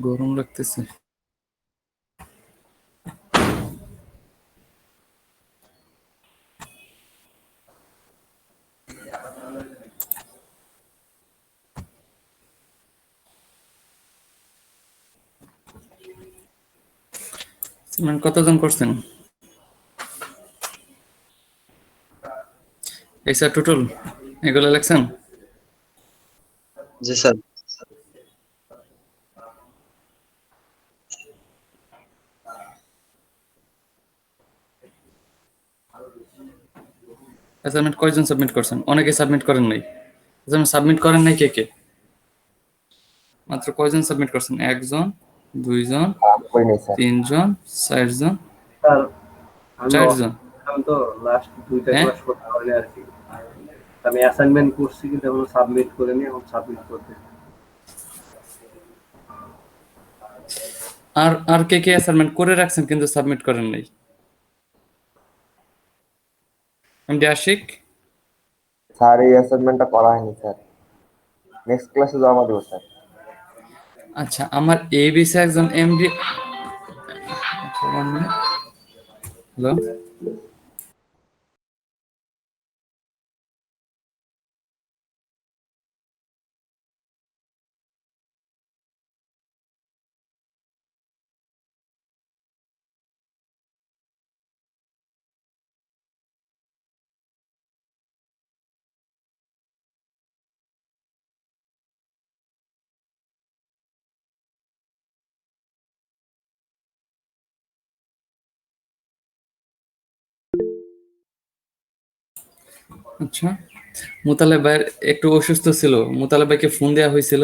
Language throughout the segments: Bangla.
গরম লাগতেছে। কতজন করছেন এই স্যার টোটাল এগুলো লেখছেন? জি স্যার। অ্যাসাইনমেন্ট কয়জন সাবমিট করছেন? অনেকে সাবমিট করেন নাই। অ্যাসাইনমেন্ট সাবমিট করেন নাই কে কে? মাত্র কয়জন সাবমিট করছেন? একজন, দুইজন, করি নাই স্যার। তিনজন, চারজন, স্যার আমি চারজন। তো লাস্ট দুইটা হ্যাঁ ক্লাস করতে পারিনি আর কি। আমি অ্যাসাইনমেন্ট করছি কিন্তু এখনো সাবমিট করিনি, এখন সাবমিট করতে। আর আর কে কে অ্যাসাইনমেন্ট করে রাখছেন কিন্তু সাবমিট করেন নাই? এমডি আশিক, স্যার এই অ্যাসাইনমেন্টটা করা হয়নি স্যার, নেক্সট ক্লাসে জমা দেবো স্যার। আচ্ছা আমার এবিসি একজন এমডি। হ্যালো, আচ্ছা মুতালেব ভাই একটু অসুস্থ ছিল, মুতালেব ভাইকে ফোন দেওয়া হয়েছিল,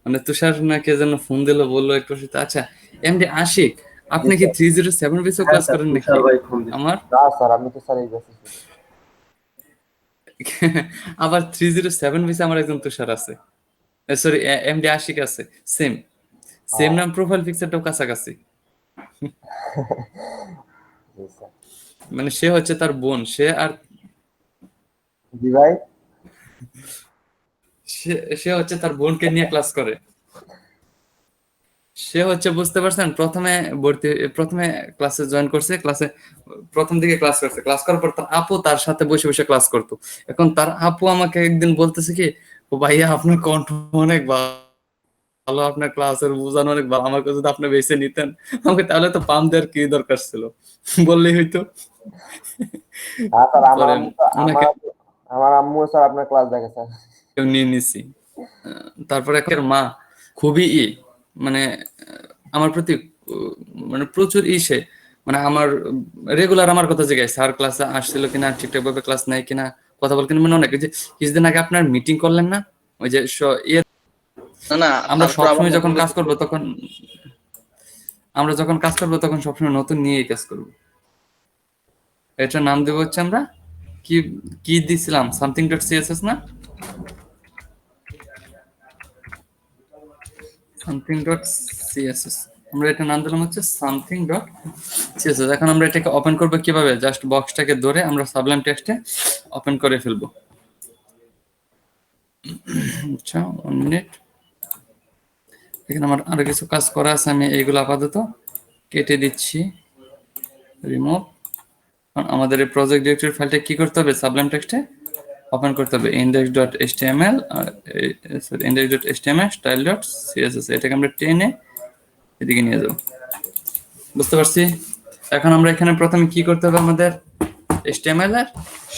মানে তুষার না কে যেন ফোন দিল, বললো একটু অসুস্থ। আচ্ছা এমডি আশিক, আপনি কি 307 বেসও হ্যাঁ ক্লাস স্যার, করেন নাকি? তুষার ভাই ফোন দিচ্ছে। আমার না স্যার, আমি তো স্যার এই বেসে ছিল। আবার 307 বেসে আমার একজন তুষার আছে, সরি এমডি আশিক আছে, সেম সেম নাম, প্রোফাইল পিকচারটাও কাছাকাছি। জি স্যার। মানে সে হচ্ছে তার বোন, সে আর জি ভাই। সে সে হচ্ছে তার বোনকে নিয়ে ক্লাস করে। সে হচ্ছে বুঝতে পারছেন, প্রথমে ক্লাসে জয়েন করছে, ক্লাসে প্রথম দিকে ক্লাস করছে, ক্লাস করার পর তার আপু তার সাথে বসে বসে ক্লাস করতো। এখন তার আপু আমাকে একদিন বলতেছে কি, ও ভাইয়া আপনার কণ্ঠ অনেক ভালো, আপনার ক্লাসের বোঝানো অনেক ভালো, আমাকে যদি আপনি বেছে নিতেন, আমাকে তাহলে তো পাম দেওয়ার কি দরকার ছিল, বললেই হইতো। হ্যাঁ স্যার, পরে ওনাকে আমার আম্মু স্যার আপনার ক্লাস দেখে স্যার। নিয়ে নিছি। তারপরে একটা মা খুবই মানে আমার প্রতি মানে প্রচুর সে মানে আমার রেগুলার আমার কথা জিজ্ঞাসা, স্যার ক্লাসে আসছিল কিনা, ঠিকঠাক ভাবে ক্লাস নেয় কিনা, কথা বল কিনা, মানে অনেক। যে কিছুদিন আগে আপনার মিটিং করলেন না, ওই যে না না, আমরা তারপর আবার সবসময় নতুন যখন কাজ কিছু। করবো তখন সবসময় নতুন নিয়েই কাজ করবো। এটার নাম দেবো হচ্ছে আমরা কি কি দিছিলাম, সামথিং ডট সিএসএস না, সামথিং ডট সিএসএস। আমরা এটা নাম দিলাম হচ্ছে সামথিং ডট সিএসএস। এখন আমরা এটাকে ওপেন করবো কিভাবে? জাস্ট বক্সটাকে ধরে আমরা সাবলাইম টেক্সটে ওপেন করে ফেলবো। আচ্ছা 1 মিনিট, এখানে আমার আরো কিছু কাজ করা আছে, আমি এইগুলো আপাতত কেটে দিচ্ছি, রিমুভ। আমাদের এই প্রজেক্ট ডিরেক্টরি ফাইলটা কি করতে হবে? সাবলাইম টেক্সটে ওপেন করতে হবে, index.html আর সরি index.html style.css, এটাকে আমরা টেনে এদিকে নিয়ে যাব। বুঝতে পারছি। এখন আমরা এখানে প্রথমে কি করতে হবে? আমাদের HTML এর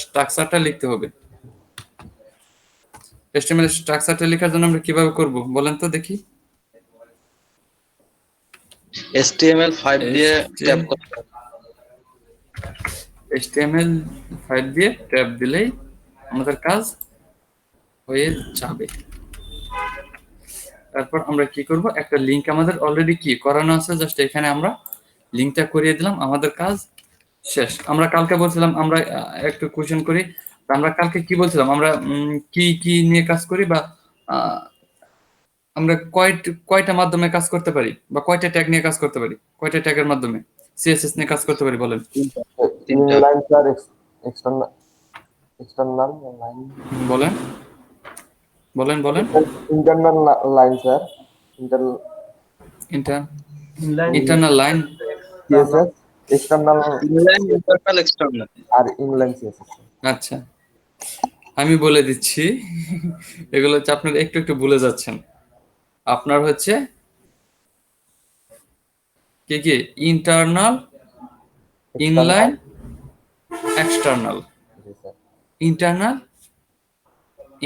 স্ট্রাকচারটা লিখতে হবে। HTML এর স্ট্রাকচারটা লেখার জন্য আমরা কিভাবে করব বলেন তো দেখি? HTML5 দিয়ে ট্যাব করতে হবে। HTML5 দিয়ে ট্যাব দিলেই আমাদের কাজ হয়ে যাবে। তারপর আমরা কি করব? একটা লিংক আমাদের অলরেডি কি করানো আছে, জাস্ট এখানে আমরা লিংকটা করিয়ে দিলাম, আমাদের কাজ শেষ। আমরা কালকে বলছিলাম আমরা একটু কোশ্চেন করি, আমরা কালকে কি বলছিলাম, আমরা কি কি নিয়ে কাজ করি, বা আহ, আমরা কয়টা মাধ্যমে কাজ করতে পারি, বা কয়টা ট্যাগ নিয়ে কাজ করতে পারি, কয়টা ট্যাগের মাধ্যমে সিএসএস নিয়ে কাজ করতে পারি বলেন? তিনটা। Inline sir, external external line, বলেন বলেন বলেন। Internal line sir, internal inline internal line CSS external inline internal external. আর ইনলাইন সিএসএস। আচ্ছা, আমি বলে দিচ্ছি। এগুলো হচ্ছে আপনারা একটু একটু ভুলে যাচ্ছেন। আপনার হচ্ছে কি কি ইন্টারনাল, ইনলাইন, এক্সটার্নাল। জি স্যার। Internal,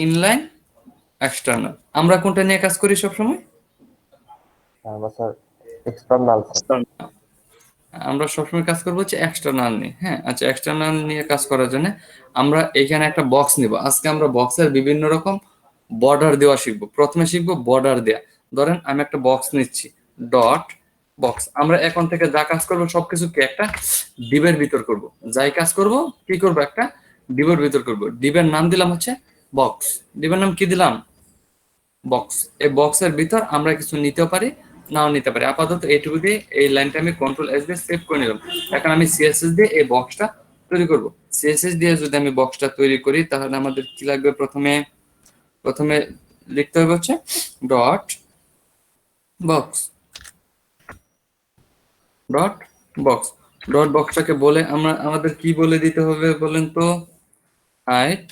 inline, external. আমরা কোনটা নিয়ে কাজ করি সবসময়? আমরা স্যার এক্সটার্নাল স্যার। আমরা সবসময় কাজ করবো হচ্ছে এক্সটার্নাল নিয়ে। হ্যাঁ, আচ্ছা, এক্সটার্নাল নিয়ে কাজ করার জন্য আমরা এখানে একটা বক্স নিব। আজকে আমরা বক্সের বিভিন্ন রকম বর্ডার দেওয়া শিখবো। প্রথমে শিখবো বর্ডার দেয়া। ধরেন আমি একটা বক্স নিচ্ছি, ডট বক্স। আমরা এখন থেকে যা কাজ করবো সবকিছুকে একটা ডিবের ভিতর করব। যাই কাজ করব কি করব, একটা ডিবের ভিতর করব। ডিবের নাম দিলাম হচ্ছে বক্স। ডিবের নাম কি দিলাম? বক্স। এই বক্সের ভিতর আমরা কিছু নিতেও পারি, নাও নিতে পারি। আপাতত এইটুকু দিয়ে এই লাইনটা আমি কন্ট্রোল এস দিয়ে সেভ করে নিলাম। এখন আমি সিএসএস দিয়ে এই বক্সটা তৈরি করব। সিএসএস দিয়ে যদি আমি বক্সটা তৈরি করি তাহলে আমাদের কি লাগবে? প্রথমে লিখতে হবে হচ্ছে dot box. Dot box. Dot বক্সটাকে বলে আমাদের কি বলে দিতে হবে বলেন তো? হাইট।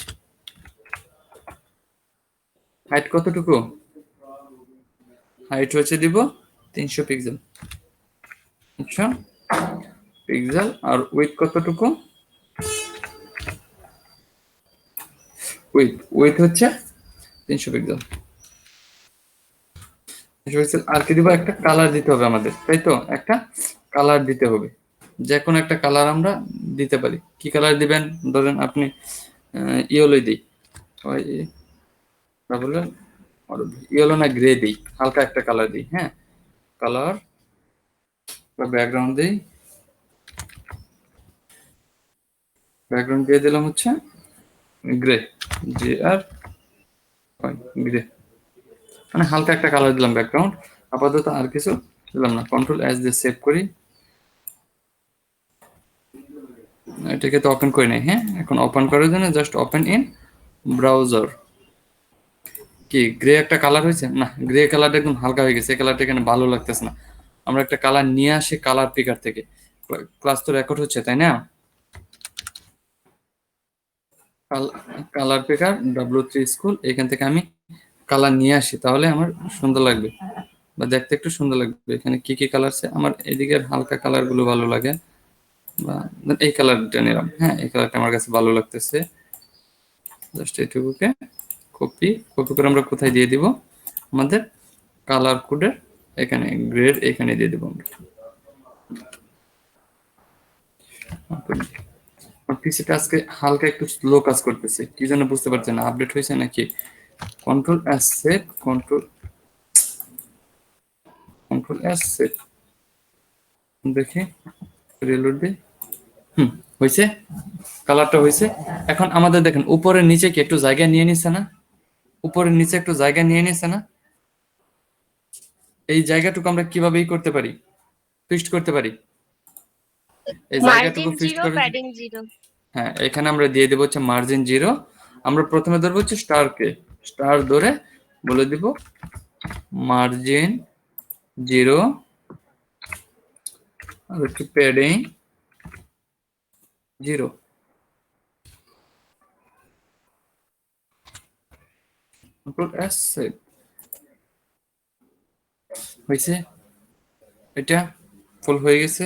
হাইট কতটুকু? হাইট হচ্ছে দিব 300 পিক্সেল। আচ্ছা, পিক্সেল। আর উইথ কতটুকু? উইথ হচ্ছে 300 পিক্সেল। 300 পিক্সেল। আর কি দিব? একটা কালার দিতে হবে আমাদের, তাই তো? একটা কালার দিতে হবে। যে কোনো একটা কালার আমরা দিতে পারি। কি কালার দিবেন? ধরেন আপনি ইয়েলো দিই, বললেন ইয়েলো না গ্রে দিই, হালকা একটা কালার দিই। হ্যাঁ, কালার বা ব্যাকগ্রাউন্ড দিই। ব্যাকগ্রাউন্ড দিয়ে দিলাম হচ্ছে গ্রে, গ্রে, মানে হালকা একটা কালার দিলাম ব্যাকগ্রাউন্ড। আপাতত আর কিছু দিলাম না। কন্ট্রোল এস দিয়ে সেভ করি। এটাকে তো ওপেন করে নেই। হ্যাঁ, এখন ওপেন করার জন্য জাস্ট ওপেন ইন ব্রাউজার। কি গ্রে একটা কালার হয়েছে? না, গ্রে কালারটা একদম হালকা হয়ে গেছে। এই কালারটা এখানে ভালো লাগতেছে না। আমরা একটা কালার নিয়ে আসি কালার পিকার থেকে। ক্লাস তো রেকর্ড হচ্ছে, তাই না? কালার পিকার W3 স্কুল, এখান থেকে আমি কালার নিয়ে আসি, তাহলে আমার সুন্দর লাগবে বা দেখতে একটু সুন্দর লাগবে। এখানে কি কি কালার আছে? আমার এদিকের হালকা কালার গুলো ভালো লাগে, বা এই কালারটা নিলাম। হ্যাঁ, এই কালারটা আমার কাছে ভালো লাগতেছে। জাস্ট এইটুকুকে কপি করে আমরা কোথায় দিয়ে দিব? আমাদের কালার কোডের এখানে, গ্রেড এখানে দিয়ে দেবো আমরা। পিসিটা আজকে হালকা একটু স্লো কাজ করতেছে, কি জন্য বুঝতে পারছেন না। আপডেট হয়েছে নাকি? Control S save, control S save. দেখি, রিলোড দিই। হয়েছে, কালারটা হয়েছে। এখন আমাদের দেখেন উপরের নিচে কি একটু জায়গা নিয়ে নিছে না? উপরের নিচে একটু জায়গা নিয়ে নিছে না? এই জায়গাটুকু আমরা কিভাবে করতে পারি? ফিক্সড করতে পারি। এই জায়গাটুকু ফিক্সড করে, হ্যাঁ, এখানে আমরা দিয়ে দেবো হচ্ছে মার্জিন 0। আমরা প্রথমে ধরবো হচ্ছে স্টার ধরে বলে দিব মার্জিন 0, আর হচ্ছে প্যাডিং 0। Control S save. হয়েছে, এটা ফুল হয়ে গেছে।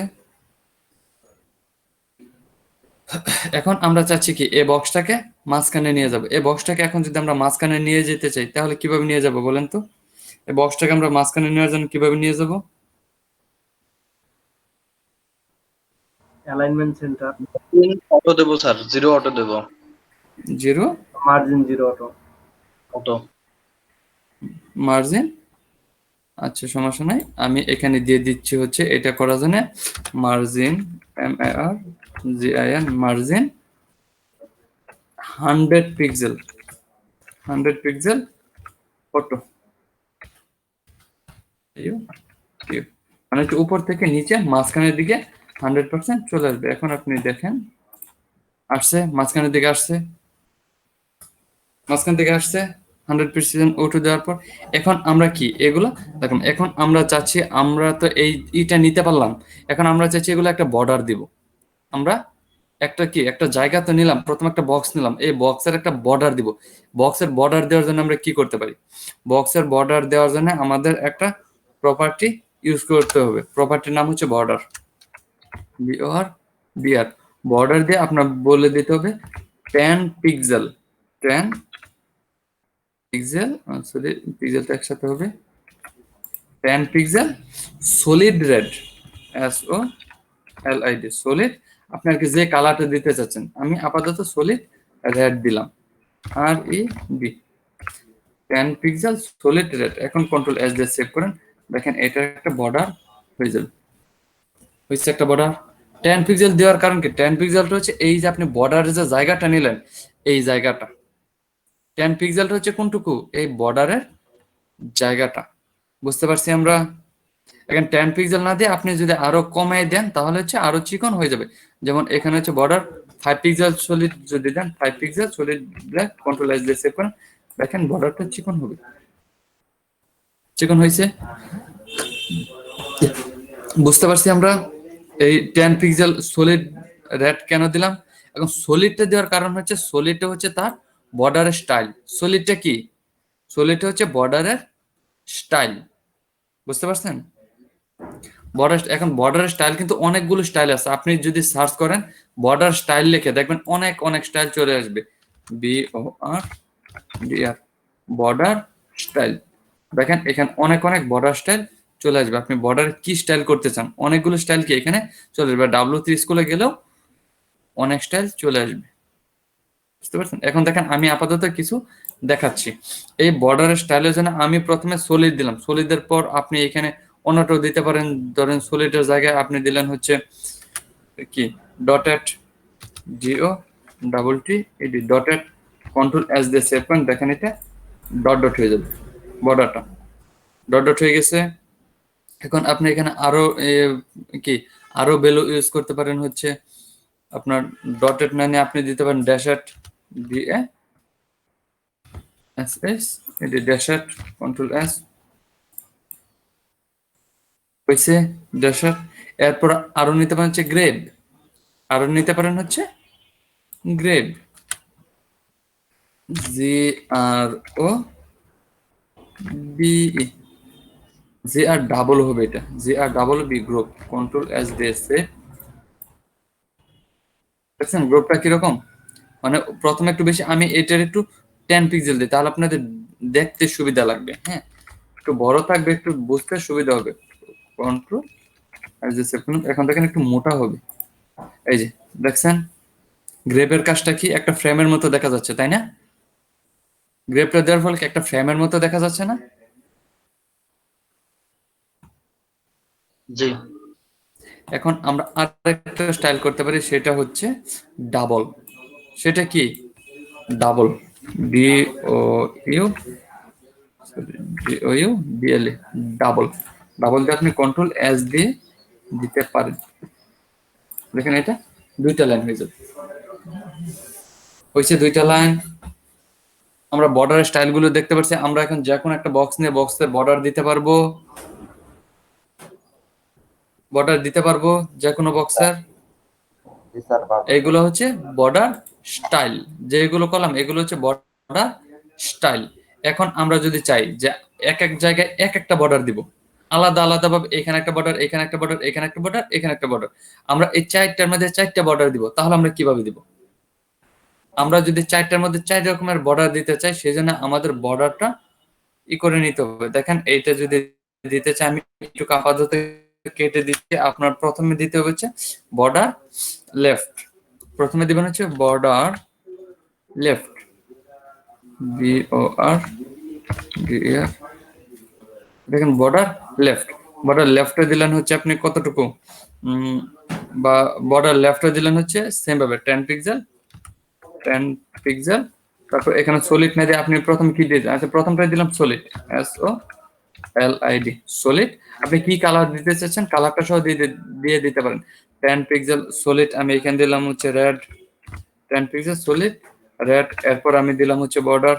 এখন আমরা চাচ্ছি কি এই বক্সটাকে মাঝখানে নিয়ে যাব। এই বক্সটাকে এখন যদি আমরা মাঝখানে নিয়ে যেতে চাই তাহলে কিভাবে নিয়ে যাব বলেন তো? এই বক্সটাকে আমরা মাঝখানে নেওয়ার জন্য কিভাবে নিয়ে যাব? অ্যালাইনমেন্ট সেন্টার অটো দেবো স্যার, 0 অটো দেবো। 0 মার্জিন 0 অটো মার্জিন। আচ্ছা, সমস্যা নাই, আমি এখানে দিয়ে দিচ্ছি হচ্ছে এটা করার জন্য margin MARGIN margin 100 pixel. 100 pixel auto. মানে হচ্ছে উপর থেকে নিচে মাঝখানের দিকে 100% চলে আসবে। এখন আপনি দেখেন আসছে, মাঝখানের দিকে আসছে, মাঝখান থেকে আসছে। 100 প্রিসিশন O2 দেওয়ার পর এখন আমরা কি এগুলো দেখুন, এখন আমরা চাচ্ছি, আমরা তো এইটা নিতে পারলাম, এখন আমরা চাচ্ছি এগুলো একটা বর্ডার দিব। আমরা একটা জায়গা তো নিলাম, প্রথম একটা বক্স নিলাম, এই বক্সের একটা বর্ডার দিব। বক্সের বর্ডার দেওয়ার জন্য আমরা কি করতে পারি? বক্সের বর্ডার দেওয়ার জন্য আমাদের একটা প্রপার্টি ইউজ করতে হবে। প্রপার্টির নাম হচ্ছে বর্ডার, BOR বর্ডার দিয়ে আপনার বলে দিতে হবে 10 পিক্সেল, 10 পিক্সেল, সরি পিক্সেলটা একসাথে হবে, 10 pixel solid red, SOLID solid. আপনাকে যে কালারটা দিতে চাচ্ছেন, আমি আপাতত সলিড রেড দিলাম, RED 10 পিক্সেল সলিড রেড। এখন কন্ট্রোল S দিয়ে সেভ করেন, দেখেন এটা একটা বর্ডার হয়ে যাবে, হয়েছে একটা বর্ডার। 10 পিক্সেল দেওয়ার কারণ কি? 10 পিক্সেলটা হচ্ছে এই যে আপনি বর্ডারের যে জায়গাটা নিলেন, এই জায়গাটা 10 পিক্সেলটা হচ্ছে কোনটুকু? এই বর্ডারের জায়গাটা। বুঝতে পারছি আমরা? এখন 10 পিক্সেল না দিয়ে আপনি যদি আরো কমায় দেন তাহলে হচ্ছে আরো চিকন হয়ে যাবে। যেমন এখানে হচ্ছে বর্ডার 5 পিক্সেল সলিড যদি দেন, 5 pixel solid black, control S দিয়ে সেভ করেন, দেখেন বর্ডারটা চিকন হবে। চিকন হয়েছে? বুঝতে পারছি আমরা এই 10 পিক্সেল সলিড রেড কেন দিলাম? এখন সলিডটা দেওয়ার কারণ হচ্ছে সলিডটা হচ্ছে তার বর্ডারের স্টাইল। সলিডটা কি? সলিডটা হচ্ছে বর্ডারের স্টাইল। বুঝতে পারছেন? এখন বর্ডারের স্টাইল কিন্তু অনেকগুলো স্টাইল আছে। আপনি যদি সার্চ করেন বর্ডার স্টাইল লিখে দেখবেন অনেক অনেক স্টাইল চলে আসবে। BORDER border style. দেখেন এখানে অনেক অনেক বর্ডার স্টাইল চলে আসবে। আপনি বর্ডার কি স্টাইল করতে চান, অনেকগুলো স্টাইল কি এখানে চলে আসবে। W3 স্কুলে গেলেও অনেক স্টাইল চলে আসবে। বুঝতে পারছেন? এখন দেখেন আমি আপাতত কিছু দেখাচ্ছি। এই বর্ডারের স্টাইলের জন্য আমি প্রথমে সলিড দিলাম, সলিডের পর আপনি এখানে অন্যটাও দিতে পারেন। ধরেন সলিডের জায়গায় আপনি দিলেন হচ্ছে কি dotted, DOTTED dotted, control S দিয়ে সেভ করেন, দেখেন এটা ডট ডট হয়ে যাবে, বর্ডারটা ডট ডট হয়ে গেছে। এখন আপনি এখানে আরো কি আরো ভ্যালু ইউজ করতে পারেন, হচ্ছে আপনার ডটেড মানে আপনি দিতে পারেন ড্যাশেড, DASS, এটি ড্যাশেড, কন্ট্রোল S হয়েছে ড্যাশেড। এরপর আরো নিতে পারেন হচ্ছে গ্রেড, আরো নিতে পারেন হচ্ছে গ্রেড, GROBE, GR ডাবল হবে, এটা GRBB গ্রুপ, কন্ট্রোল S দিয়েছে। দেখছেন গ্রুপটা কিরকম? মানে প্রথমে একটু বেশি, আমি এটার একটু 10 পিক্সেল দিই, তাহলে আপনাদের দেখতে সুবিধা লাগবে। হ্যাঁ, একটু বড় থাকবে, একটু বুঝতে সুবিধা হবে। কন্ট্রোল S দিয়ে সেভ করুন, এখন দেখেন একটু মোটা হবে। এই যে দেখছেন গ্রেপের কাজটা কি? একটা ফ্রেমের মতো দেখা যাচ্ছে, তাই না? গ্রেপটা দেওয়ার ফলে একটা ফ্রেমের মতো দেখা যাচ্ছে না? জি। এখন আমরা আরেকটা স্টাইল করতে পারি, সেটা হচ্ছে ডাবল। সেটা কি? Double, DOUBLE double. ডাবল দিয়ে আপনি কন্ট্রোল S দিয়ে দিতে পারেন, দেখেন এটা দুইটা লাইন হয়ে যাবে। হয়েছে দুইটা লাইন। আমরা বর্ডারের স্টাইল গুলো দেখতে পাচ্ছি। আমরা এখন যে কোনো একটা বক্স নিয়ে বক্সের বর্ডার দিতে পারবো, বর্ডার দিতে পারবো যে কোনো বক্সের। জি স্যার, পারবো। এইগুলো হচ্ছে বর্ডার স্টাইল, যেগুলো কলাম এগুলো হচ্ছে বর্ডার স্টাইল। এখন আমরা যদি চাই যে এক এক জায়গায় এক একটা বর্ডার দিব, আলাদা আলাদা ভাবে, এখানে একটা বর্ডার, এখানে একটা বর্ডার, এখানে একটা বর্ডার, এখানে একটা বর্ডার, আমরা এই চারটার মধ্যে চারটা বর্ডার দিব, তাহলে আমরা কিভাবে দিব? আমরা যদি চারটার মধ্যে 4 রকমের বর্ডার দিতে চাই, সেজন্য আমাদের বর্ডারটা করে নিতে হবে। দেখেন এইটা যদি দিতে চাই, আমি একটু আপাতত কেটে দিচ্ছি। আপনার প্রথমে দিতে হবে হচ্ছে বর্ডার লেফট, প্রথমে দিবেন হচ্ছে বর্ডার লেফট, BORDER, দেখেন বর্ডার লেফট। বর্ডার লেফটে দিলেন হচ্ছে আপনি কতটুকু, বা বর্ডার লেফটে দিলেন হচ্ছে সেম ভাবে 10 পিক্সেল, 10 পিক্সেল। তারপর এখানে সলিড না দিয়ে আপনি প্রথম কি দিয়েছেন? আচ্ছা, প্রথমটাই দিলাম সলিড, SOLID সলিড। আপনি কি কালার দিতে চাচ্ছেন কালারটা সহ দিয়ে দিতে পারেন। 10 পিক্সেল সলিড আমি এখানে দিলাম হচ্ছে রেড, 10 পিক্সেল সলিড রেড। এরপর আমি দিলাম হচ্ছে border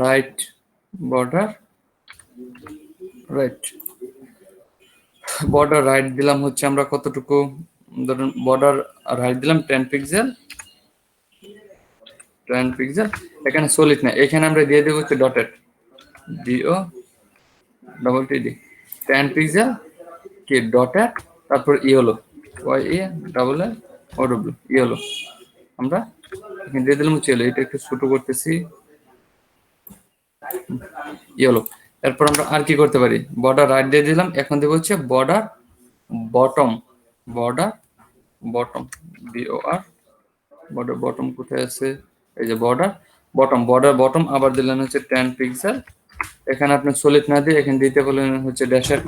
right border right border right দিলাম হচ্ছে আমরা কতটুকু, ধরুন বর্ডার রাইট দিলাম 10 পিক্সেল, 10 পিক্সেল। এখানে সলিড না, এখানে আমরা দিয়ে দেবো হচ্ছে ডটেড, ডিও ডবল টিডি 10 পিক্সেল কি ডটেড, তারপর yellow Y E double L O W yellow, আমরা এখানে দিয়ে দিলাম হচ্ছে এটা একটু ছোট করতেছি ইয়েলো। এরপর আমরা আর কি করতে পারি, বর্ডার রাইট দিয়ে দিলাম, এখন দেবো হচ্ছে border bottom, border bottom বিওআর border bottom কোথায় আছে, এই যে বর্ডার বটম, বর্ডার বটম আবার দিলেন হচ্ছে 10 পিক্সেল। এখানে আপনি সলিড না দিয়ে এখানে দিতে বললেন হচ্ছে ড্যাশেড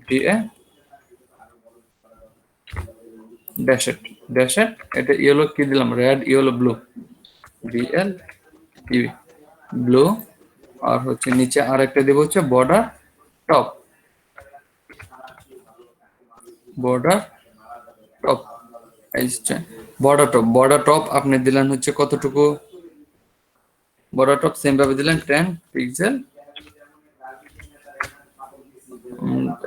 ডিএ ড্যাশেড ড্যাশেড, এটা ইয়েলো কি দিলাম red yellow blue B L ব্লু, আর হচ্ছে নিচে আরেকটা দেব হচ্ছে বর্ডার টপ, বর্ডার টপ, এই বর্ডার টপ, বর্ডার টপ আপনি দিলেন হচ্ছে কতটুকু, বর্ডার টপ সেম ভাবে দিলেন 10 পিক্সেল।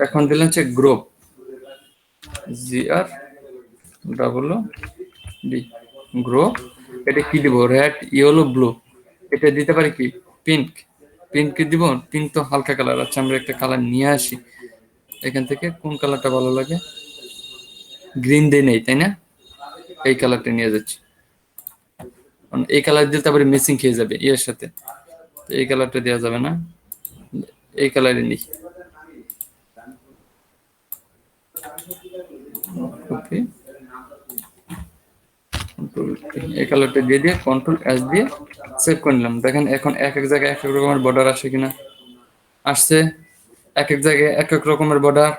এখন দিলেন হচ্ছে group GR double D group, এটা কি দিব রেড ইয়েলো ব্লু, এটা দিতে পারি কি পিঙ্ক, পিঙ্ক কি দিব, পিঙ্ক তো হালকা কালার আছে, আমরা একটা কালার নিয়ে আসি এখান থেকে, কোন কালারটা ভালো লাগে, গ্রিন দিয়ে নেই তাই না, এই কালারটা নিয়ে যাচ্ছি, এই কালার দিলে তারপরে মিসিং খেয়ে যাবে এর সাথে, এই কালারটা দেওয়া যাবে না, এই কালারে নেই, ওকে এই কালারটা দিয়ে দিয়ে কন্ট্রোল এস দিয়ে সেভ করে নিলাম। দেখেন এখন এক এক জায়গায় এক এক রকমের বর্ডার আসে কিনা, আসছে, এক এক জায়গায় এক এক রকমের বর্ডার।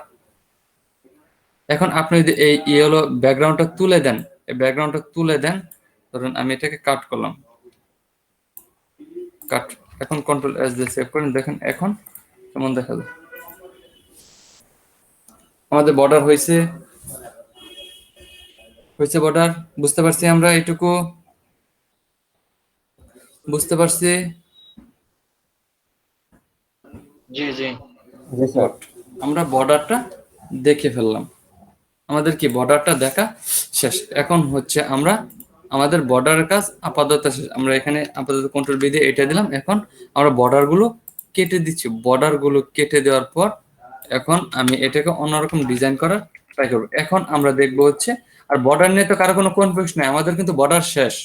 এখন আপনি যদি এই ইয়েলো ব্যাকগ্রাউন্ডটা তুলে দেন, এই ব্যাকগ্রাউন্ডটা তুলে দেন, ধরুন আমি এটাকে কাট করলাম, কাট, এখন কন্ট্রোল এস দিয়ে সেভ করেন, দেখেন এখন কেমন দেখা যায়, আমাদের বর্ডার হয়েছে হয়েছে বর্ডার, বুঝতে পারছি আমরা এইটুকু, বুঝতে পারছি। জি জি জি স্যার। আমরা বর্ডারটা দেখে ফেললাম, আমাদের কি বর্ডারটা দেখা শেষ। এখন হচ্ছে আমরা আমাদের বর্ডারের কাজ আপাতত শেষ, আমরা এখানে আপাতত কন্ট্রোল বি দিয়ে এটা দিলাম। এখন আমরা বর্ডার গুলো কেটে দিচ্ছি, বর্ডার গুলো কেটে দেওয়ার পর এখন আমি এটাকে অন্যরকম ডিজাইন করার ট্রাই করবো। এখন আমরা দেখবো হচ্ছে, আর বর্ডার নিয়ে তো কারো কোনো কনফিউজ নাই, আমাদের কিন্তু বর্ডার শেষ,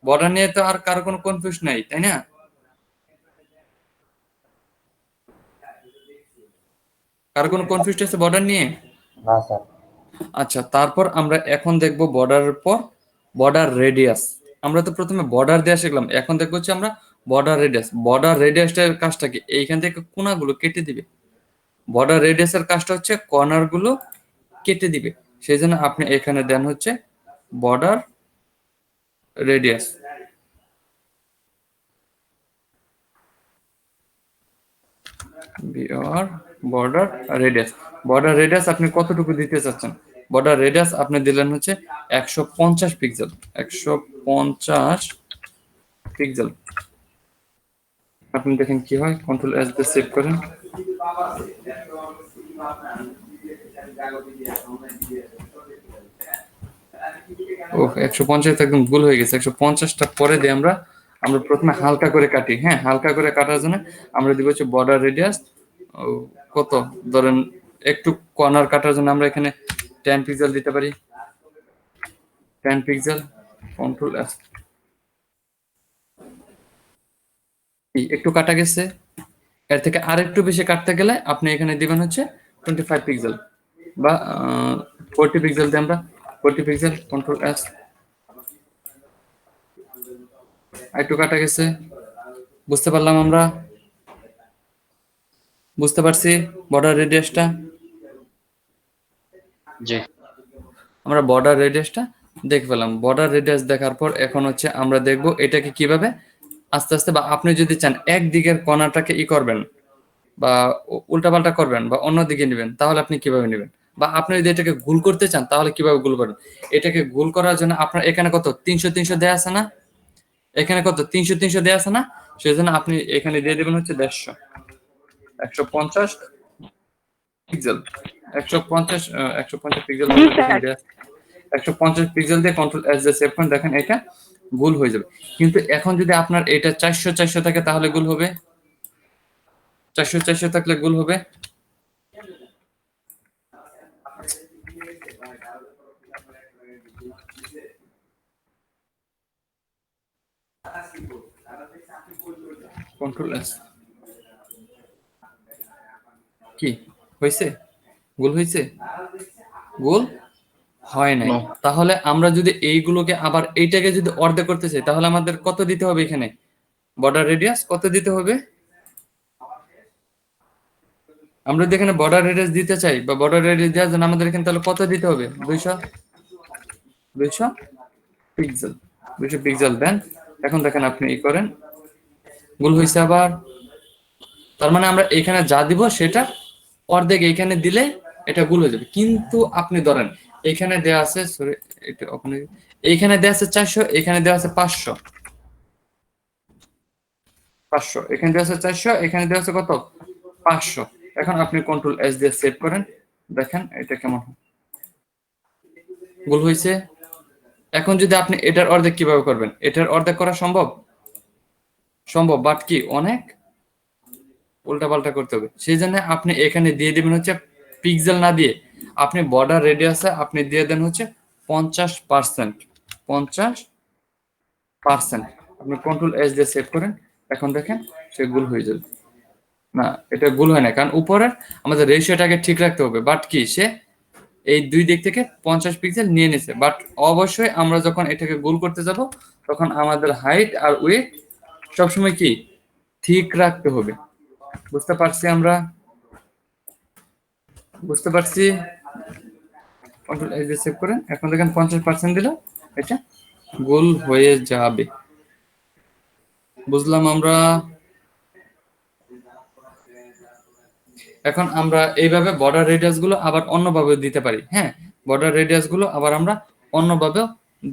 বর্ডার নিয়ে তো আর কারো কোনো কনফিউজ নাই তাই না, কারো কোনো কনফিউজ আছে বর্ডার নিয়ে? না স্যার। আচ্ছা, তারপর আমরা এখন দেখবো বর্ডারের পর বর্ডার রেডিয়াস। আমরা তো প্রথমে বর্ডার দেওয়া শিখলাম, এখন দেখবো হচ্ছে আমরা বর্ডার রেডিয়াস। বর্ডার রেডিয়াসটার কাজটা কি, এইখান থেকে কোণাগুলো কেটে দিবে। বর্ডার রেডিয়াসের কাজটা হচ্ছে কর্নার গুলো কেটে দিবে, সেই জন্য আপনি এখানে দেন হচ্ছে border radius, border radius. Border radius আপনি কতটুকু দিতে চাচ্ছেন, বর্ডার রেডিয়াস আপনি দিলেন হচ্ছে 150 পিক্সেল, 150 পিক্সেল। আপনি দেখেন কি হয়, কন্ট্রোল এস দিয়ে সেভ করেন, ও 150 একদম ভুল হয়ে গেছে, 150টা পরে দিয়ে আমরা আমরা প্রথমে হালকা করে কাটি। হ্যাঁ, হালকা করে কাটার জন্য আমরা দিব হচ্ছে বর্ডার রেডিয়াস কত, ধরেন একটু কর্নার কাটার জন্য আমরা এখানে 10 পিক্সেল দিতে পারি, 10 পিক্সেল, কন্ট্রোল এস, একটু কাটা গেছে। এর থেকে আরেকটু বেশি কাটতে গেলে আপনি এখানে দিবেন হচ্ছে 25 পিক্সেল বা 40 পিক্সেল দিয়ে আমরা 40 পিক্সেল, কন্ট্রোল এস, একটু কাটা গেছে, বুঝতে পারলাম আমরা, বুঝতে পারছি বর্ডার রেডিয়াসটা, জি আমরা বর্ডার রেডিয়াসটা দেখে পেলাম। বর্ডার রেডিয়াস দেখার পর এখন হচ্ছে আমরা দেখব এটাকে কিভাবে আস্তে আস্তে, বা আপনি যদি চান একদিকের কণাটাকে করবেন বা উল্টাপাল্টা করবেন বা অন্য দিকে নেবেন, তাহলে আপনি কিভাবে নেবেন, বা আপনি যদি এটাকে গোল করতে চান তাহলে কিভাবে গোল করবেন। এটাকে গোল করার জন্য আপনার এখানে কত 300 300 দেয়া আছে না, এখানে কত 300 300 দেয়া আছে না, সেই জন্য আপনি এখানে দিয়ে দেবেন হচ্ছে 150 150 পিক্সেল 150 150 পিক্সেল জি স্যার। 150 পিক্সেল দিয়ে কন্ট্রোল এস দিয়ে সেভ করেন, দেখেন এটা গোল হয়ে যাবে। কিন্তু এখন যদি আপনার এটা 400 400 থাকে তাহলে গোল হবে, 400 400 থাকলে গোল হবে। কন্ট্রোল এস কি হয়েছে? গোল হয়েছে? গোল হয় নাই। No. তাহলে আমরা যদি এইগুলোকে আবার এইটাকে যদি অর্ধেক করতে চাই তাহলে আমাদের কত দিতে হবে? এখানে বর্ডার রেডিয়াস কত দিতে হবে? আমরা যদি এখানে বর্ডার রেডিয়াস দিতে চাই বা বর্ডার রেডিয়াস দেওয়ার জন্য আমাদের এখানে তাহলে কত দিতে হবে? 200 পিক্সেল 200 পিক্সেল দেন। এখন দেখেন আপনি এই করেন, গোল হয়েছে আবার। তার মানে আমরা এখানে যা দিব সেটা অর্ধেক এখানে দিলে এটা গোল হয়ে যাবে। কিন্তু আপনি ধরেন এখানে দেয়া আছে, সরি এটা ওখানে, এইখানে দেয়া আছে 400, এখানে দেয়া আছে 500, এখানে দেয়া আছে 400, এখানে দেয়া আছে কত? 500। এখন আপনি কন্ট্রোল এস দিয়ে সেভ করেন, দেখেন এটা কেমন হয়, গোল হয়েছে। এখন যদি আপনি এটার অর্ধেক কিভাবে করবেন? এটার অর্ধেক করা সম্ভব, বাট কি অনেক উল্টাপাল্টা করতে হবে। সেই জন্য আপনি এখানে দিয়ে দিবেন হচ্ছে পিক্সেল না দিয়ে আপনি বর্ডার রেডিয়াসে আপনি দিয়ে দেন হচ্ছে 50%। আপনি কন্ট্রোল এস দিয়ে সেভ করেন, এখন দেখেন সে গোল হয়ে যাবে। না, এটা গোল হয় না, কারণ উপরে আমাদের রেশিওটাকে ঠিক রাখতে হবে। বাট কি সে এই দুই দিক থেকে 50 পিক্সেল নিয়ে নিছে। বাট অবশ্যই আমরা যখন এটাকে গোল করতে যাব তখন আমাদের হাইট আর উইডথ সবসময় কি ঠিক রাখতে হবে। বুঝতে পারছি আমরা? বুঝতে পারছি। কন্ট্রোল এস দিয়ে সেভ করেন, এখন দেখেন 50% দিলে এটা গোল হয়ে যাবে। বুঝলাম আমরা? এখন আমরা এইভাবে বর্ডার রেডিয়াস গুলো আবার অন্যভাবে দিতে পারি। হ্যাঁ, বর্ডার রেডিয়াস গুলো আবার আমরা অন্যভাবেও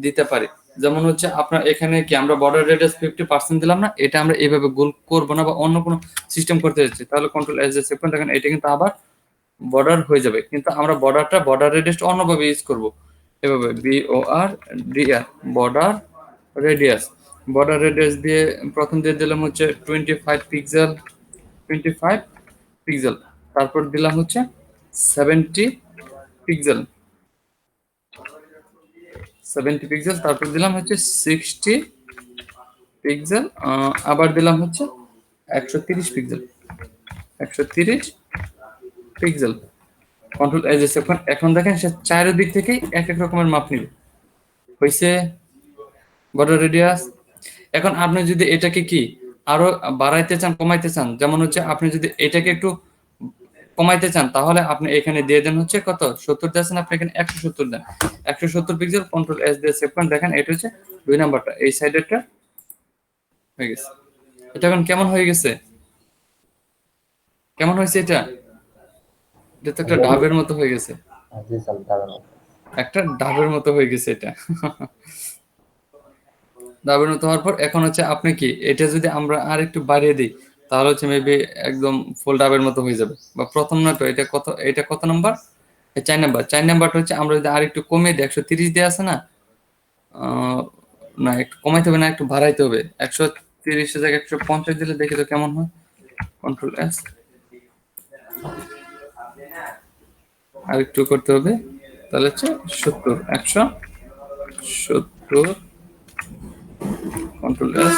দিতে পারি। যেমন হচ্ছে আপনার এখানে কি আমরা বর্ডার রেডিয়াস 50% দিলাম না, এটা আমরা এইভাবে গোল করব না বা অন্য কোনো সিস্টেম করতে যাচ্ছি, তাহলে কন্ট্রোল এস দিয়ে সেভ করেন, দেখেন এটা কিন্তু আবার বর্ডার হয়ে যাবে। কিন্তু আমরা বর্ডার রেডিয়াসটা অন্যভাবে ইউজ করব, এভাবে BORDR বর্ডার রেডিয়াস দিয়ে প্রথম দিয়ে দিলাম হচ্ছে 25 পিক্সেল, তারপর দিলাম হচ্ছে 70 পিক্সেল, তারপর দিলাম হচ্ছে 60 পিক্সেল, আবার দিলাম হচ্ছে 130 পিক্সেল। কন্ট্রোল এস দিয়ে সেভ করেন, এখন দেখেন সে চারিদিক থেকেই এক এক রকমের মাপ নিবে। হয়েছে বর্ডার রেডিয়াস। এখন আপনি যদি এটাকে কি আরো বাড়াইতে চান, কমাইতে চান, যেমন হচ্ছে আপনি যদি এটাকে একটু কমাইতে চান তাহলে আপনি এখানে দিয়ে দেন হচ্ছে কত? 70 দিয়েছেন, আপনি এখানে 170 দেন, 170 পিক্সেল। কন্ট্রোল এস দিয়ে সেভ করেন, দেখেন এটা হচ্ছে 2 নাম্বারটা, এই সাইডেরটা হয়ে গেছে। এটা এখন কেমন হয়ে গেছে? কেমন হয়েছে এটা? এটা তো একটা ডাবের মতো হয়ে গেছে, জি স্যার, দাঁড়ান। একটা ডাবের মতো হয়ে গেছে এটা। ডাবের মতো হওয়ার পর এখন হচ্ছে আপনি কি এটা যদি আমরা আর একটু বাড়িয়ে দিই তাহলে হচ্ছে মেবি একদম ফুল ডাবের মতো হয়ে যাবে। বা প্রথম না তো, এটা কত নাম্বার? 4 নাম্বার। 4 নাম্বারটা হচ্ছে আমরা যদি আর একটু কমিয়ে দিই, 130 দিয়ে আছে না, না একটু কমাইতে হবে না একটু বাড়াইতে হবে, 130 এর জায়গায় 150 দিলে দেখি তো কেমন হয়। কন্ট্রোল এস, আর একটু করতে হবে, তাহলে হচ্ছে 70, 170। কন্ট্রোল এস,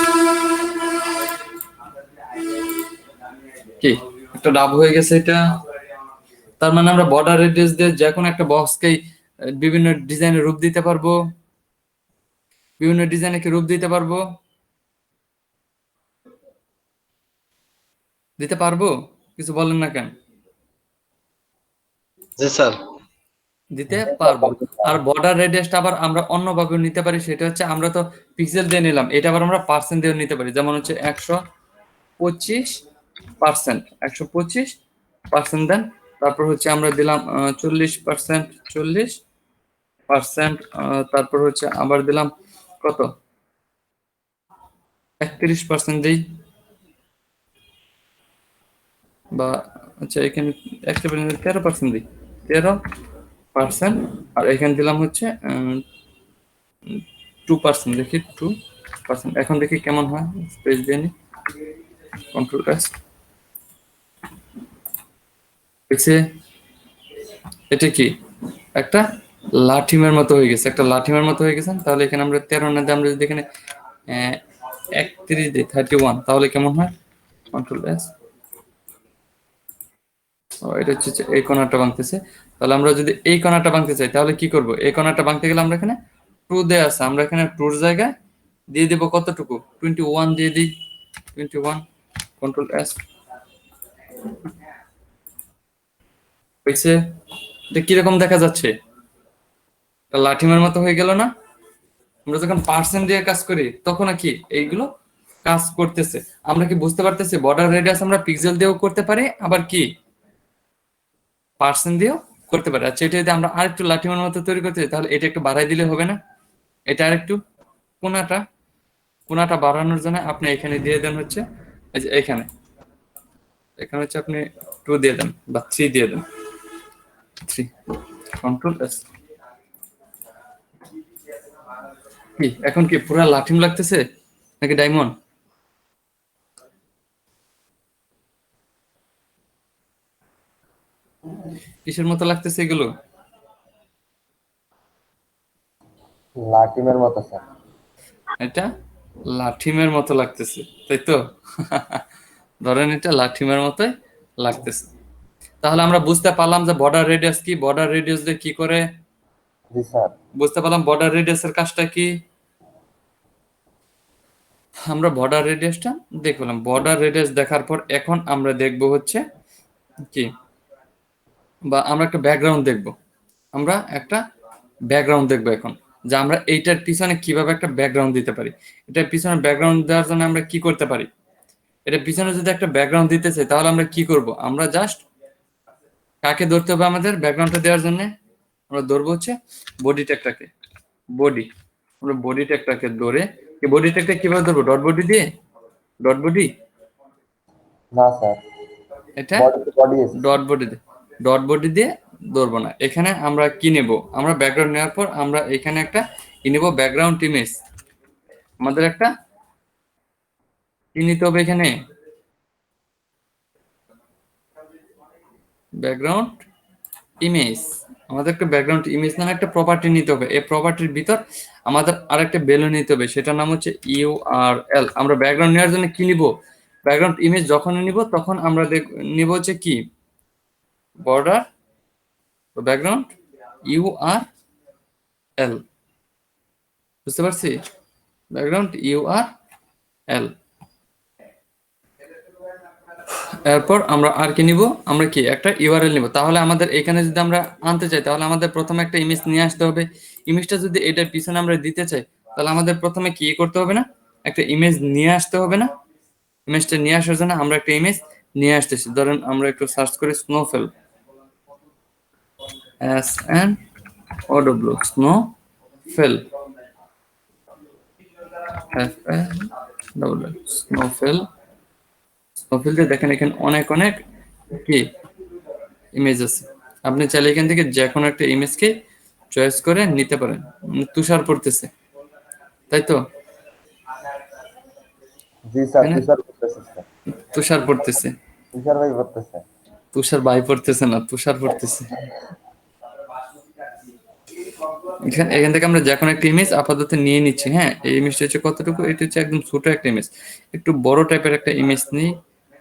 কি একটা ডাব হয়ে গেছে এটা। তার মানে আমরা বর্ডার রেডিয়াস দিয়ে যে কোনো একটা বক্সকে বিভিন্ন ডিজাইনের রূপ দিতে পারবো, বিভিন্ন ডিজাইনে কি রূপ দিতে পারবো? দিতে পারবো? কিছু বলেন না কেন? জি স্যার। দিতে পারবো। আর বর্ডার রেডিয়াসটা আবার আমরা অন্যভাবে নিতে পারি, সেটা হচ্ছে আমরা তো পিক্সেল দিয়ে নিলাম, এটা আবার আমরা পার্সেন্ট দিয়ে নিতে পারি। যেমন হচ্ছে 125%, 125% দেন, তারপর হচ্ছে আমরা দিলাম 40%, তারপর হচ্ছে আবার দিলাম কত? 31% দিই, বা আচ্ছা এখানে একটা 13% দিই, 13%, আর এখানে দিলাম হচ্ছে 2%, দেখি 2%। এখন দেখি কেমন হয়, স্পেস দিয়ে নি, কন্ট্রোল এস। হয়েছে, এটা কি একটা লাঠিমের মতো হয়ে গেছে, একটা লাঠিমের মতো হয়ে গেছে। তাহলে এখানে আমরা 13 না দিয়ে আমরা যদি এখানে 31 দিই, 31, তাহলে কেমন হয়, কন্ট্রোল এস। এটা হচ্ছে যে এই কোণাটা ভাঙতেছে। তাহলে আমরা যদি এই কোণাটা ভাঙতে চাই তাহলে কি করব, এই কোণাটা ভাঙতে গেলে আমরা এখানে 2 দেয়া আছে, আমরা এখানে 2 এর জায়গায় দিয়ে দেব কতটুকু, 21 দিয়ে দিই, 21, কন্ট্রোল এস। হয়েছে, এটা কিরকম দেখা যাচ্ছে, একটা লাঠিমের মতো হয়ে গেল না? আমরা যখন পার্সেন্ট দিয়ে কাজ করি তখন কি এইগুলো কাজ করতেছে। আমরা কি বুঝতে পারতেছি বর্ডার রেডিয়াস আমরা পিক্সেল দিয়েও করতে পারি, আবার কি পার্সেন্ট দিয়েও করতে পারি। আচ্ছা এটা যদি আমরা আরেকটু লাঠিমের মতো তৈরি করতে চাই তাহলে এটা একটু বাড়াই দিলে হবে না? এটা আরেকটু কোনাটা কোনাটা বাড়ানোর জন্য আপনি এখানে দিয়ে দেন হচ্ছে এই যে এখানে, এখানে হচ্ছে আপনি 2 দিয়ে দেন বা 3 দিয়ে দেন, 3, কন্ট্রোল এস। কি এখন কি পুরা লাঠিম লাগতেছে নাকি ডায়মন্ড? কিসের মতো লাগতেছে এগুলো? লাটিমের মতো স্যার। এটা লাঠিমের মতো লাগতেছে, তাই তো? ধরেন এটা লাঠিমের মতোই লাগতেছে। তাহলে আমরা বুঝতে পারলাম যে বর্ডার রেডিয়াস কি, বর্ডার রেডিয়াস দিয়ে কি করে, জি স্যার। বুঝতে পারলাম বর্ডার রেডিয়াসের কাজটা কি। আমরা বর্ডার রেডিয়াসটা দেখলাম, বর্ডার রেডিয়াস দেখার পর এখন আমরা দেখব হচ্ছে কি, বা আমরা একটা ব্যাকগ্রাউন্ড দেখব, আমরা একটা ব্যাকগ্রাউন্ড দেখবো এখন, যে আমরা এইটার পিছনে কিভাবে একটা ব্যাকগ্রাউন্ড দিতে পারি। এটার পিছনে ব্যাকগ্রাউন্ড দেওয়ার জন্য আমরা কি করতে পারি, এটার পিছনে যদি একটা ব্যাকগ্রাউন্ড দিতে চাই তাহলে আমরা কি করব, আমরা জাস্ট কাকে ধরতে হবে আমাদের ব্যাকগ্রাউন্ডটা দেওয়ার জন্য, আমরা ধরবো হচ্ছে বডি ট্যাগটাকে, বডি, আমরা বডি ট্যাগটাকে ধরে, এই বডি ট্যাগটা কিভাবে ধরবো, ডট বডি দিয়ে, ডট বডি, না স্যার, এটা বডি বডি আছে ডট বডি দিয়ে, ডট বডি দিয়ে ধরবো না। এখানে আমরা কি নেব, আমরা ব্যাকগ্রাউন্ড নেওয়ার পর আমরা এখানে একটা কি নেব, ব্যাকগ্রাউন্ড ইমেজ, আমাদের একটা কি নিতে হবে এখানে, ব্যাকগ্রাউন্ড ইমেজ। আমাদের একটা ব্যাকগ্রাউন্ড ইমেজ নামে একটা প্রপার্টি নিতে হবে। এই প্রপার্টির ভিতর আমাদের আরেকটা ভ্যালু নিতে হবে, সেটার নাম হচ্ছে ইউআরএল। আমরা ব্যাকগ্রাউন্ড নেওয়ার জন্য কি নিব, ব্যাকগ্রাউন্ড ইমেজ যখন নিব তখন আমরা নিব হচ্ছে কি, বর্ডার ব্যাকগ্রাউন্ড ইউআরএল, বুঝতে পারছি, ব্যাকগ্রাউন্ড ইউআরএল। এরপর আমরা আর কি নিব, আমরা কি একটা ইউআরএল নিব। তাহলে আমাদের এখানে যদি আমরা আনতে চাই তাহলে আমাদের প্রথমে একটা ইমেজ নিয়ে আসতে হবে। ইমেজটা যদি এটার পিছনে আমরা দিতে চাই তাহলে আমাদের প্রথমে কি করতে হবে না, একটা ইমেজ নিয়ে আসতে হবে না। ইমেজটা নিয়ে আসার জন্য আমরা একটা ইমেজ নিয়ে আসতেছি। ধরেন আমরা একটু সার্চ করি স্নোফেল, SNOW, স্নোফেল, স্নোফেল। স্নোফেল দিয়ে দেখেন এখানে অনেক অনেক কি ইমেজ আছে। আপনি চাইলে এখান থেকে যে কোনো একটা ইমেজকে চয়েস করে নিতে পারেন। তুষার পড়তেছে, তাই তো? জি স্যার, এখানে তুষার পড়তেছে স্যার। তুষার পড়তেছে, তুষার ভাই পড়তেছে। তুষার ভাই পড়তেছে না, তুষার পড়তেছে। এখান এখান থেকে আমরা যে কোনো একটা ইমেজ আপাতত নিয়ে নিচ্ছি। হ্যাঁ, এই ইমেজটা হচ্ছে কতটুকু, এটা হচ্ছে একদম ছোট একটা ইমেজ। একটু বড় টাইপের একটা ইমেজ নিই,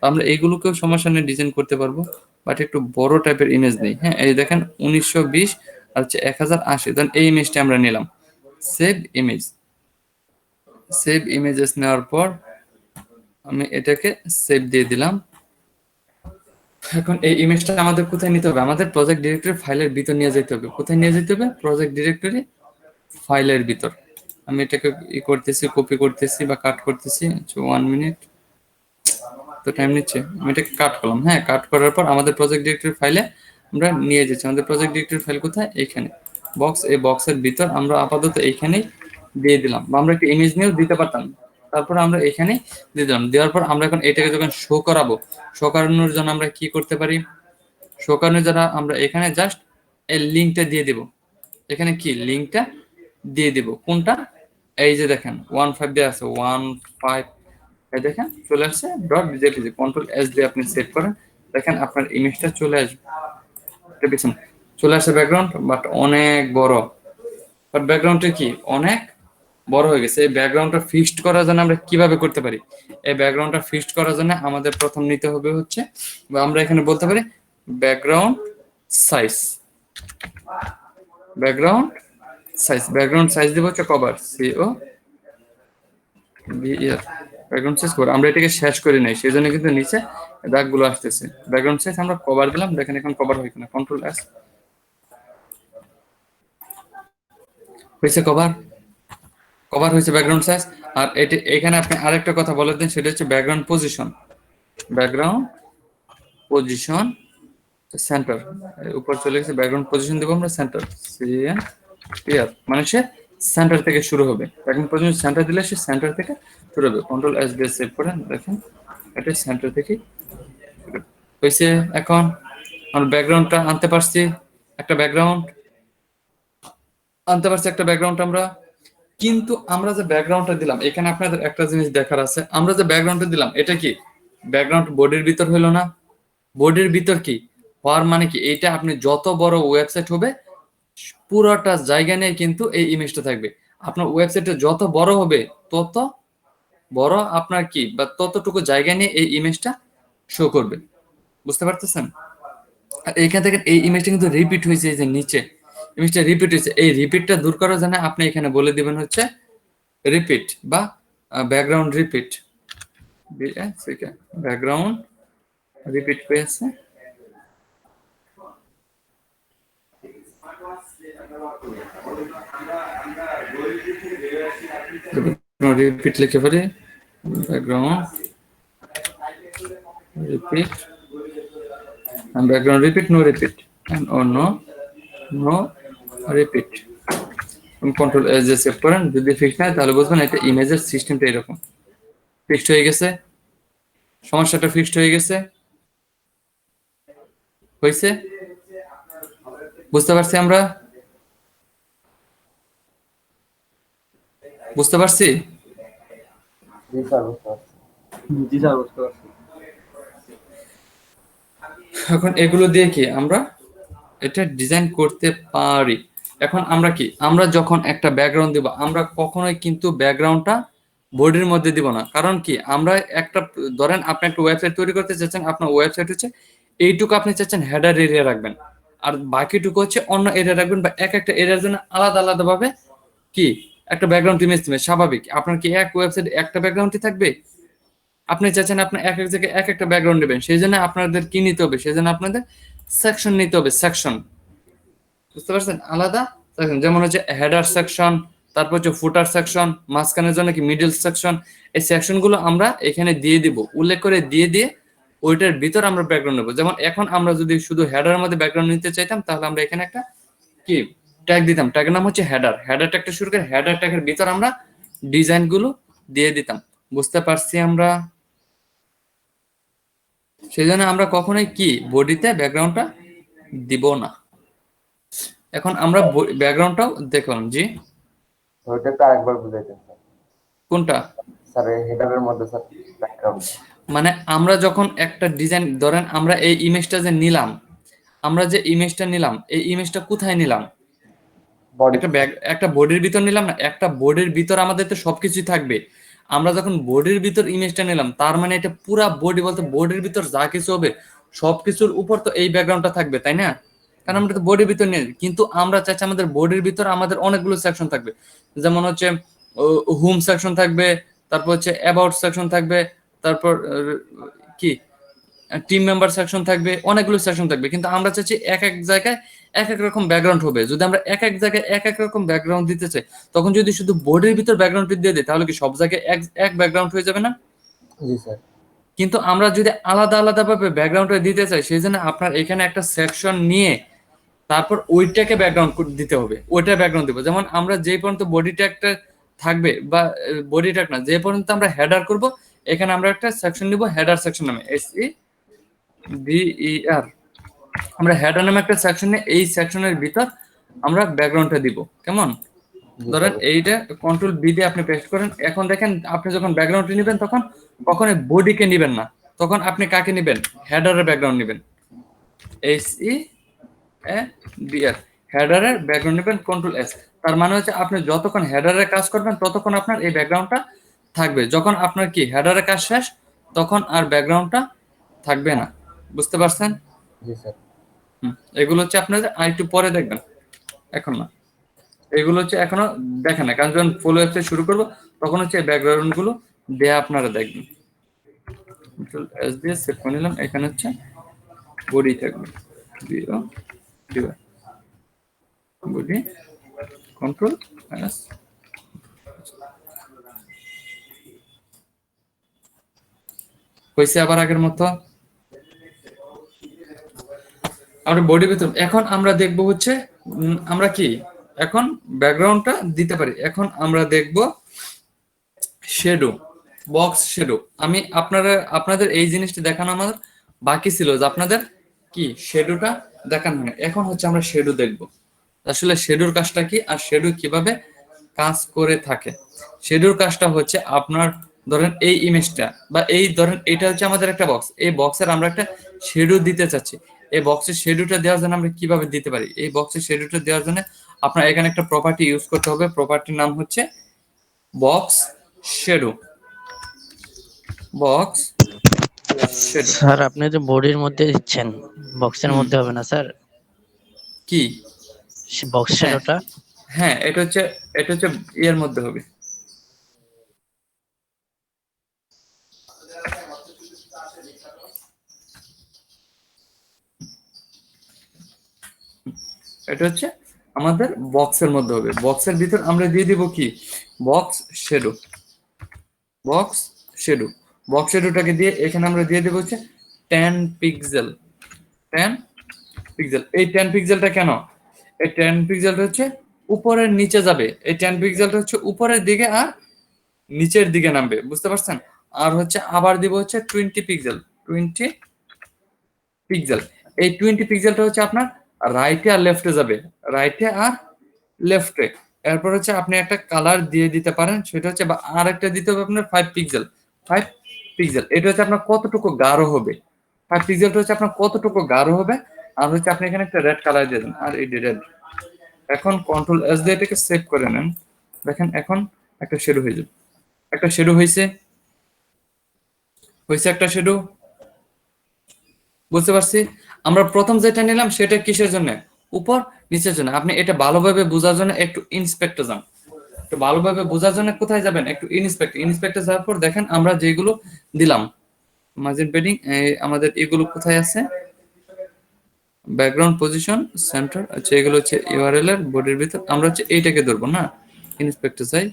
আমরা এইগুলোকেও সমস্যা নিয়ে ডিজাইন করতে পারবো, বাট একটু বড় টাইপের ইমেজ নেই। হ্যাঁ, এই দেখেন 1920 আর হচ্ছে 1080, দেন এই ইমেজটা আমরা নিলাম। সেভ ইমেজ, সেভ ইমেজেস নেওয়ার পর আমি এটাকে সেভ দিয়ে দিলাম। এখন এই ইমেজটা আমাদের কোথায় নিতে হবে, আমাদের প্রজেক্ট ডিরেক্টরি ফাইলের ভিতর নিয়ে যেতে হবে। কোথায় নিয়ে যেতে হবে, প্রজেক্ট ডিরেক্টরি ফাইলের ভিতর। আমি এটাকে করতেছি, কপি করতেছি বা কাট করতেছি। 1 মিনিট তো টাইম নিচ্ছে, আমি এটাকে কাট করলাম। হ্যাঁ, কাট করার পর আমাদের প্রজেক্ট ডিরেক্টরি ফাইলে আমরা নিয়ে যাচ্ছি। আমাদের প্রজেক্ট ডিরেক্টরি ফাইল কোথায়, এইখানে বক্স, এই বক্সের ভিতর আমরা আপাতত এইখানেই দিয়ে দিলাম। বা আমরা একটা ইমেজ নিয়েও দিতে পারতাম, তারপর আমরা এখানে দিয়ে দিলাম। দেওয়ার পর আমরা এখন এটাকে যখন শো করাবো, শো করানোর জন্য আমরা কি করতে পারি, শো করানোর জন্য আমরা এখানে জাস্ট এই লিঙ্কটা দিয়ে দিব। এখানে কি লিঙ্কটা দিয়ে দিব, কোনটা, এই যে দেখেন 15 দিয়ে আছে 15, এই দেখেন চলে আসছে ডট জেপিজি। কন্ট্রোল এস দিয়ে আপনি সেভ করেন, দেখেন আপনার ইমেজটা চলে আসবে। এটা দেখুন চলে আসে ব্যাকগ্রাউন্ড, বাট অনেক বড়, বাট ব্যাকগ্রাউন্ডটা কি অনেক বড় হয়ে গেছে। এই ব্যাকগ্রাউন্ডটা ফিক্সড করার জন্য আমরা কিভাবে করতে পারি, এই ব্যাকগ্রাউন্ডটা ফিক্সড করার জন্য আমাদের প্রথম নিতে হবে হচ্ছে, বা আমরা এখানে বলতে পারি background size, background size, background size দিব হচ্ছে cover, C O B R, background size cover. আমরা এটাকে শেষ করে নাই, সেই জন্য কিন্তু নিচে দাগগুলো আসতেছে। ব্যাকগ্রাউন্ড সাইজ আমরা কভার দিলাম, দেখেন এখন কভার হয় কিনা, কন্ট্রোল এস, হয়েছে কভার, কভার হয়েছে ব্যাকগ্রাউন্ড সাইজ। আর এটি এখানে আপনি আরেকটা কথা বলে দেন, সেটা হচ্ছে background position, background position centre, উপর চলে গেছে, ব্যাকগ্রাউন্ড পজিশন দেবো আমরা সেন্টার, সিএন ক্লিয়ার, মানে সে সেন্টার থেকে শুরু হবে। ব্যাকগ্রাউন্ড পজিশন সেন্টার দিলে সে সেন্টার থেকে শুরু হবে। কন্ট্রোল এস দিয়ে সেভ করেন, দেখেন এটা সেন্টার থেকে হয়েছে। এখন আমরা ব্যাকগ্রাউন্ডটা আনতে পারছি, একটা ব্যাকগ্রাউন্ড আনতে পারছি, একটা ব্যাকগ্রাউন্ড আমরা। কিন্তু আমরা যে ব্যাকগ্রাউন্ডটা দিলাম, এখানে আপনাদের একটা জিনিস দেখার আছে, আমরা যে ব্যাকগ্রাউন্ডটা দিলাম এটা কি ব্যাকগ্রাউন্ড বডির ভিতর হইলো না? বডির ভিতর কি হওয়ার মানে কি, এটা আপনি যত বড় ওয়েবসাইট হবে পুরোটা জায়গা নিয়ে কিন্তু এই ইমেজটা থাকবে। আপনার ওয়েবসাইটে যত বড় হবে তত বড় আপনার কি বা ততটুকু জায়গা নিয়ে এই ইমেজটা শো করবে, বুঝতে পারতেছেন? আর এইখান থেকে এই ইমেজটা কিন্তু রিপিট হয়েছে, এই যে নিচে ইমেজটা রিপিট হয়েছে, এই রিপিটটা দূর করার জন্য আপনি এখানে বলে দিবেন হচ্ছে রিপিট বা ব্যাকগ্রাউন্ড রিপিট, ব্যাকগ্রাউন্ড রিপিট পেয়েছে, রিপিট লিখে পারি, background repeat, background repeat, no repeat, no repeat. Control S দিয়ে সেভ করেন, যদি ফিক্স হয় তাহলে বুঝবেন এটা ইমেজের সিস্টেমটা এরকম ফিক্সড হয়ে গেছে, সমস্যাটা ফিক্সড হয়ে গেছে, হয়েছে, বুঝতে পারছি আমরা, বুঝতে পারছি। জি স্যার বুঝতে পারছি। জি স্যার বুঝতে পারছি। এখন এগুলো দিয়ে কি আমরা এটা ডিজাইন করতে পারি। এখন আমরা কি, আমরা যখন একটা ব্যাকগ্রাউন্ড দিব, আমরা কখনোই কিন্তু ব্যাকগ্রাউন্ডটা বডির মধ্যে দিব না। কারণ কি, আমরা একটা ধরেন আপনি একটা ওয়েবসাইট তৈরি করতে চাচ্ছেন, আপনার ওয়েবসাইট হচ্ছে এইটুকু আপনি চাচ্ছেন হেডার এরিয়া রাখবেন, আর বাকিটুকু হচ্ছে অন্য এরিয়া রাখবেন, বা এক একটা এরিয়ার জন্য আলাদা আলাদা ভাবে কি একটা ব্যাকগ্রাউন্ড ইমেজ দিবেন। স্বাভাবিক, আপনার কি এক ওয়েবসাইট একটা ব্যাকগ্রাউন্ডই থাকবে? আপনি চাচ্ছেন আপনার এক এক জায়গায় এক একটা ব্যাকগ্রাউন্ড নেবেন, সেই জন্য আপনাদের কি নিতে হবে, সেই জন্য আপনাদের সেকশন নিতে হবে, সেকশন, বুঝতে পারছেন? আলাদা সেকশন, যেমন হচ্ছে হেডার সেকশন, তারপর হচ্ছে ফুটার সেকশন, মাঝখানের জন্য কি মিডল সেকশন। এই সেকশন গুলো আমরা এখানে দিয়ে দিব, উল্লেখ করে দিয়ে দিয়ে ওইটার ভিতর আমরা ব্যাকগ্রাউন্ড নেবো। যেমন এখন আমরা যদি শুধু হেডারের মধ্যে ব্যাকগ্রাউন্ড নিতে চাইতাম, তাহলে আমরা এখানে একটা কি ট্যাগ দিতাম, ট্যাগের নাম হচ্ছে হেডার, হেডার ট্যাগটা শুরু করে হেডার ট্যাগের ভিতর আমরা ডিজাইন গুলো দিয়ে দিতাম, বুঝতে পারছি আমরা? সেই জন্য আমরা কখনোই কি বডিতে ব্যাকগ্রাউন্ডটা দিব না। এখন আমরা ব্যাকগ্রাউন্ডটাও দেখলাম, জি ওইটা তো আরেকবার বুঝাইতেন স্যার। কোনটা? স্যার এই হেডারের মধ্যে স্যার ব্যাকগ্রাউন্ড মানে আমরা যখন একটা ডিজাইন, ধরেন আমরা এই ইমেজটা যে নিলাম, আমরা যে ইমেজটা নিলাম, এই ইমেজটা কোথায় নিলাম? বডি একটা বডির ভিতর নিলাম না, একটা বডির ভিতর আমাদের তো সবকিছুই থাকবে। আমরা যখন বডির ভিতর ইমেজটা নিলাম, তার মানে এটা পুরা বডি বলতে বডির ভিতর যা কিছু হবে সবকিছুর উপর তো এই ব্যাকগ্রাউন্ডটা থাকবে, তাই না? কারণ আমরা তো বডির ভিতর নিয়ে, কিন্তু আমরা চাইছি আমাদের বডির ভিতর আমাদের অনেকগুলো সেকশন থাকবে, যেমন হচ্ছে হোম সেকশন থাকবে, তারপর হচ্ছে অ্যাবাউট সেকশন থাকবে, তারপর কি টিম মেম্বার সেকশন থাকবে, অনেকগুলো সেকশন থাকবে, কিন্তু আমরা চাচ্ছি এক এক জায়গায় এক এক রকম ব্যাকগ্রাউন্ড হবে। যদি আমরা এক এক জায়গায় এক এক রকম ব্যাকগ্রাউন্ড দিতে চাই, তখন যদি শুধু বোর্ডের ভিতর ব্যাকগ্রাউন্ডটি দিয়ে দিই, তাহলে কি সব জায়গায় এক এক ব্যাকগ্রাউন্ড হয়ে যাবে না? জি স্যার। কিন্তু আমরা যদি আলাদা আলাদা ভাবে ব্যাকগ্রাউন্ডটা দিতে চাই, সেই জন্য আপনার এখানে একটা সেকশন নিয়ে তারপর ওইটাকে ব্যাকগ্রাউন্ড দিতে হবে, ওইটা ব্যাকগ্রাউন্ড দেবো। যেমন আমরা যেই পর্যন্ত বডিটা একটা থাকবে বা বডি ট্যাগ না, যে পর্যন্ত আমরা হেডার করব এখানে আমরা একটা সেকশন নিব হেডার সেকশন নামে, SEDER। আমরা হেডার নামে একটা সেকশন নিয়ে এই সেকশনের ভিতর আমরা ব্যাকগ্রাউন্ডটা দিব। কেমন? জি ধরেন স্যার। এইটা কন্ট্রোল বি দিয়ে আপনি পেস্ট করেন। এখন দেখেন আপনি যখন ব্যাকগ্রাউন্ডটা নেবেন তখন কখনোই বডিকে নেবেন না, তখন আপনি কাকে নেবেন? হেডারের ব্যাকগ্রাউন্ড নেবেন, SEDER, হেডারের ব্যাকগ্রাউন্ড নেবেন কন্ট্রোল S। তার মানে হচ্ছে আপনি যতক্ষণ হেডারের কাজ করবেন ততক্ষণ আপনার এই ব্যাকগ্রাউন্ডটা থাকবে, যখন আপনার কি হেডারের কাজ শেষ তখন আর ব্যাকগ্রাউন্ডটা থাকবে না। বুঝতে পারছেন? জি স্যার। এগুলো হচ্ছে আপনাদের আরেকটু পরে দেখবেন, এখন না। এগুলো হচ্ছে এখনো দেখেন না, কারণ যখন ফুল ওয়েবসাইট শুরু করবো তখন হচ্ছে ব্যাকগ্রাউন্ড গুলো দেয়া আপনারা দেখবেন। কন্ট্রোল S দিয়ে সেভ করে নিলাম। এখানে হচ্ছে বডি থাকবে, বডি কন্ট্রোল S। হয়েছে আবার আগের মতো। আমরা বডি ভিতর এখন আমরা দেখবো হচ্ছে আমরা কি এখন ব্যাকগ্রাউন্ডটা দিতে পারি। এখন আমরা দেখবো শেডো, বক্স শেডো। আমি আপনাদের এই জিনিসটা দেখানো আমার বাকি ছিল, যে আপনাদের কি শেডোটা দেখানো হয়। এখন হচ্ছে আমরা শেডো দেখব, আসলে শেডোর কাজটা কি আর শেডো কিভাবে কাজ করে থাকে। শেডোর কাজটা হচ্ছে আপনার ধরেন এই ইমেজটা বা এই ধরেন এটা হচ্ছে আমাদের একটা বক্স, এই বক্সের আমরা একটা শেডো দিতে চাচ্ছি। এই বক্সের শেডোটা দেওয়ার জন্য আমরা কিভাবে দিতে পারি? এই বক্সের শেডোটা দেওয়ার জন্য আপনার এখানে একটা প্রপার্টি ইউজ করতে হবে। প্রপার্টির নাম হচ্ছে box shadow, box shadow. Sir আপনি যে বডির মধ্যে দিচ্ছেন, বক্সের হুম। মধ্যে হবে না স্যার? কি? বক্স হ্যাঁ শ্যাডোটা হ্যাঁ, এটা হচ্ছে ইয়ের মধ্যে হবে। এটা হচ্ছে আমাদের বক্সের মধ্যে হবে। বক্সের ভিতর আমরা দিয়ে দিব কি? Box shadow, box shadow. Box শেডোটাকে দিয়ে এখানে আমরা দিয়ে দেবো হচ্ছে 10 পিক্সেল, 10 পিক্সেল। এই 10 পিক্সেলটা কেন? এই 10 পিক্সেলটা হচ্ছে উপরের নিচে যাবে, এই 10 পিক্সেলটা হচ্ছে উপরের দিকে আর নিচের দিকে নামবে। বুঝতে পারছেন? আর হচ্ছে আবার দিব হচ্ছে 20 পিক্সেল, 20 পিক্সেল। এই 20 পিক্সেলটা হচ্ছে আপনার রাইটে আর লেফটে যাবে, রাইটে আর লেফটে। এরপর হচ্ছে আপনি একটা কালার দিয়ে দিতে পারেন, সেটা হচ্ছে বা আর একটা দিতে হবে আপনার 5 পিক্সেল, 5 পিক্সেল। এটা হচ্ছে আপনার কতটুকু গাঢ় হবে, 5 পিক্সেলটা হচ্ছে আপনার কতটুকু গাঢ় হবে। আর হচ্ছে আপনি এখানে একটা রেড কালার দিয়ে দেন, আর এই রেড। এখন কন্ট্রোল S দিয়ে এটাকে সেভ করে নেন। দেখেন এখন একটা শেডো হয়ে যাবে, একটা শেডো হয়েছে, হয়েছে একটা শেডো। বুঝতে পারছি। আমরা প্রথম যেটা নিলাম সেটা কিসের জন্য? উপর নিচের জন্য। আপনি এটা ভালোভাবে বোঝার জন্য একটু ইন্সপেক্টর যান, একটু ভালোভাবে বোঝার জন্য কোথায় যাবেন? একটু ইন্সপেক্টর যাওয়ার পর দেখেন আমরা যেগুলো দিলাম মার্জিন পেডিং, আমাদের এগুলো কোথায় আছে? Background position centre. আচ্ছা এগুলো হচ্ছে ইউআরএল এর বডির ভিতর। আমরা হচ্ছে এইটাকে ধরবো না, ইন্সপেক্টর চাই,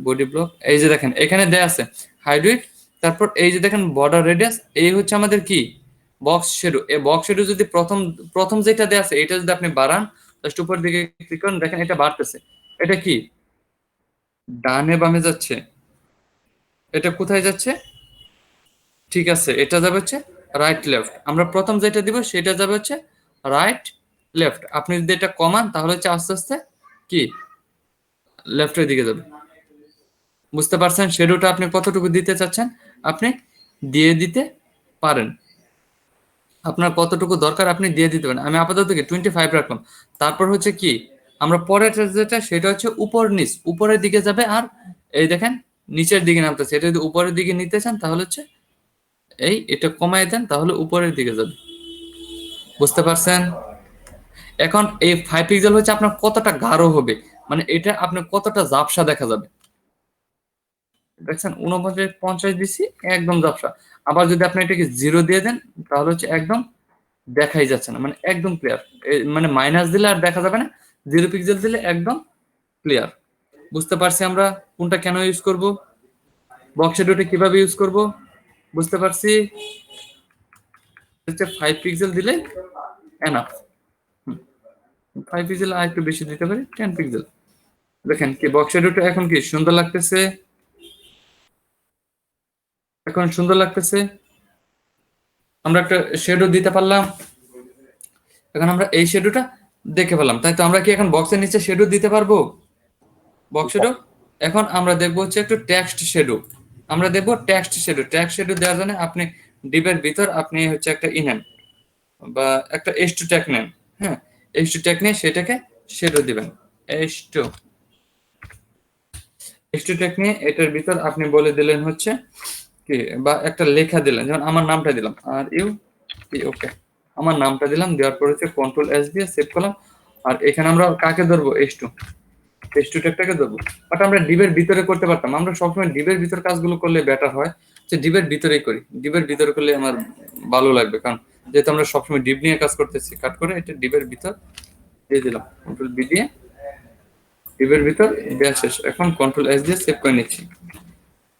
বডি ব্লক। এই যে দেখেন এখানে দেয়া আছে হাইড উইডথ, তারপর এই যে দেখেন বর্ডার রেডিয়াস। এই হচ্ছে আমাদের কি? Box shadow. এই বক্স শেডো যদি প্রথম যেটা দেয়া আছে এটা যদি আপনি বাড়ান, জাস্ট উপরের দিকে ক্লিক করেন, দেখেন এটা বাড়তেছে। এটা কি ডানে বামে যাচ্ছে? এটা কোথায় যাচ্ছে? ঠিক আছে, এটা যাবে হচ্ছে রাইট লেফট। আমরা প্রথম যেটা দিব সেটা যাবে হচ্ছে রাইট লেফট। আপনি যদি এটা কমান তাহলে হচ্ছে আস্তে আস্তে কি লেফটের দিকে যাবে। বুঝতে পারছেন শেডোটা আপনি কতটুকু দিতে চাচ্ছেন? আপনি দিয়ে দিতে পারেন, আপনার কতটুকু দরকার আপনি দিয়ে দিতে পারেন। আমি আপাতত কি 25 রাখলাম। তারপর হচ্ছে কি আমরা পরের যেটা সেটা হচ্ছে উপর নিচ, উপরের দিকে যাবে। আর এই দেখেন নিচের দিকে নামতেছে। এটা যদি উপরের দিকে নিতে চান তাহলে হচ্ছে এটা কমায় দেন, তাহলে উপরের দিকে যাবে। বুঝতে পারছেন? এখন এই 5 পিক্সেল হচ্ছে আপনার কতটা গাঢ় হবে, মানে এটা আপনার কতটা ঝাপসা দেখা যাবে। দেখছেন 49 দিছি, একদম ঝাপসা। আবার যদি আপনি এটাকে 0 দিয়ে দেন তাহলে হচ্ছে একদম দেখাই যাচ্ছে না, মানে একদম ক্লিয়ার। মানে মাইনাস দিলে আর দেখা যাবে না, 0 পিক্সেল দিলে একদম ক্লিয়ার। বুঝতে পারছি আমরা কোনটা কেন ইউজ করব, বক্স শেডোটা কিভাবে ইউজ করব। বুঝতে পারছি। হচ্ছে 5 পিক্সেল দিলে এনাফ। 5 পিক্সেল আর একটু বেশি দিতে পারি, 10 পিক্সেল। দেখেন কি বক্স শ্যাডোটা এখন কি সুন্দর লাগতেছে, এখন সুন্দর লাগতেছে। আমরা একটা শ্যাডো দিতে পারলাম, এখন আমরা এই শ্যাডোটা দেখে পেলাম, তাই তো আমরা কি এখন বক্সের নিচে শ্যাডো দিতে পারবো? Box shadow. এখন আমরা দেখবো হচ্ছে একটু টেক্সট শ্যাডো। আমরা দেখবো টেক্সট শ্যাডো। টেক্সট শ্যাডো দেওয়ার জন্য আপনি ডিপের ভিতর আপনি হচ্ছে একটা নেন বা একটা H2 ট্যাগ নেন। হ্যাঁ, H2 ট্যাগ নিয়ে সেটাকে শ্যাডো দিবেন। H2 ট্যাগ নিয়ে এটার ভিতর আপনি বলে দিলেন হচ্ছে কি, বা একটা লেখা দিলেন, যেমন আমার নামটা দিলাম আর ইউ ওকে, আমার নামটা দিলাম, দেওয়ার পর হচ্ছে কন্ট্রোল এস দিয়ে সেভ করলাম। আর এখানে আমরা কাকে ধরবো? H2 ট্যাগটাকে ধরবো। বাট আমরা ডিবের ভিতরে করতে পারতাম, আমরা সবসময় ডিবের ভিতর কাজগুলো করলে বেটার হয়, যে ডিবের ভিতরেই করি। ডিবের ভিতরে করলে আমার ভালো লাগবে, কারণ যেহেতু আমরা সবসময় ডিব নিয়ে কাজ করতেছি। কাট করে এটা ডিবের ভিতর দিয়ে দিলাম, কন্ট্রোল বি দিয়ে ডিবের ভিতর দেওয়া শেষ। এখন কন্ট্রোল এস দিয়ে সেভ করে নিচ্ছি।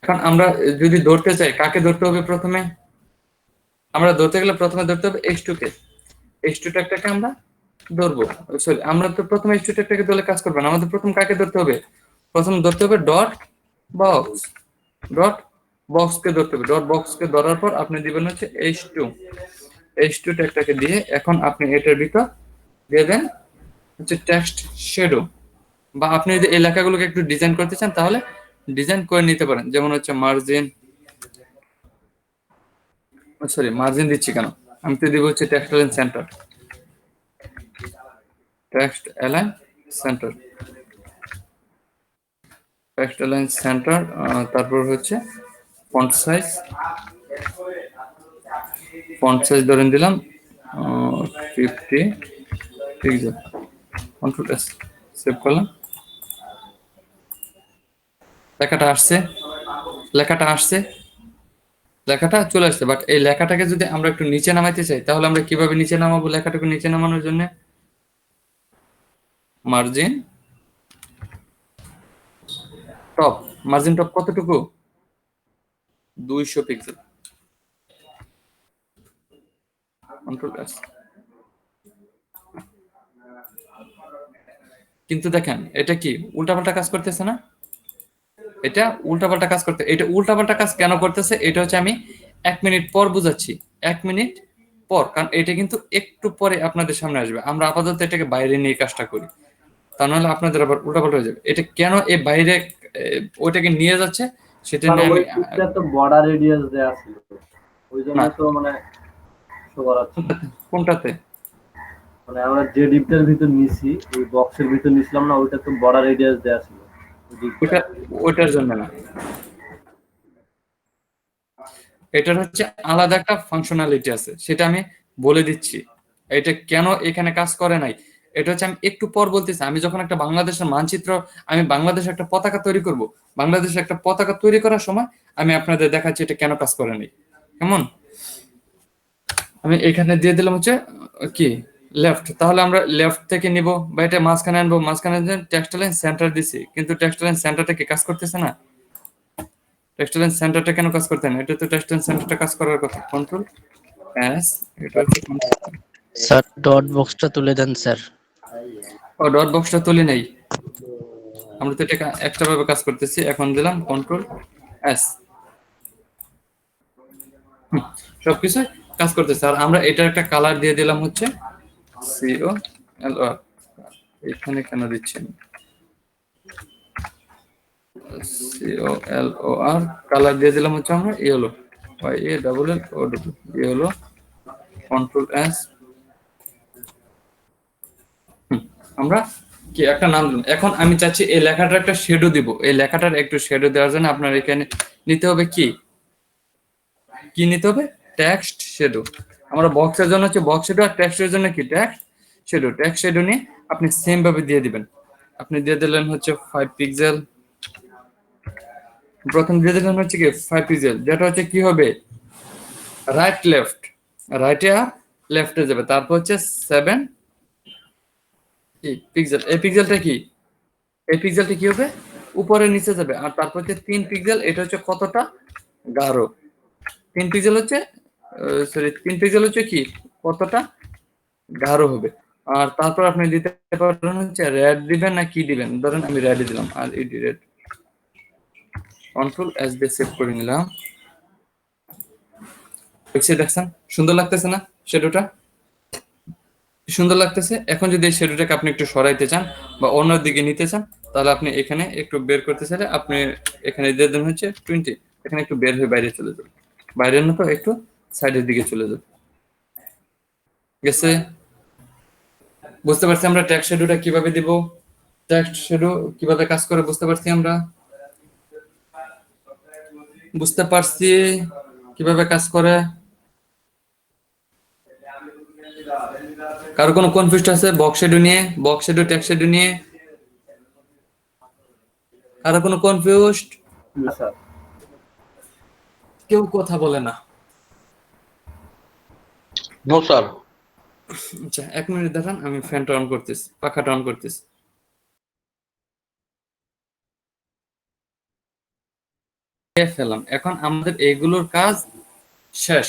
এখন আমরা যদি ধরতে চাই, কাকে ধরতে হবে? প্রথমে আমরা ধরতে গেলে প্রথমে ধরতে হবে H2 কে। H2 ট্যাগটাকে আমরা ধরবো। সরি, আমরা তো প্রথমে H2 ট্যাগটাকে ধরলে কাজ করবে না, আমাদের প্রথম কাকে ধরতে হবে? প্রথম ধরতে হবে ডট বক্স। ডট বক্সকে ধরতে হবে। ডট বক্সকে ধরার পর আপনি দিবেন হচ্ছে H2 ট্যাগটাকে দিয়ে এখন আপনি এটার ভিতর দিয়ে দেন হচ্ছে টেক্সট শ্যাডো। বা আপনি যদি এই লেখাগুলোকে একটু ডিজাইন করতে চান তাহলে ডিজাইন করে নিতে পারেন, যেমন হচ্ছে মার্জিন, সরি মার্জিন দিচ্ছি কেন, আমি তো দিব হচ্ছে text align centre. Text align centre, text align centre. তারপর হচ্ছে ফন্ট সাইজ, ফন্ট সাইজ ধরেন দিলাম 50 পিক্সেল। কন্ট্রোল এস সেভ করলাম। লেখাটা আসছে, লেখাটা আসছে, লেখাটা চলে আসছে। বাট এই লেখাটাকে যদি আমরা একটু নিচে নামাইতে চাই তাহলে আমরা কিভাবে নিচে নামাবো? লেখাটাকে নিচে নামানোর জন্য মার্জিন টপ, মার্জিন টপ কতটুকু? 200 পিক্সেল। Control S. কিন্তু দেখেন এটা কি উল্টাপাল্টা কাজ করতেছে না? এটা উল্টাপাল্টা কাজ করতে, এটা উল্টাপাল্টা কাজ কেন করতেছে? এটা হচ্ছে আমি 1 মিনিট পর বুঝাচ্ছি, 1 মিনিট পর, কারণ এটা কিন্তু একটু পরে আপনাদের সামনে আসবে। আমরা আপাতত এটাকে বাইরে নিয়ে কাজটা করি, তা নাহলে আপনাদের আবার উল্টাপাল্টা হয়ে যাবে। এটা কেন এই বাইরে ওইটাকে নিয়ে যাচ্ছে সেটা নিয়ে আমি ওইটা তো বর্ডার রেডিয়াস দেয়া ছিল, ওই জন্য না। তো মানে শো করাচ্ছে। কোনটাতে? মানে আমরা যে ডিপটার ভিতর নিছি, ওই বক্সের ভিতর নিছিলাম না, ওইটা তো বর্ডার রেডিয়াস দেয়া ছিল। ওইটা ওইটার জন্য না, এটার হচ্ছে আলাদা একটা ফাংশনালিটি আছে, সেটা আমি বলে দিচ্ছি। এটা কেন এখানে কাজ করে নাই এটা হচ্ছে আমি একটু পর বলতেছি। আমি যখন একটা বাংলাদেশের মানচিত্র, আমি বাংলাদেশের একটা পতাকা তৈরি করব, বাংলাদেশের একটা পতাকা তৈরি করার সময় আমি আপনাদের দেখাচ্ছি এটা কেন কাজ করে নাই। কেমন? আমি এখানে দিয়ে দিলাম হচ্ছে কি লেফট, তাহলে আমরা লেফট থেকে নিব বা এটা মাঝখানে আনবো, মাঝখানে টেক্সট লাইন সেন্টার দিছি, কিন্তু টেক্সট লাইন সেন্টারটা কি কাজ করতেছে না? টেক্সট লাইন সেন্টারটা কেন কাজ করতে না? এটা তো টেক্সট লাইন সেন্টারটা কাজ করার কথা। কন্ট্রোল এস, এটা হচ্ছে স্যার ডট বক্সটা তুলে দেন স্যার। ও ডট বক্সটা তুলি নাই, আমরা তো এটা একটা ভাবে কাজ করতেছি। এখন দিলাম কন্ট্রোল এস, সবকিছু কাজ করতেছে। আর আমরা এটার একটা কালার দিয়ে দিলাম হচ্ছে COLOR। এখানে কেন দিচ্ছেন COLOR? কালার দিয়ে দিলাম হচ্ছে আমরা yellow, YALLOW, yellow. Control S, আমরা কি একটা নাম দিলাম। এখন আমি চাচ্ছি এই লেখাটার একটা শ্যাডো দিব। এই লেখাটার একটু শ্যাডো দেওয়ার জন্য আপনার এখানে নিতে হবে কি নিতে হবে? Text shadow. আমরা বক্সের জন্য হচ্ছে বক্স শ্যাডো, আর টেক্সটের জন্য কি টেক্সট শ্যাডো। টেক্সট শ্যাডো নিয়ে আপনি সেম ভাবে দিয়ে দিবেন। আপনি দিয়ে দিলেন হচ্ছে 5 পিক্সেল। প্রথম দিয়ে দিলেন হচ্ছে কি 5 পিক্সেল, যেটা হচ্ছে কি হবে রাইট লেফট, রাইটে আর লেফটে যাবে। তারপর হচ্ছে 7 পিক্সেল। এই পিক্সেলটা কি, এই পিক্সেলটা কি হবে উপরে নিচে যাবে। আর তারপর হচ্ছে 3 পিক্সেল, এটা হচ্ছে কতটা গাঢ়। 3 পিক্সেল হচ্ছে 3 পিক্সেল হচ্ছে কি কতটা গাঢ় হবে। আর তারপর আপনি দিতে পারেন হচ্ছে রেড দিবেন না কি দিবেন, ধরেন আমি রেড দিলাম আর এডি রেড, কন্ট্রোল এস দিয়ে সেভ করে নিলাম। দেখছেন সুন্দর লাগতেছে না শ্যাডোটা? সুন্দর লাগতেছে। এখন যদি এই শ্যাডোটাকে আপনি একটু সরাইতে চান বা অন্য দিকে নিতে চান, তাহলে আপনি এখানে একটু বের করতে চাইলে আপনি এখানে দিয়ে দেন হচ্ছে 20, এখানে একটু বের হয়ে বাইরে চলে যাবে, বাইরের মতো একটু সাইডের দিকে চলে যাবে। গেছে? বুঝতে পারছি আমরা টেক্সট শ্যাডোটা কিভাবে দিব, টেক্সট শ্যাডো কিভাবে কাজ করে বুঝতে পারছি আমরা, বুঝতে পারছি কিভাবে কাজ করে। কারো কোনো কনফিউজ আছে বক্স শ্যাডো নিয়ে, বক্স শ্যাডো টেক্সট শ্যাডো নিয়ে? কারো কোনো কনফিউজড? না স্যার। কেউ কথা বলে না। No sir. আচ্ছা 1 মিনিট দেখান, আমি ফ্যানটা অন করতেছি, পাখাটা অন করতেছি। ফেলাম। এখন আমাদের এইগুলোর কাজ শেষ,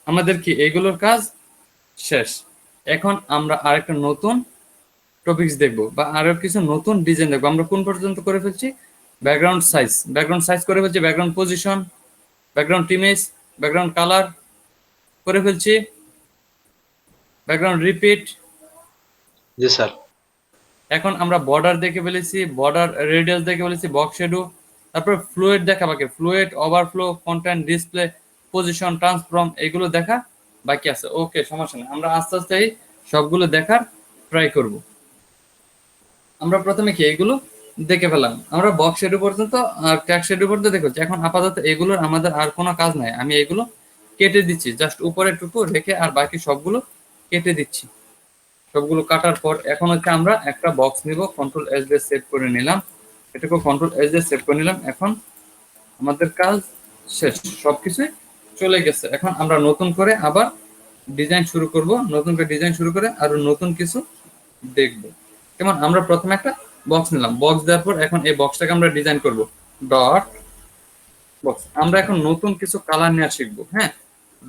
আমাদের কি এইগুলোর কাজ শেষ। এখন আমরা আরেকটা নতুন টপিকস দেখবো বা আরো কিছু নতুন ডিজাইন দেখবো। আমরা কোন পর্যন্ত করে ফেলছি? ব্যাকগ্রাউন্ড সাইজ, ব্যাকগ্রাউন্ড সাইজ করে ফেলছি, background position, background image, background colour করে ফেলছি, ব্যাকগ্রাউন্ড রিপিট। জি স্যার। এখন আমরা বর্ডার দেখে ফেলেছি, বর্ডার রেডিয়াস দেখে ফেলেছি, বক্স শ্যাডো, তারপর ফ্লুইড দেখা বাকি, fluid, overflow, content, display, position, transform, এগুলো দেখা বাকি আছে। ওকে, সমস্যা নেই, আমরা আস্তে আস্তে এই সবগুলো দেখার ট্রাই করব। আমরা প্রথমে কি এগুলো দেখে ফেলাম, আমরা বক্স শ্যাডো পর্যন্ত আর ট্যাগ শ্যাডো পর্যন্ত দেখেছি। এখন আপাতত এগুলোর আমাদের আর কোনো কাজ নাই, আমি এগুলো কেটে দিচ্ছি, জাস্ট উপরের টুকু রেখে আর বাকি সবগুলো কেটে দিচ্ছি। সবগুলো কাটার পর এখন হচ্ছে আমরা একটা বক্স নিব, কন্ট্রোল এস দিয়ে সেভ করে নিলাম, এটাকে কন্ট্রোল এস দিয়ে সেভ করে নিলাম। এখন আমাদের কাজ শেষ, সবকিছু চলে গেছে। এখন আমরা নতুন করে আবার ডিজাইন শুরু করব, নতুন করে ডিজাইন শুরু করে আরো নতুন কিছু দেখব। যেমন আমরা প্রথমে একটা বক্স নিলাম, বক্স দেওয়ার পর এখন এই বক্সটাকে আমরা ডিজাইন করব, ডট বক্স। আমরা এখন নতুন কিছু কালার নেওয়া শিখবো। হ্যাঁ,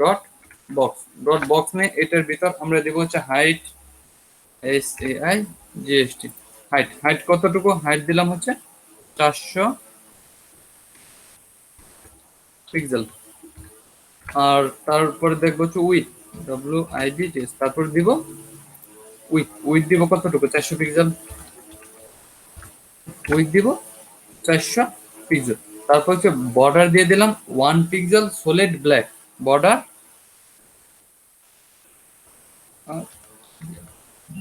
ডট বক্স, ডট বক্স নিয়ে এটার ভিতর আমরা দেবো হচ্ছে হাইট, SAIGST, হাইট। হাইট কতটুকু? হাইট দিলাম হচ্ছে 400 পিক্সেল। আর তারপরে দেখবো হচ্ছে উইথ, WIDT, তারপর দিব উইথ, উইথ দিব কতটুকু? 400 পিক্সেল, উইথ দিব 400 পিক্সেল। তারপর হচ্ছে বর্ডার দিয়ে দিলাম 1 pixel solid black border,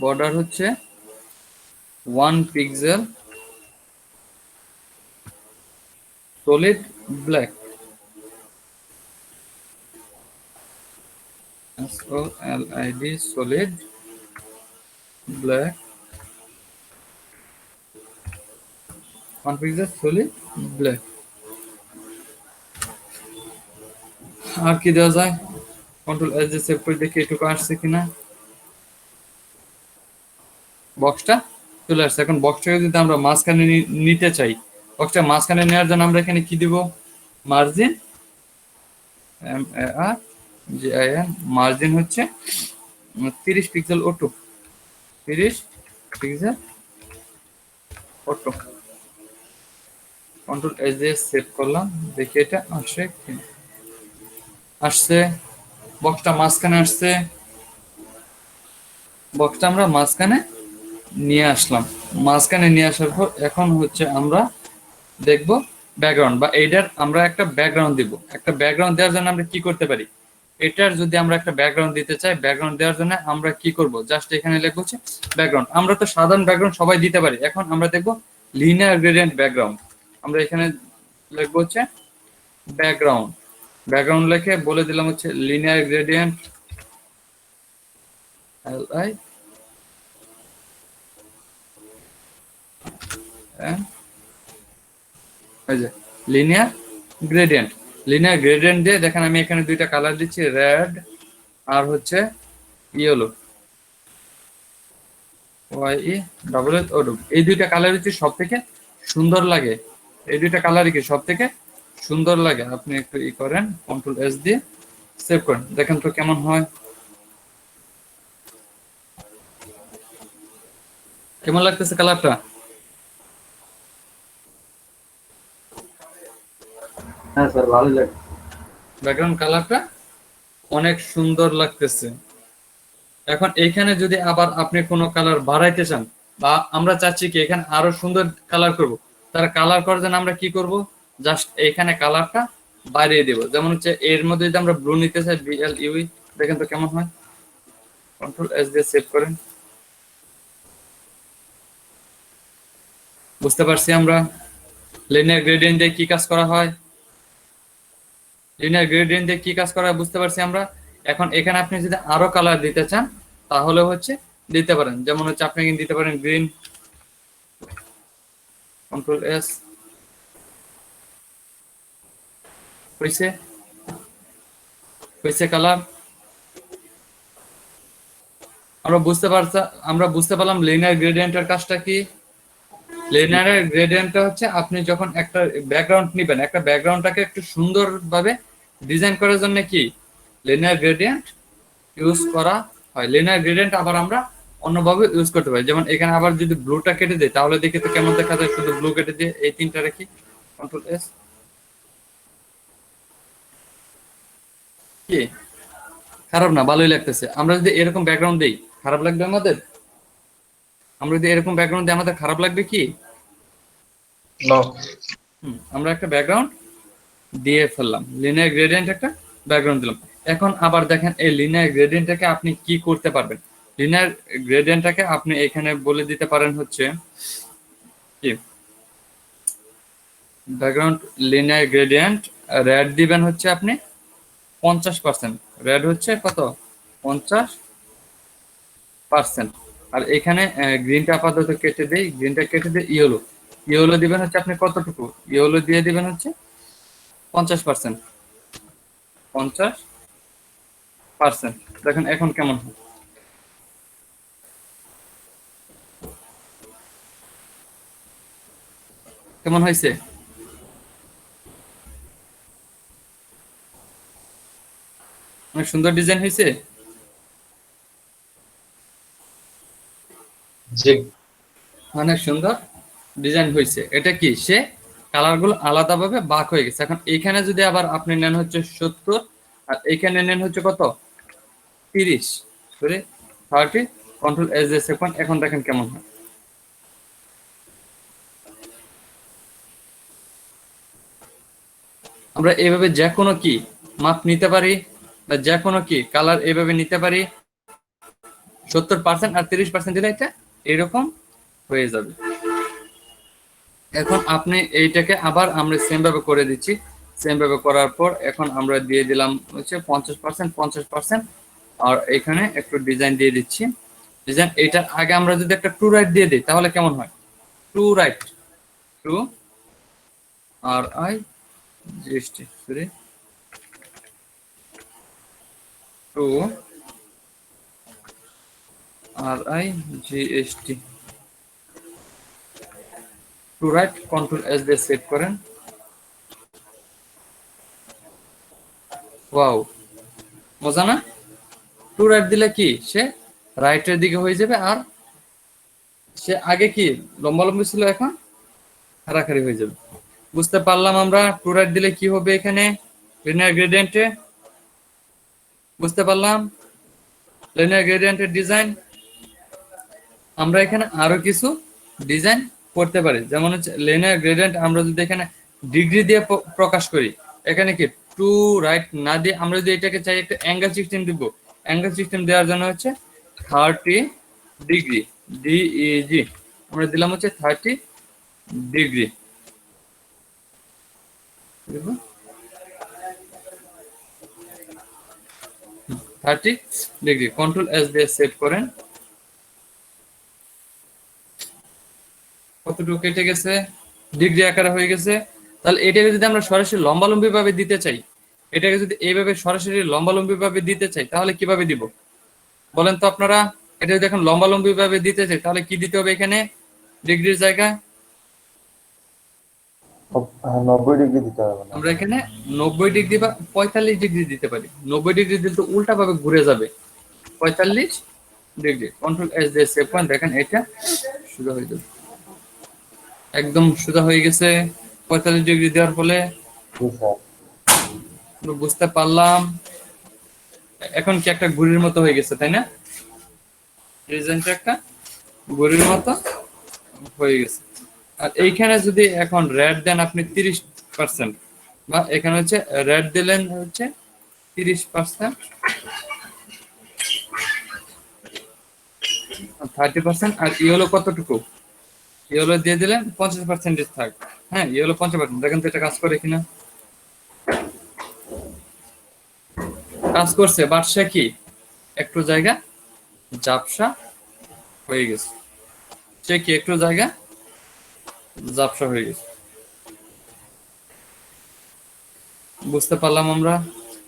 border হচ্ছে 1 pixel solid black, SOLID solid black, 1 pixel solid black. আর কি দেওয়া যায়? কন্ট্রোল এস দিয়ে সেভ করে দেখি এটুকু আসছে কিনা। বক্সটা চলে আসছে। এখন বক্সটাকে যদি আমরা মাঝখানে নিতে চাই, বক্সটা মাঝখানে নেওয়ার জন্য আমরা এখানে কি দিব? মার্জিন, MARGIN, মার্জিন হচ্ছে 30 pixel auto, 30 pixel auto. Control S দিয়ে সেভ করলাম, দেখি এটা আসে কিনা। আসছে, বক্সটা মাঝখানে আসছে, বক্সটা আমরা মাঝখানে নিয়ে আসলাম। মাঝখানে নিয়ে আসার পর এখন হচ্ছে আমরা দেখব ব্যাকগ্রাউন্ড, বা এইটার আমরা একটা ব্যাকগ্রাউন্ড দিব। একটা ব্যাকগ্রাউন্ড দেওয়ার জন্য আমরা কি করতে পারি? এটার যদি আমরা একটা ব্যাকগ্রাউন্ড দিতে চাই, ব্যাকগ্রাউন্ড দেওয়ার জন্য আমরা কি করব? জাস্ট এখানে লিখবো হচ্ছে ব্যাকগ্রাউন্ড। আমরা তো সাধারণ ব্যাকগ্রাউন্ড সবাই দিতে পারি, এখন আমরা দেখব লিনিয়ার গ্রেডিয়েন্ট ব্যাকগ্রাউন্ড। আমরা এখানে লিখবো হচ্ছে ব্যাকগ্রাউন্ড, ব্যাকগ্রাউন্ড লিখে বলে দিলাম হচ্ছে linear gradient, LI linear gradient. Linear gradient দিয়ে দেখেন আমি এখানে দুইটা কালার দিচ্ছি, রেড আর হচ্ছে ইয়েলো, YE এই দুইটা কালার হচ্ছে সব থেকে সুন্দর লাগে, এই দুইটা কালারই কি সব থেকে সুন্দর লাগে। আপনি একটু করেন, কন্ট্রোল এস দিয়ে সেভ করেন, দেখেন তো কেমন হয়। কেমন লাগতেছে কালারটা? হ্যাঁ স্যার, ভালোই লাগে। ব্যাকগ্রাউন্ড কালারটা অনেক সুন্দর লাগতেছে। এখন এইখানে যদি আবার আপনি কোনো কালার বাড়াইতে চান, বা আমরা চাচ্ছি কি এখানে আরো সুন্দর কালার করব, তার কালার করার জন্য আমরা কি করব, জাস্ট এখানে কালারটা বাড়িয়ে দেব। যেমন হচ্ছে এর মধ্যে যদি আমরা ব্লু নিতে চাই, BLUE, দেখেন তো কেমন হয়। Ctrl+S দিয়ে সেভ করেন। বুঝতে পারছি আমরা লিনিয়ার গ্রেডিয়েন্ট দিয়ে কি কাজ করা হয়, লিনিয়ার গ্রেডিয়েন্ট দিয়ে কি কাজ করা হয় বুঝতে পারছি আমরা। এখন এখানে আপনি যদি আরো কালার দিতে চান তাহলে হচ্ছে দিতে পারেন। যেমন হচ্ছে আপনি দিতে পারেন গ্রিন, Ctrl+S, হইছে হইছে কালার। আমরা বুঝতে পারলাম লিনিয়ার গ্রেডিয়েন্টের কাজটা কি। লিনিয়ার গ্রেডিয়েন্টটা হচ্ছে আপনি যখন একটা ব্যাকগ্রাউন্ড নিবেন, একটা ব্যাকগ্রাউন্ডটাকে একটু সুন্দরভাবে ডিজাইন করার জন্য কি লিনিয়ার গ্রেডিয়েন্ট ইউজ করা হয়। লিনিয়ার গ্রেডিয়েন্ট আবার আমরা অন্যভাবে ইউজ করতে পারি। যেমন এখানে আবার যদি ব্লুটা কেটে দিই তাহলে দেখি তো কেমন দেখা যায়, শুধু ব্লু কেটে দিয়ে এই তিনটা রেখি, Ctrl+S, কি খারাপ না, ভালোই লাগতেছে। আমরা যদি এরকম ব্যাকগ্রাউন্ড দিই খারাপ লাগবে আমাদের? আমরা যদি এরকম ব্যাকগ্রাউন্ড দিই আমাদের খারাপ লাগবে কি? নো। আমরা একটা ব্যাকগ্রাউন্ড দিয়ে ফেললাম, লিনিয়ার গ্রেডিয়েন্ট একটা ব্যাকগ্রাউন্ড দিলাম। এখন আবার দেখেন এই লিনিয়ার গ্রেডিয়েন্টটাকে আপনি কি করতে পারবেন। লিনিয়ার গ্রেডিয়েন্টটাকে আপনি এখানে বলে দিতে পারেন হচ্ছে কি, ব্যাকগ্রাউন্ড লিনিয়ার গ্রেডিয়েন্ট রেড দিবেন হচ্ছে আপনি 50%, রেড হচ্ছে কত, 50%। আর এখানে গ্রিনটা আপাতত কেটে দেই, গ্রিনটা কেটে দিয়ে ইয়েলো, ইয়েলো দিবেন হচ্ছে আপনি কতটুকু, ইয়েলো দিয়ে দিবেন হচ্ছে 50%, 50%। দেখেন এখন কেমন হয়, কেমন হয়েছে? অনেক সুন্দর ডিজাইন হয়েছে। জি। অনেক সুন্দর ডিজাইন হয়েছে। এটা কি, সে কালারগুলো আলাদাভাবে বাঁক হয়ে গেছে। এখন এখানে যদি আবার আপনি নেন হচ্ছে 70, আর এখানে নেন হচ্ছে কত, 30, সরি 30, Ctrl+S দিয়ে সেভ করেন। এখন দেখেন কেমন হয়। আমরা এইভাবে যে কোনো কি মাপ নিতে পারি, বা যে কোনো কি কালার এইভাবে নিতে পারি। 70% আর 30% দিলে এটা এরকম হয়ে যাবে। এখন আপনি এইটাকে আবার আমরা সেম ভাবে করে দিচ্ছি। সেম ভাবে করার পর এখন আমরা দিয়ে দিলাম হচ্ছে 50%, 50%, আর এখানে একটু ডিজাইন দিয়ে দিচ্ছি। ডিজাইন এটার আগে আমরা যদি একটা টু রাইট দিয়ে দিই তাহলে কেমন হয়। To right, to RIGST, sorry, to RIGST, to right, Ctrl+S দিয়ে সেভ করেন। ওয়াও, মজা না? টু রাইট দিলে কি সে রাইটের দিকে হয়ে যাবে, আর সে আগে কি লম্বালম্বি ছিল এখন খাড়াখাড়ি হয়ে যাবে। বুঝতে পারলাম আমরা টু রাইট দিলে কি হবে এখানে লিনিয়ার গ্রেডিয়েন্টে। বুঝতে পারলাম লিনিয়ার গ্রেডিয়েন্টের ডিজাইন। আমরা এখানে আরো কিছু ডিজাইন করতে পারি। যেমন হচ্ছে লিনিয়ার গ্রেডিয়েন্ট আমরা যদি এখানে ডিগ্রি দিয়ে প্রকাশ করি, এখানে কি টু রাইট না দিয়ে আমরা যদি এটাকে চাই একটা অ্যাঙ্গেল সিস্টেম দিব, অ্যাঙ্গেল সিস্টেম দেওয়ার জন্য হচ্ছে 30 ডিগ্রি, DEG আমরা দিলাম হচ্ছে 30 ডিগ্রি। 30 ডিগ্রি, Ctrl+S দিয়ে সেভ করেন। কতটুকু কেটে গেছে, ডিগ্রি আকারে হয়ে গেছে। তাহলে এটাকে যদি আমরা সরাসরি লম্বালম্বি ভাবে দিতে চাই, এটাকে যদি এইভাবে সরাসরি লম্বালম্বি ভাবে দিতে চাই তাহলে কিভাবে দিব বলেন তো আপনারা। এটা যদি এখন লম্বালম্বি ভাবে দিতে চাই তাহলে কি দিতে হবে এখানে ডিগ্রির জায়গায়? 90 ডিগ্রি দিতে হবে না? আমরা এখানে 90 ডিগ্রি বা 45 ডিগ্রি দিতে পারি। 90 ডিগ্রি দিলে তো উল্টা ভাবে ঘুরে যাবে। 45 ডিগ্রি, Ctrl+S দিয়ে সেভ করেন। দেখেন এটা সোজা হয়ে যাবে, একদম সোজা হয়ে গেছে 45 ডিগ্রি দেওয়ার ফলে। জি স্যার। আমরা বুঝতে পারলাম। এখন কি একটা ঘুড়ির মতো হয়ে গেছে, তাই না? ডিজাইনটা একটা ঘুড়ির মতো হয়ে গেছে। আর এইখানে যদি এখন রেড দেন আপনি 30%, বা এখানে হচ্ছে রেড দিলেন হচ্ছে 30%, 30%, আর ইয়েলো কতটুকু? ইয়েলো দিয়ে দিলেন 50% থাক। হ্যাঁ, ইয়েলো 50%। দেখেন তো এটা কাজ করে কিনা। কাজ করছে, বাট সে কি একটু জায়গা ঝাপসা হয়ে গেছে। সে কি একটু জায়গা ঝাপসা হয়ে গেছে। বুঝতে পারলাম আমরা।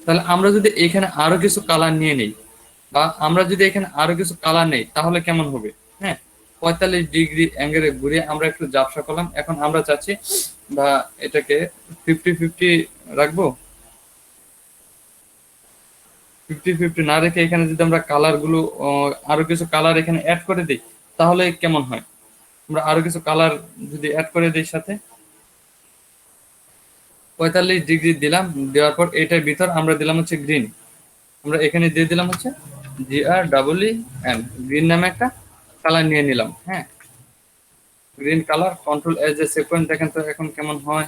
তাহলে আমরা যদি এখানে আরো কিছু কালার নিয়ে নেই, বা আমরা যদি এখানে আরো কিছু কালার নেই, তাহলে কেমন হবে? হ্যাঁ, 45 ডিগ্রি অ্যাঙ্গেলে ঘুরিয়ে আমরা একটু ঝাপসা করলাম। এখন আমরা চাচ্ছি বা এটাকে 50-50 রাখবো। 50-50 না রেখে এখানে যদি আমরা কালার গুলো আরো কিছু কালার এখানে অ্যাড করে দিই, তাহলে কেমন হয়? আমরা আরো কিছু কালার যদি অ্যাড করে দিই সাথে, 45 ডিগ্রি দিলাম, দেওয়ার পর এটার ভিতর আমরা দিলাম হচ্ছে গ্রিন। আমরা এখানে দিয়ে দিলাম হচ্ছে GREEN, গ্রিন নামে একটা কালার নিয়ে নিলাম। হ্যাঁ, গ্রিন কালার, কন্ট্রোল এস দিয়ে সেভ করেন। দেখেন তো এখন কেমন হয়।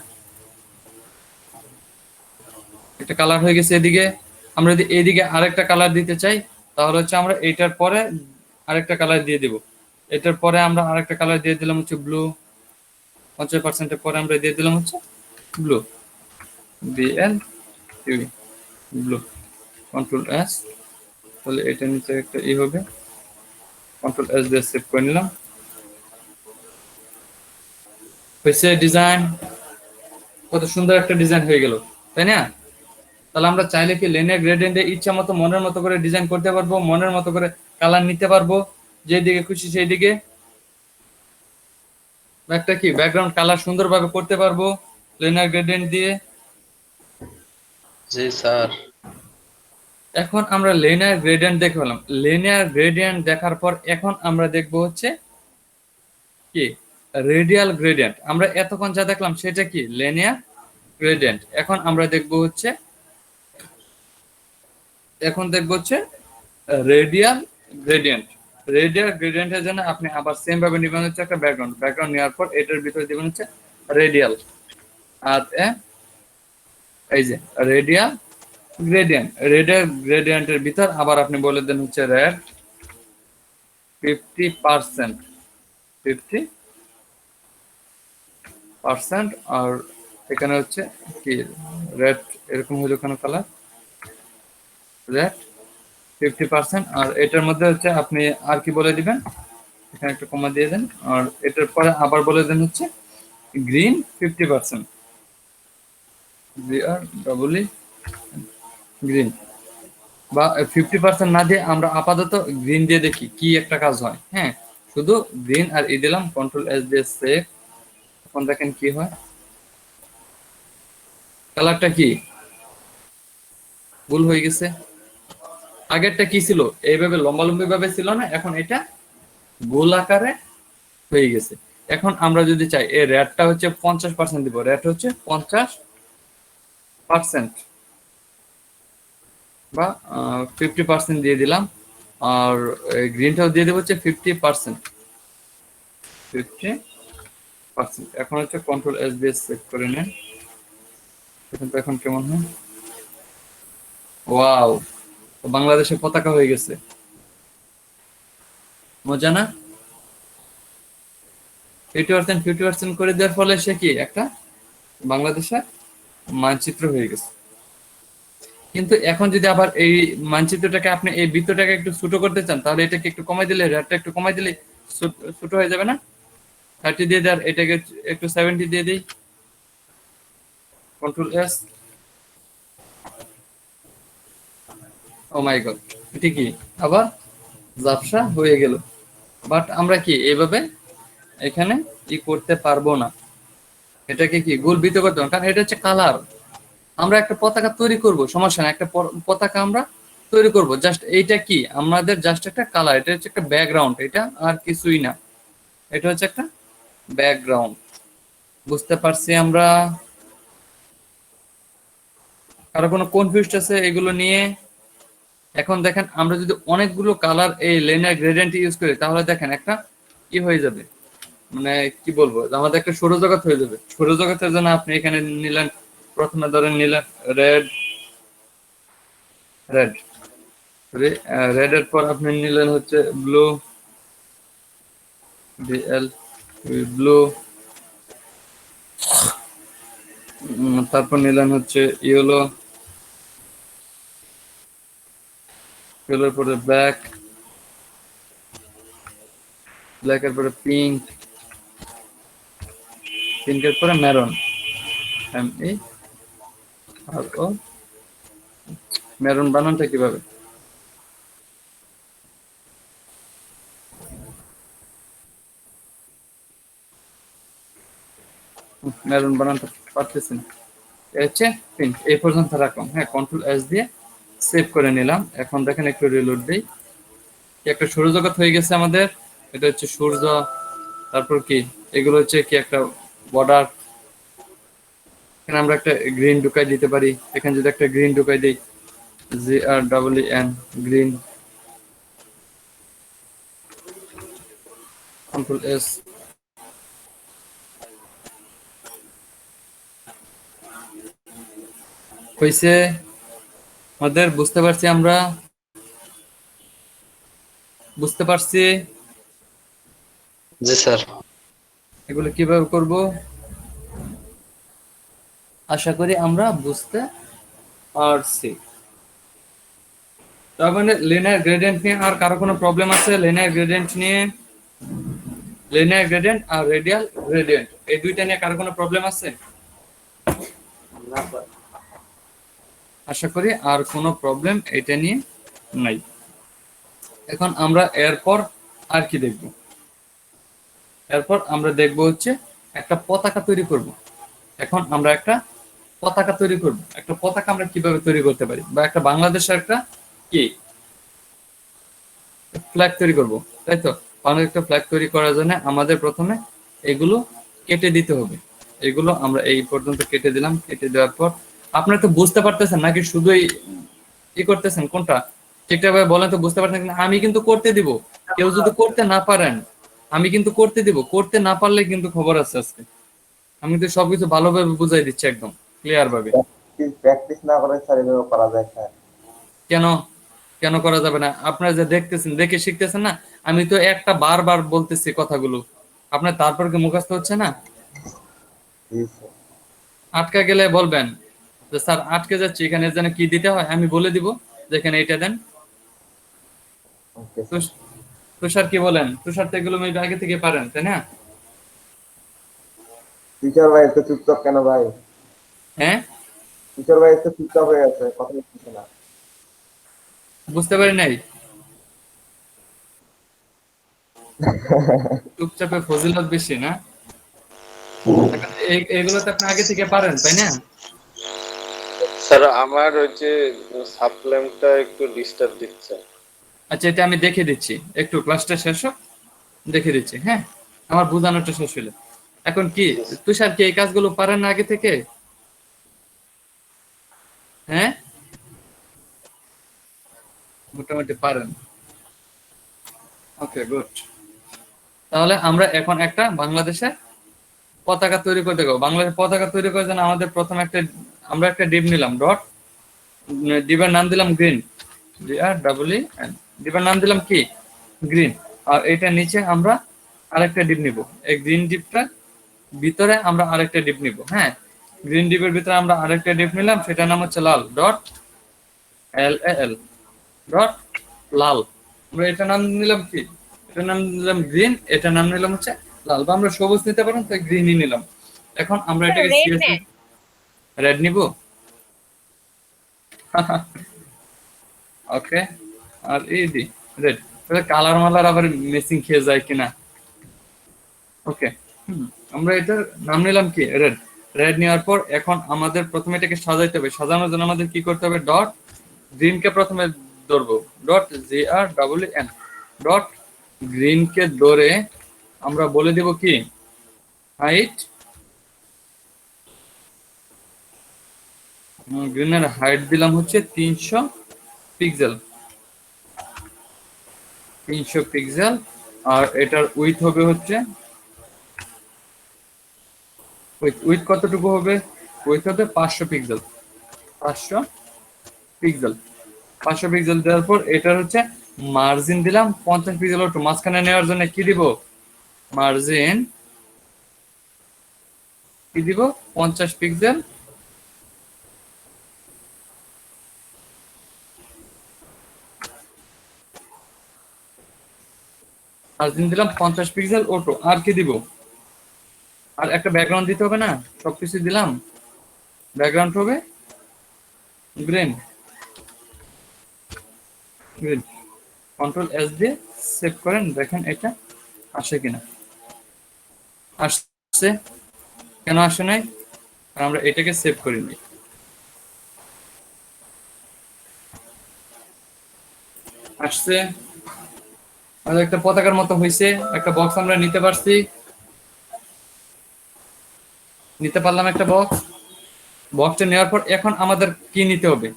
একটা কালার হয়ে গেছে এদিকে। আমরা যদি এইদিকে আরেকটা কালার দিতে চাই, তাহলে হচ্ছে আমরা এইটার পরে আরেকটা কালার দিয়ে দিব। এটার পরে আমরা আরেকটা কালার দিয়ে দিলাম হচ্ছে ব্লু। 50% পরে আমরা দিয়ে দিলাম হচ্ছে ব্লু, ব্লু, কন্ট্রোল এস। তাহলে এটা নিচে একটা হবে, কন্ট্রোল এস দিয়ে সেভ করে নিলাম। হয়েছে ডিজাইন, কত সুন্দর একটা ডিজাইন হয়ে গেল, তাই না? তাহলে আমরা চাইলে কি লিনিয়ার গ্রেডিয়েন্টে ইচ্ছা মতো মনের মতো করে ডিজাইন করতে পারবো, মনের মতো করে কালার নিতে পারবো, যেদিকে খুশি সেই দিকে। একটা কি ব্যাকগ্রাউন্ড কালার সুন্দরভাবে করতে পারবো লিনিয়ার গ্রেডিয়েন্ট দিয়ে। জি স্যার। এখন আমরা লিনিয়ার গ্রেডিয়েন্ট দেখে পেলাম। লিনিয়ার গ্রেডিয়েন্ট দেখার পর এখন আমরা দেখবো হচ্ছে কি রেডিয়াল গ্রেডিয়েন্ট। আমরা এতক্ষণ যা দেখলাম সেটা কি লিনিয়ার গ্রেডিয়েন্ট। এখন আমরা দেখবো হচ্ছে রেডিয়াল গ্রেডিয়েন্ট। রেডিয়াল গ্রেডিয়েন্টের জন্য আপনি আবার সেম ভাবে নেবেন হচ্ছে একটা ব্যাকগ্রাউন্ড নেওয়ার পর এটার ভিতরে দিবেন হচ্ছে রেডিয়াল। আর এই যে রেডিয়াল গ্রেডিয়েন্টের ভিতর আবার আপনি বলে দেন হচ্ছে রেড 50%, আর এখানে হচ্ছে কি রেড এরকম হলো কেন কালার, রেড 50%। আর এটার মধ্যে হচ্ছে আপনি আর কি বলে দিবেন, এখানে একটা কমা দিয়ে দেন। আর এটার পরে আবার বলে দেন হচ্ছে গ্রিন 50%, গ্রিন। বা 50% না দিয়ে আমরা আপাতত গ্রিন দিয়ে দেখি কি একটা কাজ হয়। হ্যাঁ, শুধু গ্রিন আর দিলাম, কন্ট্রোল এস দিয়ে সেভ। এখন দেখেন কি হয়, কালারটা কি ভুল হয়ে গেছে। আগেরটা কি ছিল, এইভাবে লম্বালম্বি ভাবে ছিল না, এখন এটা গোল আকারে হয়ে গেছে। এখন আমরা যদি চাই এই রেডটা হচ্ছে 50% দিব, রেড হচ্ছে 50% বা 50% দিয়ে দিলাম। আর গ্রিনটাও দিয়ে দেবো হচ্ছে 50%। এখন হচ্ছে কন্ট্রোল এস দিয়ে সেভ করে নেন। এখন কেমন হয়, ওয়াও, বাংলাদেশের পতাকা হয়ে গেছে। মজা না? 50% করে দেওয়ার ফলে সে কি একটা বাংলাদেশের মানচিত্র হয়ে গেছে। কিন্তু এখন যদি আবার এই মানচিত্রটাকে আপনি এই বৃত্তটাকে একটু ছোট করতে চান, তাহলে এটাকে একটু কমাই দিলে, রেডটা একটু কমাই দিলে ছোট হয়ে যাবে না? 30 দিয়ে দেয়, এটাকে একটু 70 দিয়ে দিই, কন্ট্রোল এস। ও মাই গড, এটা কি আবার ঝাপসা হয়ে গেল। বাট আমরা কি এইভাবে এখানে কি করতে পারবো না, এটাকে কি গোল বৃত্ত করতে হবে, কারণ এটা হচ্ছে কালার। আমরা একটা পতাকা তৈরি করব, সমস্যা না, একটা পতাকা আমরা তৈরি করব। জাস্ট এইটা কি আমাদের জাস্ট একটা কালার, এটা হচ্ছে একটা ব্যাকগ্রাউন্ড, এটা আর কিছুই না। এটা হচ্ছে একটা ব্যাকগ্রাউন্ড। বুঝতে পারছি আমরা? কারো কোনো কনফিউজড আছে এগুলো নিয়ে? এখন দেখেন আমরা যদি অনেকগুলো কালার এই লিনিয়ার গ্রেডিয়েন্ট ইউজ করি তাহলে দেখেন একটা কি হয়ে যাবে, মানে কি বলবো, আমাদের একটা সৌরজগৎ হয়ে যাবে। সৌরজগতের জন্য আপনি এখানে নিলেন, প্রথমে ধরেন নিলেন রেড, রেড রেড এর পর আপনি নিলেন হচ্ছে ব্লু, বিএল ব্লু, তারপর নিলেন হচ্ছে ইয়েলো, ইয়েলোর পরে ব্ল্যাক, ব্ল্যাকের পরে পিঙ্ক, পিঙ্কের পরে মেরুন, আর মেরুন বানানটা কিভাবে? মেরুন বানানটা পারতেছি না, হচ্ছে পিঙ্ক। এই পর্যন্ত রাখলাম। হ্যাঁ, কন্ট্রোল এস দিয়ে সেভ করে নিলাম। এখন দেখেন একটু রিলোড দিই। একটা সৌরজগৎ হয়ে গেছে আমাদের। এটা হচ্ছে সূর্য, তারপর কি এগুলো হচ্ছে কি একটা বর্ডার। এখানে আমরা একটা গ্রিন ঢুকাই দিতে পারি। এখানে যদি একটা গ্রিন ঢুকাই দিই, GREEN, গ্রিন, কন্ট্রোল এস। হয়েছে আমাদের? বুঝতে পারছি আমরা? বুঝতে পারছি জি স্যার। এগুলো কিভাবে করব? আশা করি আমরা বুঝতে পারছি। তার মানে লিনিয়ার গ্রেডিয়েন্ট নিয়ে আর কারো কোনো প্রবলেম আছে? লিনিয়ার গ্রেডিয়েন্ট নিয়ে, লিনিয়ার গ্রেডিয়েন্ট আর রেডিয়াল গ্রেডিয়েন্ট এই দুইটা নিয়ে কারো কোনো প্রবলেম আছে? না স্যার। আশা করি আর কোনো প্রবলেম এটা নিয়ে নাই। এখন আমরা এরপর আর কি দেখব? এরপর আমরা দেখব হচ্ছে একটা পতাকা তৈরি করব। এখন আমরা একটা পতাকা তৈরি করব। একটা পতাকা আমরা কিভাবে তৈরি করতে পারি, বা একটা বাংলাদেশের একটা কি ফ্ল্যাগ তৈরি করব, তাই তো? বাংলাদেশের একটা ফ্ল্যাগ তৈরি করার জন্য আমাদের প্রথমে এগুলো কেটে দিতে হবে। এগুলো আমরা এই পর্যন্ত কেটে দিলাম। কেটে দেওয়ার পর আপনারা তো বুঝতে পারতেছেন নাকি শুধুই কি করতেছেন? কোনটা ঠিকঠাকভাবে বলেন তো, বুঝতে পারছেন কিনা? আমি কিন্তু করতে দিব। কেউ যদি করতে না পারেন আমি কিন্তু করতে দিব। করতে না পারলে কিন্তু খবর আছে আজকে। আমি তো সবকিছু ভালোভাবে বুঝাই দিচ্ছি, একদম ক্লিয়ার ভাবে। প্র্যাকটিস না করে স্যার এভাবে করা যায় স্যার? কেন কেন করা যাবে না? আপনারা যে দেখতেছেন, দেখে শিখতেছেন না? আমি তো একটা বারবার বলতেছি কথাগুলো, আপনার তারপর কি মুখস্থ হচ্ছে না? জি স্যার। আটকা গেলে বলবেন যে স্যার আটকে যাচ্ছে, এখানে যেন কি দিতে হয় আমি বলে দিব, যেখানে এটা দেন। Okay sir. তুষার কি বলেন? তুষার তো এগুলো মেবি আগে থেকে পারেন, তাই না? টিচার ভাই তো চুপচাপ কেন ভাই? হ্যাঁ, টিচার ভাই তো চুপচাপ হয়ে আছে, কথা বলতেছে না। বুঝতে পারি নাই। চুপচাপে ফজিলত বেশি না? এগুলো তো আপনি আগে থেকে পারেন, তাই না? স্যার আমার ওই যে সাপ্লেমটা একটু ডিস্টার্ব দিচ্ছে। আচ্ছা, এটা আমি দেখে দিচ্ছি, একটু ক্লাসটা শেষ হোক, দেখে দিচ্ছি। হ্যাঁ, আমার বোঝানোটা শেষ হলো। এখন কি তুষার কি এই কাজগুলো পারেন না আগে থেকে? হ্যাঁ, মোটামুটি পারেন। ওকে, গুড। তাহলে আমরা এখন একটা বাংলাদেশের পতাকা তৈরি করতে গো। বাংলাদেশের পতাকা তৈরি করার জন্য আমাদের প্রথম একটা আমরা একটা ডিপ নিলাম, ডট। ডিপের নাম দিলাম গ্রিন, GREEN। ডিপের নাম দিলাম কি? গ্রিন। আর এটা নিচে আমরা আরেকটা ডিপ নিব। এই গ্রিন ডিপটা ভিতরে আমরা আরেকটা ডিপ নিব। হ্যাঁ, গ্রিন ডিপের ভিতরে আমরা আরেকটা ডিপ নিলাম, সেটার নাম হচ্ছে লাল, ডট LAL, ডট লাল। আমরা এটার নাম নিলাম কি? এটার নাম নিলাম গ্রিন, এটার নাম নিলাম হচ্ছে লাল। বা আমরা সবুজ নিতে পারেন, তাই গ্রিনই নিলাম। এখন আমরা এটাকে রেড নিব। ওকে, আর এই দি রেড। তাহলে কালার মালার আবার মেসিং খেয়ে যায় কিনা। ওকে, আমরা এটার নাম নিলাম কি? রেড। রেড নেওয়ার পর এখন আমাদের প্রথমে এটাকে সাজাইতে হবে। সাজানোর জন্য আমাদের কি করতে হবে? ডট গ্রিনকে প্রথমে ধরবো, ডট GREEN, ডট গ্রিনকে ধরে আমরা বলে দেব কি হাইট, গ্রিনের হাইট দিলাম হচ্ছে 300 পিক্সেল, 300 পিক্সেল। আর এটার উইথ হবে হচ্ছে উইথ কতটুকু হবে? উইথ হবে 500 পিক্সেল, 500 পিক্সেল, 500 পিক্সেল দেওয়ার পর এটার হচ্ছে মার্জিন দিলাম 50 পিক্সেল। একটু মাঝখানে নেওয়ার জন্য কি দিব? মার্জিন কি দিব? 50 পিক্সেল। মার্জিন দিলাম 50 পিক্সেল অটো। আর কি দিব? আর একটা ব্যাকগ্রাউন্ড দিতে হবে না? সবকিছু দিলাম, ব্যাকগ্রাউন্ড হবে গ্রিন, গ্রিন। কন্ট্রোল এস দিয়ে সেভ করেন, দেখেন এটা আসে কিনা। আসছে। কেন আসে নাই? কারণ আমরা এটাকে সেভ করিনি। আসছে, আর একটা পতাকার মতো হয়েছে, একটা বক্স আমরা নিতে পারছি, নিতে পারলাম একটা বক্স। বক্সটা নেওয়ার পর এখন আমাদের কি নিতে হবে?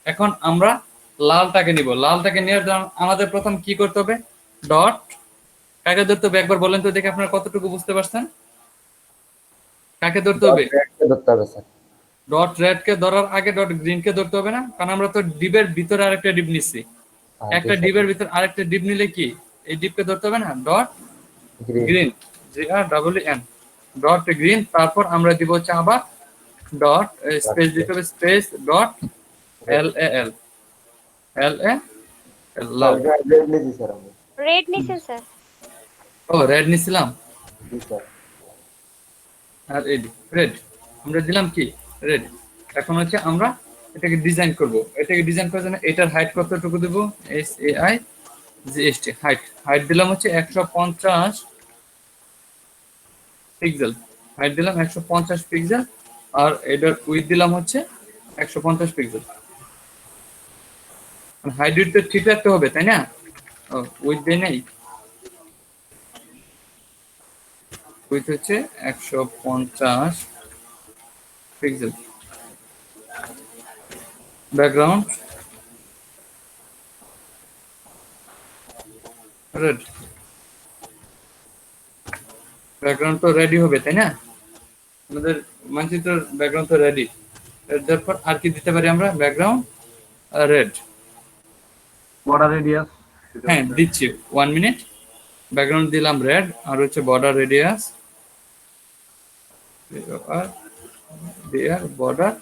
এখন আমরা লালটাকে নিব। লালটাকে নেওয়ার জন্য আমাদের প্রথম কি করতে হবে? ডট কাকে ধরতে হবে একবার বলেন তো দেখে, আপনারা কতটুকু বুঝতে পারছেন? কাকে ধরতে হবে? রেডকে ধরতে হবে স্যার। ডট রেড কে ধরার আগে ডট গ্রিন কে ধরতে হবে না? কারণ আমরা তো ডিবের ভিতরে আরেকটা ডিপ নিচ্ছি। একটা ডিবের ভিতর আরেকটা ডিপ নিলে কি এই ডিপকে ধরতে হবে না? Dot green, GREEN, dot green. তারপর আমরা দিব হচ্ছে আবার ডট স্পেস দিতে হবে, স্পেস ডট LAL, LAL, লাল। রেড নিয়েছি স্যার আমি। রেড নিছেন স্যার। ও রেড নিছিলাম। জি স্যার। আর এডি রেড আমরা দিলাম কি রেড। এখন হচ্ছে আমরা এটাকে ডিজাইন করব। এটাকে ডিজাইন করার জন্য এটার হাইট কতটুকু দেব? SAIGST height. হাইট দিলাম হচ্ছে 150 পিক্সেল। হাইট দিলাম 150 পিক্সেল। আর এটার উইথ দিলাম হচ্ছে 150 পিক্সেল। হাইট তো ঠিক রাখতে হবে, তাই না? উইথ দেয় নাই, উইথ হচ্ছে 150 পিক্সেল। Background red. ব্যাকগ্রাউন্ড তো রেডি হবে, তাই না? আমাদের মানচিত্রের ব্যাকগ্রাউন্ড তো রেডি। তারপর আর কি দিতে পারি আমরা? Background red. বর্ডার রেডিয়াস হ্যাঁ দিচ্ছি, 1 মিনিট। ব্যাকগ্রাউন্ড দিলাম রেড, আর হচ্ছে border radius, border,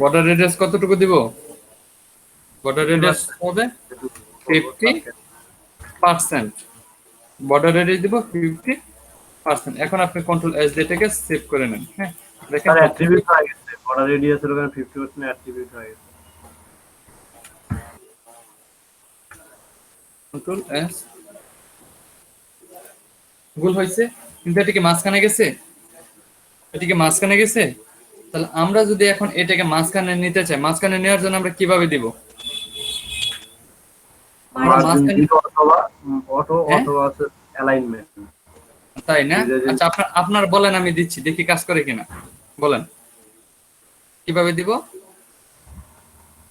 border radius কতটুকু দিব? বর্ডার রেডিয়াস হবে 50%। বর্ডার রেডিয়াস দিব 50%। এখন আপনি কন্ট্রোল এস দিয়ে এটাকে সেভ করে নেন। হ্যাঁ দেখেন স্যার অ্যাট্রিবিউট হয়ে গেছে, বর্ডার রেডিয়াসের ওখানে 50% অ্যাট্রিবিউট হয়ে গেছে। কন্ট্রোল এস ভুল হয়েছে, কিন্তু এটাকে মাঝখানে গেছে, এটাকে মাঝখানে গেছে। তাহলে আমরা যদি এখন এটাকে মাঝখানে নিতে চাই, মাঝখানে নেওয়ার জন্য আমরা কিভাবে দিব? আমরা মাঝখানে, অথবা অটো হ্যাঁ? অথবা অ্যালাইনমেন্ট, তাই না? আচ্ছা আপনার বলেন, আমি দিচ্ছি, দেখি কাজ করে কিনা। বলেন কিভাবে দিব?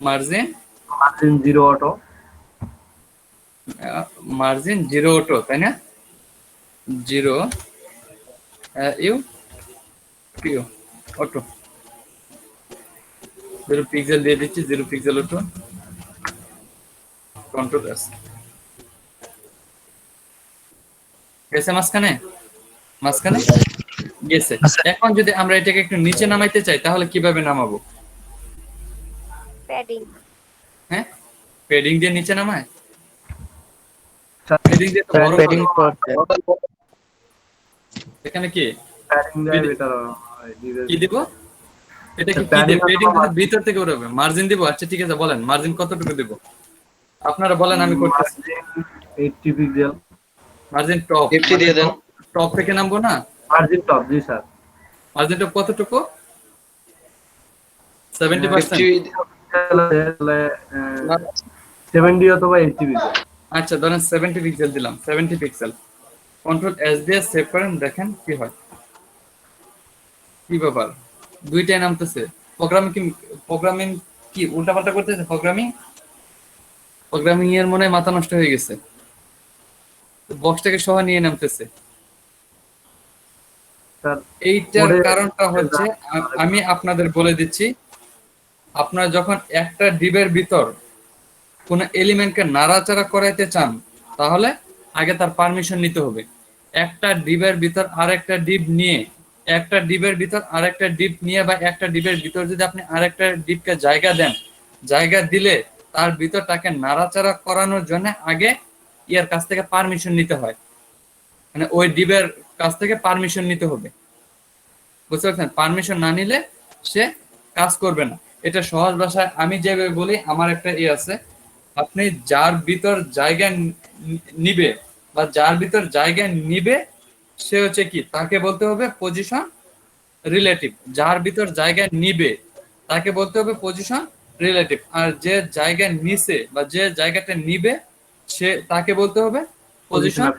Margin, margin 0 auto, margin 0 auto, তাই না? 0 ইউ অটো, 0 পিক্সেল দিয়ে দিচ্ছি, 0 পিক্সেল অটো। কন্ট্রোল এস গেছে মাঝখানে, মাঝখানে গেছে। এখন যদি আমরা এটাকে একটু নিচে নামাইতে চাই তাহলে কিভাবে নামাবো? প্যাডিং। হ্যাঁ পেডিং দিয়ে নিচে নামায়। স্যার পেডিং দিয়ে তো স্যার বড় প্যাডিং করে। করতে এখানে কি প্যাডিং দেয় বেটার হয়। কি দিব? এটা কি কি padding দিব? পেডিং অথবা ভিতর থেকে উঠবে, মার্জিন দিব। আচ্ছা ঠিক আছে, বলেন মার্জিন কতটুকু দিব? আপনারা বলেন, আমি করতেছি। Margin 80 pixel. মার্জিন টপ 50 দিয়ে দেন। টপ থেকে নামবো না? মার্জিন টপ, জি স্যার। মার্জিন টপ কতটুকু? 70%। 50 তাহলে 70 অথবা 80 পিক্সেল। আচ্ছা ধরেন 70 পিক্সেল দিলাম, 70 পিক্সেল, কন্ট্রোল এস দিয়ে সেভ করেন, দেখেন কি হয়। কি ব্যাপার, দুইটাই নামতেছে। প্রোগ্রামিং কি উল্টাপাল্টা করতেছে? প্রোগ্রামিং এর মনে হয় মাথা নষ্ট হয়ে গেছে, বক্সটাকে সহ নিয়ে নামতেছে। স্যার এইটার কারণটা হচ্ছে আমি আপনাদের বলে দিচ্ছি, আপনারা যখন একটা ডিবের ভিতর কোন এলিমেন্টকে নাড়াচাড়া করাইতে চান, তাহলে আগে তার পারমিশন নিতে হবে। একটা ডিবের ভিতর আরেকটা ডিব নিয়ে, একটা ডিবের ভিতর আরেকটা ডিপ নিয়ে, বা একটা ডিবের ভিতর যদি আপনি আরেকটা ডিপকে জায়গা দেন, জায়গা দিলে তার ভিতরটাকে নাড়াচাড়া করানোর জন্য আগে ইয়ার কাছ থেকে পারমিশন নিতে হয়, মানে ওই ডিবের কাছ থেকে পারমিশন নিতে হবে। বুঝতে পারছেন? পারমিশন না নিলে সে কাজ করবে না। এটা সহজ ভাষায় আমি যেভাবে বলি, আমার একটা আছে, আপনি যার ভিতর জায়গা নিবে বা যার ভিতর জায়গা নিবে সে হচ্ছে কি, তাকে বলতে হবে পজিশন রিলেটিভ। যার ভিতর জায়গা নিবে তাকে বলতে হবে পজিশন রিলেটিভ। আর যে জায়গা নিছে বা যে জায়গাটা নিবে সে তাকে বলতে হবে পজিশন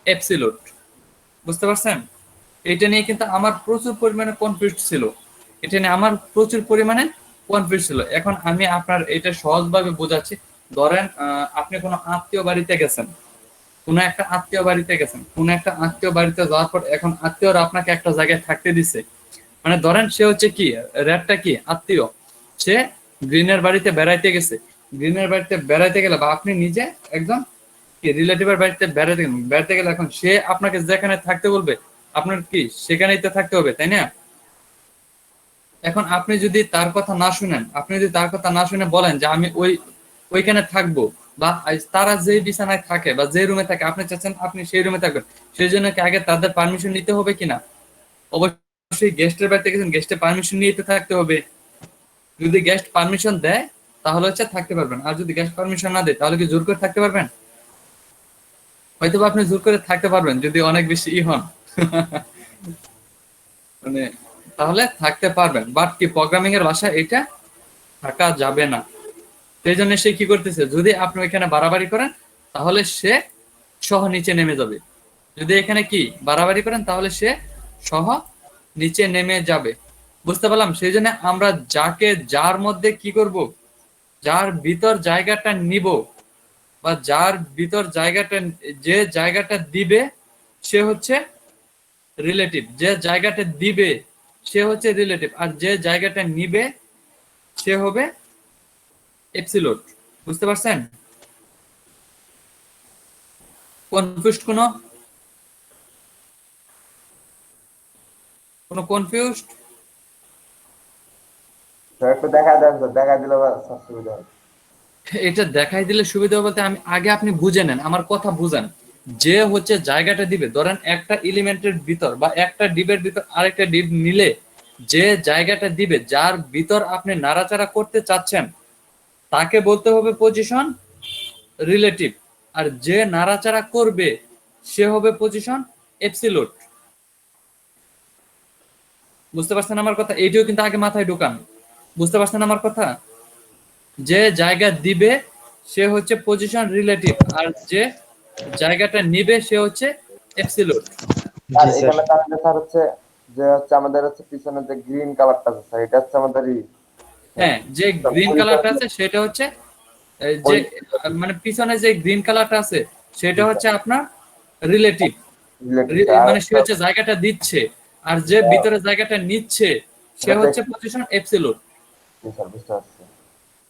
এপসিলুট। বুঝতে পারছেন? এটা নিয়ে কিন্তু আমার প্রচুর পরিমাণে কনফিউজ ছিল, এটা নিয়ে আমার প্রচুর পরিমাণে কনফিউজ ছিল। এখন আমি আপনার এটা সহজভাবে বোঝাচ্ছি। ধরেন আপনি কোনো আত্মীয় বাড়িতে গেছেন, কোনো একটা আত্মীয় বাড়িতে গেছেন, কোনো একটা আত্মীয় বাড়িতে যাওয়ার পর এখন আত্মীয়রা আপনাকে একটা জায়গায় থাকতে দিছে। মানে ধরেন সে হচ্ছে কি, রেডটা কি আত্মীয়, সে গ্রিনের বাড়িতে বেড়াইতে গেছে। গ্রিনের বাড়িতে বেড়াইতে গেলে বা আপনি নিজে একদম কি রিলেটিভের বাড়িতে বেড়াতে গেলে, এখন সে আপনাকে যেখানে থাকতে বলবে আপনার কি সেখানেই তো থাকতে হবে, তাই না? এখন আপনি যদি তার কথা না শুনেন, আপনি যদি তার কথা না শুনে বলেন যে আমি ওইখানে থাকবো, বা তারা যে বিছানায় থাকে বা যে রুমে থাকে আপনি চাচ্ছেন আপনি সেই রুমে থাকবেন, সেই জন্য কি আগে তাদের পারমিশন নিতে হবে কিনা? অবশ্যই গেস্টের বাড়িতে গেছেন, গেস্টের পারমিশন নিয়ে তো থাকতে হবে। যদি গেস্ট পারমিশন দেয় তাহলে হচ্ছে থাকতে পারবেন, আর যদি গেস্ট পারমিশন না দেয় তাহলে কি জোর করে থাকতে পারবেন? হয়তো আপনি জোর করে থাকতে পারবেন যদি অনেক বেশি হন মানে তাহলে থাকতে পারবেন, বাট কি প্রোগ্রামিং এর ভাষা এটা থাকা যাবে না। সেই জন্য সে কি করতেছে, যদি আপনি এখানে বাড়াবাড়ি করেন তাহলে সে সহ নিচে নেমে যাবে। যদি এখানে কি বাড়াবাড়ি করেন তাহলে সে সহ নিচে নেমে যাবে। বুঝতে পারলাম? সেই জন্য আমরা যার মধ্যে কি করব, যার ভিতর জায়গাটা নিব বা যার ভিতর জায়গাটা, যে জায়গাটা দিবে সে হচ্ছে রিলেটিভ, যে জায়গাটা দিবে সে হচ্ছে রিলেটিভ, আর যে জায়গাটা নিবে সে হবে এপসিলুট। বুঝতে পারছেন? কনফিউজড কোনো কনফিউজড? স্যার একটু দেখা দেন, স্যার দেখা দিলে স্যার সুবিধা হবে। এটা দেখাই দিলে সুবিধা বলতে আমি আগে আপনি বুঝে নেন, আমার কথা বুঝেন। যে হচ্ছে জায়গাটা দিবে, ধরেন একটা এলিমেন্টের ভিতর বা একটা ডিবের ভিতর আরেকটা ডিব নিলে যে জায়গাটা দিবে, যার ভিতর আপনি নাড়াচাড়া করতে চাচ্ছেন তাকে বলতে হবে পজিশন রিলেটিভ, আর যে নাড়াচাড়া করবে সে হবে পজিশন এপসিলুট। বুঝতে পারছেন আমার কথা? এইটাও কিন্তু আগে মাথায় ঢোকান। বুঝতে পারছেন আমার কথা? যে জায়গা দিবে সে হচ্ছে পজিশন রিলেটিভ, আর যে জায়গাটা নিবে সে হচ্ছে এপসিলুট। আর এখানে তাহলে স্যার হচ্ছে যে হচ্ছে আমাদের হচ্ছে পিছনে যে গ্রিন কালারটা আছে স্যার, এটা হচ্ছে আমাদের হ্যাঁ, যে গ্রিন কালারটা আছে সেটা হচ্ছে যে মানে পিছনে যে গ্রিন কালারটা আছে সেটা হচ্ছে আপনার রিলেটিভ, মানে সে হচ্ছে জায়গাটা দিচ্ছে, আর যে ভিতরে জায়গাটা নিচ্ছে সে হচ্ছে পজিশন এপসিলুট। বুঝতে পারছি।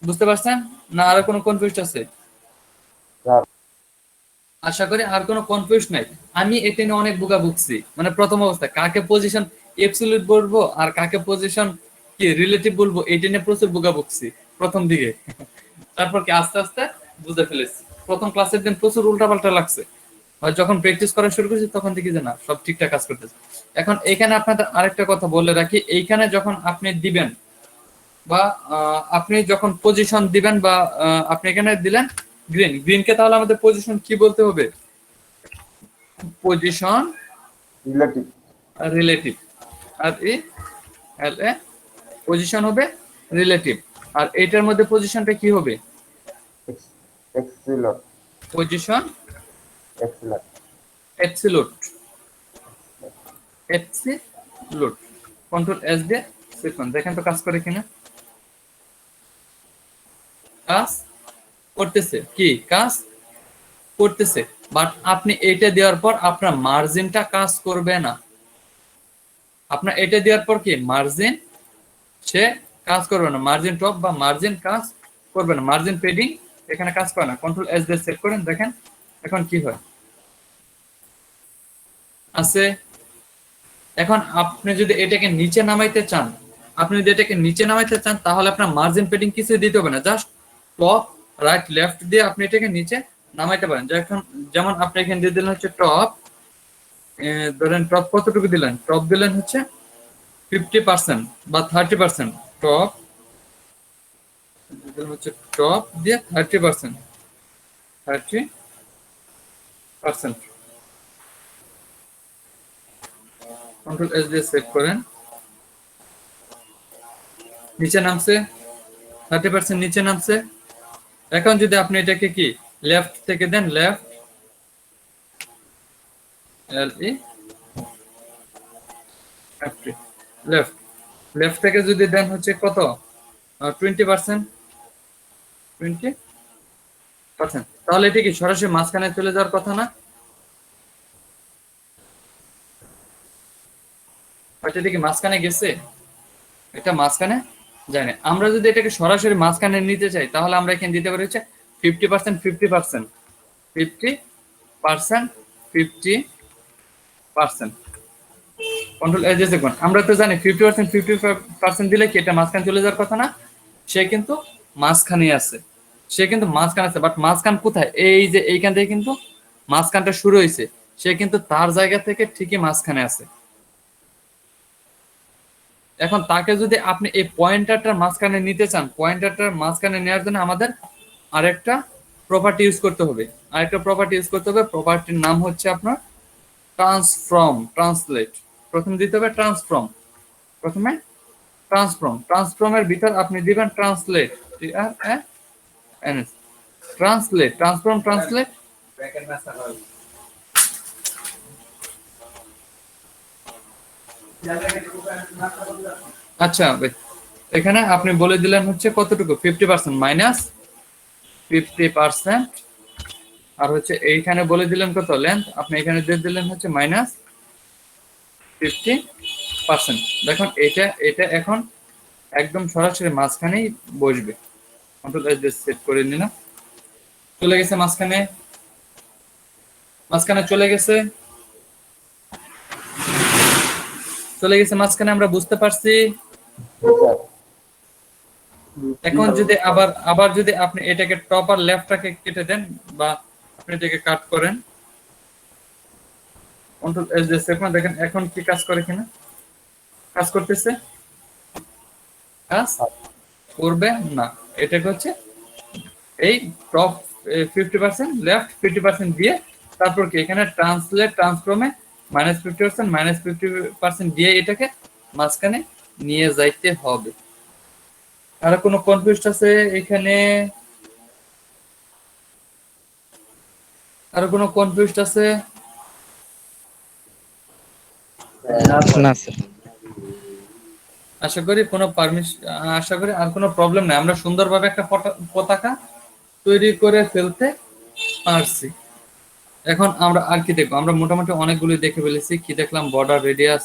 বুঝতে পারছেন না? আর কোনো কনফিউজ আছে? আশা করি আর কোনো কনফিউজ নাই। আমি এটা নিয়ে অনেক বোকা বুঝছি, মানে প্রথম অবস্থায় কাকে পজিশন এবসলিউট বলবো আর কাকে পজিশন কি রিলেটিভ বলবো, এটা নিয়ে প্রচুর বোকা বুঝছি প্রথম দিকে। তারপর কি আস্তে আস্তে বুঝে ফেলেছি। প্রথম ক্লাসের দিন প্রচুর উল্টাপাল্টা লাগছে, আর যখন প্র্যাকটিস করা শুরু করছি তখন দেখি যে না, সব ঠিকঠাক কাজ করতেছে। এখন এখানে আপনাদের আরেকটা কথা বলে রাখি, এইখানে যখন আপনি দিবেন বা আপনি যখন পজিশন দিবেন বা আপনি এখানে দিলেন গ্রিনকে, তাহলে আমাদের পজিশন কি বলতে হবে? Position relative. আর পজিশন হবে রিলেটিভ, আর এটার মধ্যে পজিশনটা কি হবে? Position absolute absolute absolute control S দিয়ে সেট করুন। দেখেন তো কাজ করে কিনা। কাজ করতেছে, কি কাজ করতেছে, বাট আপনি এটা দেওয়ার পর আপনার মার্জিনটা কাজ করবে না। আপনার এটা দেওয়ার পর কি মার্জিন সে কাজ করবে না, মার্জিন টপ বা মার্জিন কাজ করবে না, মার্জিন পেডিং এখানে কাজ করে না। কন্ট্রোল এস দিয়ে সেট করেন, দেখেন এখন কি হয় আছে। এখন আপনি যদি এটাকে নিচে নামাইতে চান, আপনি যদি এটাকে নিচে নামাইতে চান তাহলে আপনার মার্জিন পেডিং কিছু দিতে হবে না, জাস্ট টপ রাইট লেফট দিয়ে আপনি এটাকে নিচে নামাইতে পারেন। যেমন আপনি এখানে দিয়ে দিলেন হচ্ছে টপ, ধরেন টপ কতটুকু দিলেন, টপ দিলেন হচ্ছে 50% বা 30%, টপ হচ্ছে টপ দিয়ে 30%, কন্ট্রোল এস দিয়ে সেট করেন, নিচে নামছে 30% নিচে নামছে। এখন যদি আপনি এটাকে কি লেফট থেকে দেন, লেফট লেফট লেফট থেকে যদি দেন হচ্ছে কত 20%, তাহলে এটা কি সরাসরি মাঝখানে চলে যাওয়ার কথা না? এটা কি মাঝখানে গেছে? এটা মাঝখানে যায় না। আমরা যদি এটাকে সরাসরি মাঝখানে নিতে চাই তাহলে আমরা এখানে দিতে পারি হচ্ছে 50%, 50%, 50%। কন্ট্রোল এস দিয়ে দেখুন, আমরা তো জানি 50%, 50% দিলে কি এটা মাঝখানে চলে যাওয়ার কথা না? সে কিন্তু মাঝখানে আছে, বাট মাঝখান কোথায়? এই যে এইখান থেকে কিন্তু মাঝখানটা শুরু হয়েছে, সে কিন্তু তার জায়গা থেকে ঠিকই মাঝখানে আছে। এখন তাকে যদি আপনি এই পয়েন্টারটার মাঝখানে নিতে চান, পয়েন্টারটার মাঝখানে নেওয়ার জন্য আমাদের আরেকটা প্রপার্টি ইউজ করতে হবে, প্রপার্টির নাম হচ্ছে আপনার ট্রান্সলেট। প্রথমে দিতে হবে ট্রান্সফর্মের ভিতর আপনি দিবেন ট্রান্সলেট, ট্রান্সলেট। আচ্ছা, এখানে আপনি বলে দিলেন হচ্ছে কতটুকু 50% মাইনাস 50%, আর হচ্ছে এইখানে বলে দিলেন কত লেন্থ, আপনি এখানে দিয়ে দিলেন হচ্ছে মাইনাস 50%। দেখুন এটা এখন একদম সরাসরি মাঝখানেই বসবে। কন্ট্রোল এস দিয়ে সেট করে নিলাম, চলে গেছে মাঝখানে মাঝখানে, আমরা বুঝতে পারছি। এখন যদি আবার যদি আপনি এটাকে টপ আর লেফটটাকে কেটে দেন বা আপনি এটাকে কাট করেন, কন্ট্রোল এস দিয়ে সেট করে দেখেন এখন কি কাজ করে কিনা। কাজ করতেছে? কাজ করবে না। এটাকে হচ্ছে এই টপ 50%, লেফট 50% দিয়ে তারপর কি এখানে ট্রান্সফর্মে -50% দিয়ে এটাকে মাঝখানে নিয়ে যাইতে হবে। আর কোনো কনফিউজ আছে এখানে? আর কোনো কনফিউজ আছে? না স্যার। আশা করি আর কোনো প্রবলেম নাই। আমরা সুন্দরভাবে একটা পতাকা তৈরি করে ফেলতে পারছি। এখন আমরা আর কি দেখবো? আমরা মোটামুটি অনেকগুলো দেখে ফেলেছি। কি দেখলাম? Border, radius,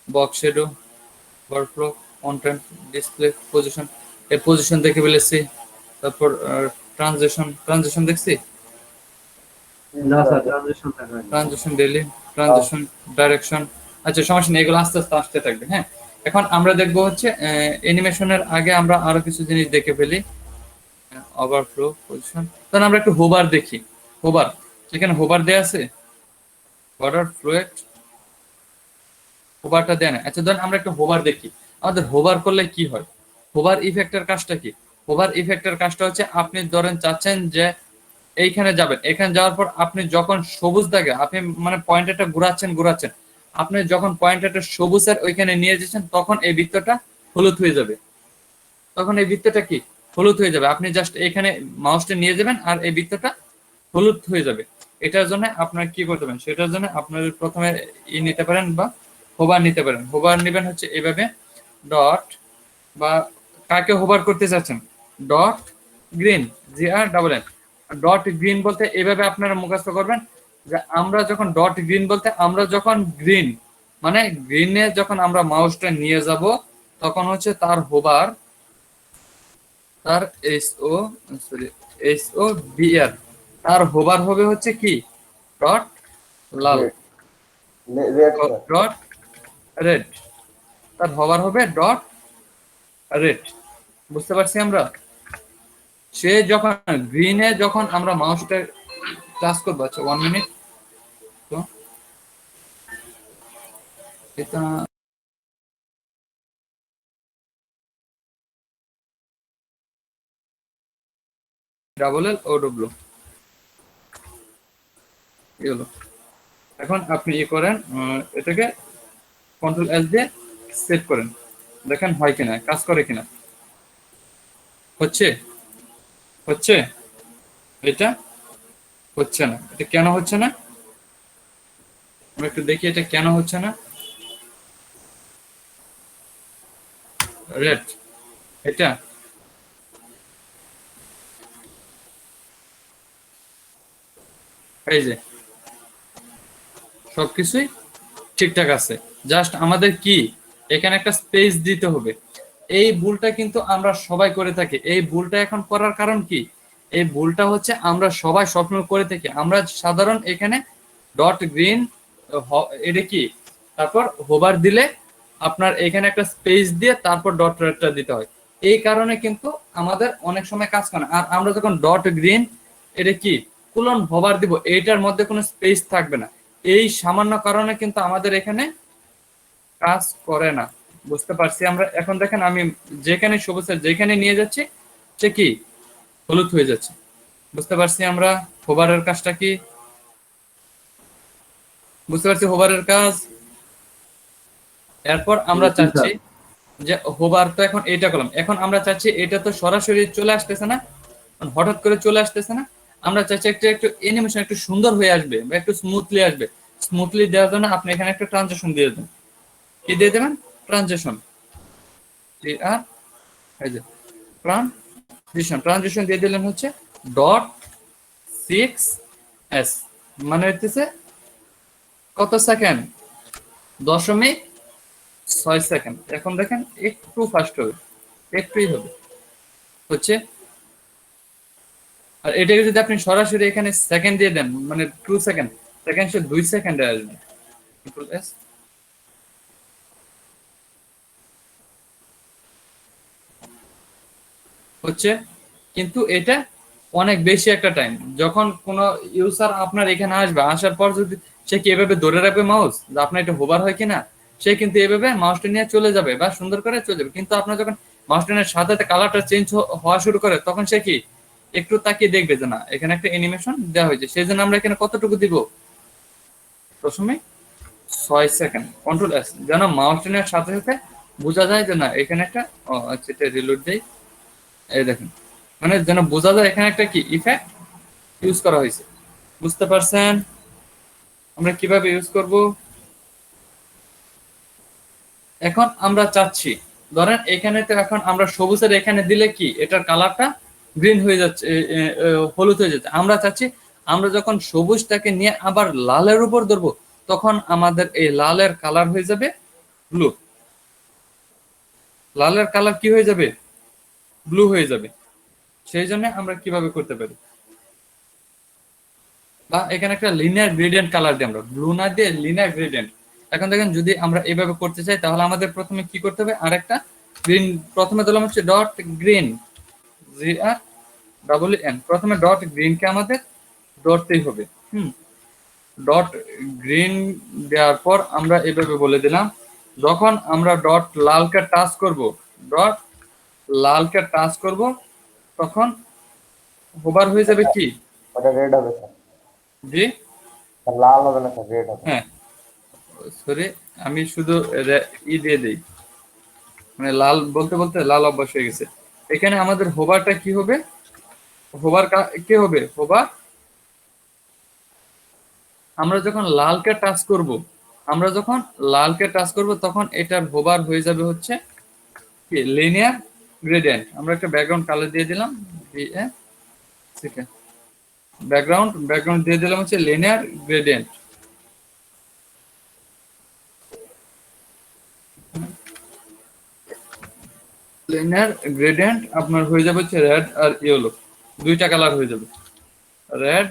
box shadow, workflow, content, display, position. এই পজিশন দেখে ফেলেছি। তারপর ট্রানজিশন দেখছি, না স্যার, ট্রানজিশন থাকবে না। Transition daily, transition direction. আচ্ছা, সমস্যা নেই, এগুলো আস্তে আস্তে আসতে থাকবে। হ্যাঁ, এখন আমরা দেখবো হচ্ছে অ্যানিমেশনের আগে আমরা আরো কিছু জিনিস দেখে ফেলি। Overflow, position. তাহলে আমরা একটু হোভার দেখি। হোভার, এখানে হোভার দেয়া আছে, বর্ডার, ফ্লুয়েট, হোভারটা দেয় না। আচ্ছা, ধরেন আমরা একটু হোভার দেখি। আমাদের হোভার করলে কি হয়? হোভার ইফেক্টের কাজটা কি? হোভার ইফেক্টের কাজটা হচ্ছে আপনি ধরেন চাচ্ছেন যে এইখানে যাবেন, এখানে যাওয়ার পর আপনি যখন সবুজ দাগে আপনি মানে পয়েন্টারটা ঘোরাচ্ছেন, আপনি যখন পয়েন্টারটা সবুজের ওইখানে নিয়ে যাচ্ছেন তখন এই বৃত্তটা হলুদ হয়ে যাবে। আপনি জাস্ট এখানে মাউসটা নিয়ে যাবেন আর এই বৃত্তটা হলুদ হয়ে যাবে। এটার জন্য আপনার কি করতে পারেন, সেটার জন্য আপনার প্রথমে নিতে পারেন বা হোভার নিতে পারেন। হোভার নেবেন হচ্ছে এভাবে ডট, বা কাকে হোভার করতে চাচ্ছেন, dot green, GR dot green বলতে এভাবে আপনারা মুখস্থ করবেন যে আমরা যখন ডট গ্রিন বলতে আমরা যখন গ্রিন মানে গ্রিনে যখন আমরা মাউসটা নিয়ে যাব তখন হচ্ছে তার হোভার, তার SOBR তার হোভার হবে হচ্ছে কি ডট লাল, রেড স্যার। ডট রেড, তার হোভার হবে ডট রেড। বুঝতে পারছি আমরা? সে যখন গ্রিনে যখন আমরা মাউসটা টাচ করবো, আচ্ছা 1 মিনিট, তো এটা LLOW এগুলো। এখন আপনি করেন এটাকে Ctrl+S দিয়ে সেভ করেন, দেখেন হয় কিনা, কাজ করে কিনা। হচ্ছে হচ্ছে এটা হচ্ছে না, এটা কেন হচ্ছে না আমরা একটু দেখি, এটা কেন হচ্ছে না। রেড, এটা এই যে সবকিছুই ঠিকঠাক আছে, জাস্ট আমাদের কি এখানে একটা স্পেস দিতে হবে। এই ভুলটা কিন্তু আমরা সবাই করে থাকি। এই ভুলটা এখন করার কারণ কি, এই ভুলটা হচ্ছে আমরা সবাই সবসময় করে থাকি। আমরা সাধারণ এখানে ডট গ্রিন এটা কি, তারপর হোভার দিলে আপনার এখানে একটা স্পেস দিয়ে তারপর ডট রেডটা দিতে হয়। এই কারণে কিন্তু আমাদের অনেক সময় কাজ করে না। আর আমরা যখন ডট গ্রিন এটা কি কোলন হোভার দিব, এইটার মধ্যে কোনো স্পেস থাকবে না। এই সামান্য কারণে কিন্তু আমাদের এখানে কাজ করে না। বুঝতে পারছি আমরা? এখন দেখেন আমি যেখানে সবুজ যেখানে নিয়ে যাচ্ছি সে কি হলুদ হয়ে যাচ্ছে। বুঝতে পারছি আমরা হোভারের কাজটা কি? বুঝতে পারছি হোভারের কাজ। এরপর আমরা চাচ্ছি যে হোভার তো এখন এটা করলাম, এখন আমরা চাচ্ছি এটা তো সরাসরি চলে আসতেছে না, হঠাৎ করে চলে আসতেছে না। আমরা চাচ্ছি একটু একটু অ্যানিমেশন একটু সুন্দর হয়ে আসবে বা একটু স্মুথলি আসবে। স্মুথলি দেওয়ার জন্য আপনি এখানে একটা ট্রানজিশন দিয়ে দেন। কি দিয়ে দেবেন? ট্রানজিশন। আর এই যে ট্রানজিশন দিয়ে দিলেন হচ্ছে .6s, মানে হচ্ছে কত সেকেন্ড, 0.6 সেকেন্ড। এখন দেখেন একটু ফাস্ট হবে, একটুই হবে হচ্ছে। আর এটাকে যদি আপনি সরাসরি এখানে সেকেন্ড দিয়ে দেন, মানে 2 সেকেন্ড, সেকেন্ড সে 2 সেকেন্ডে আসবে। Ctrl+S হচ্ছে, কিন্তু এটা অনেক বেশি একটা টাইম। যখন কোনো ইউজার আপনার এখানে আসবে, আসার পর যদি সে কি এভাবে ধরে রাখবে মাউস যে আপনার এটা হোভার হয় কিনা, সে কিন্তু এভাবে মাউসটা নিয়ে চলে যাবে বা সুন্দর করে চলে যাবে। কিন্তু আপনার যখন মাউসটা নিয়ে সাথে কালারটা চেঞ্জ হওয়া শুরু করে তখন সে কি একটু তাকিয়ে দেখবে যে না এখানে একটা অ্যানিমেশন দেওয়া হয়েছে। সেই জন্য আমরা এখানে কতটুকু দিব, 0.6 সেকেন্ড। Ctrl+S যেন মাউসটা নেওয়ার সাথে সাথে বোঝা যায় যে না এখানে একটা, ও আচ্ছা এটা রিলোড দেই, এই দেখেন, মানে যেন বোঝা যায় এখানে একটা কি ইফেক্ট ইউজ করা হয়েছে। বুঝতে পারছেন আমরা কিভাবে ইউজ করব? এখন আমরা চাচ্ছি ধরেন এখানে তো এখন আমরা সবুজের এখানে দিলে কি এটার কালারটা গ্রিন হয়ে যাচ্ছে, হলুদ হয়ে যাচ্ছে। আমরা চাচ্ছি আমরা যখন সবুজটাকে নিয়ে আবার লালের উপর ধরবো তখন আমাদের এই লালের কালার হয়ে যাবে ব্লু। লালের কালার কি হয়ে যাবে? ব্লু হয়ে যাবে। সেই জন্য আমরা কিভাবে করতে পারি, বা এখানে একটা লিনিয়ার গ্রেডিয়েন্ট কালার দিই আমরা, ব্লু না দিয়ে লিনিয়ার গ্রেডিয়েন্ট। এখন দেখেন যদি আমরা এইভাবে করতে চাই তাহলে আমাদের প্রথমে কি করতে হবে, আরেকটা গ্রিন, প্রথমে দিলাম হচ্ছে ডট গ্রিন, GREEN, প্রথমে ডট গ্রিনকে আমাদের ধরতেই হবে। ডট গ্রিন দেওয়ার পর আমরা এভাবে বলে দিলাম যখন আমরা ডট লালকে টাচ করব, ডট লালকে টাচ করব তখন হোভার হয়ে যাবে কি, ওটা রেড হবে স্যার। জি স্যার লাল হবে না স্যার, রেড হবে। হ্যাঁ সরি, আমি শুধু দিয়ে দেই, মানে লাল বলতে বলতে লাল অভ্যাস হয়ে গেছে। এখানে আমাদের হোভারটা কি হবে, হোভার কি হবে, হোভার আমরা যখন লালকে টাচ করব, তখন এটার হোভার হয়ে যাবে হচ্ছে কি লিনিয়ার গ্রেডিয়েন্ট। আমরা একটা ব্যাকগ্রাউন্ড কালার দিয়ে দিলাম, ব্যাকগ্রাউন্ড দিয়ে দিলাম হচ্ছে লিনিয়ার গ্রেডিয়েন্ট। লিনিয়ার গ্রেডিয়েন্ট আপনার হয়ে যাবে হচ্ছে রেড আর ইয়েলো, দুইটা কালার হয়ে যাবে, রেড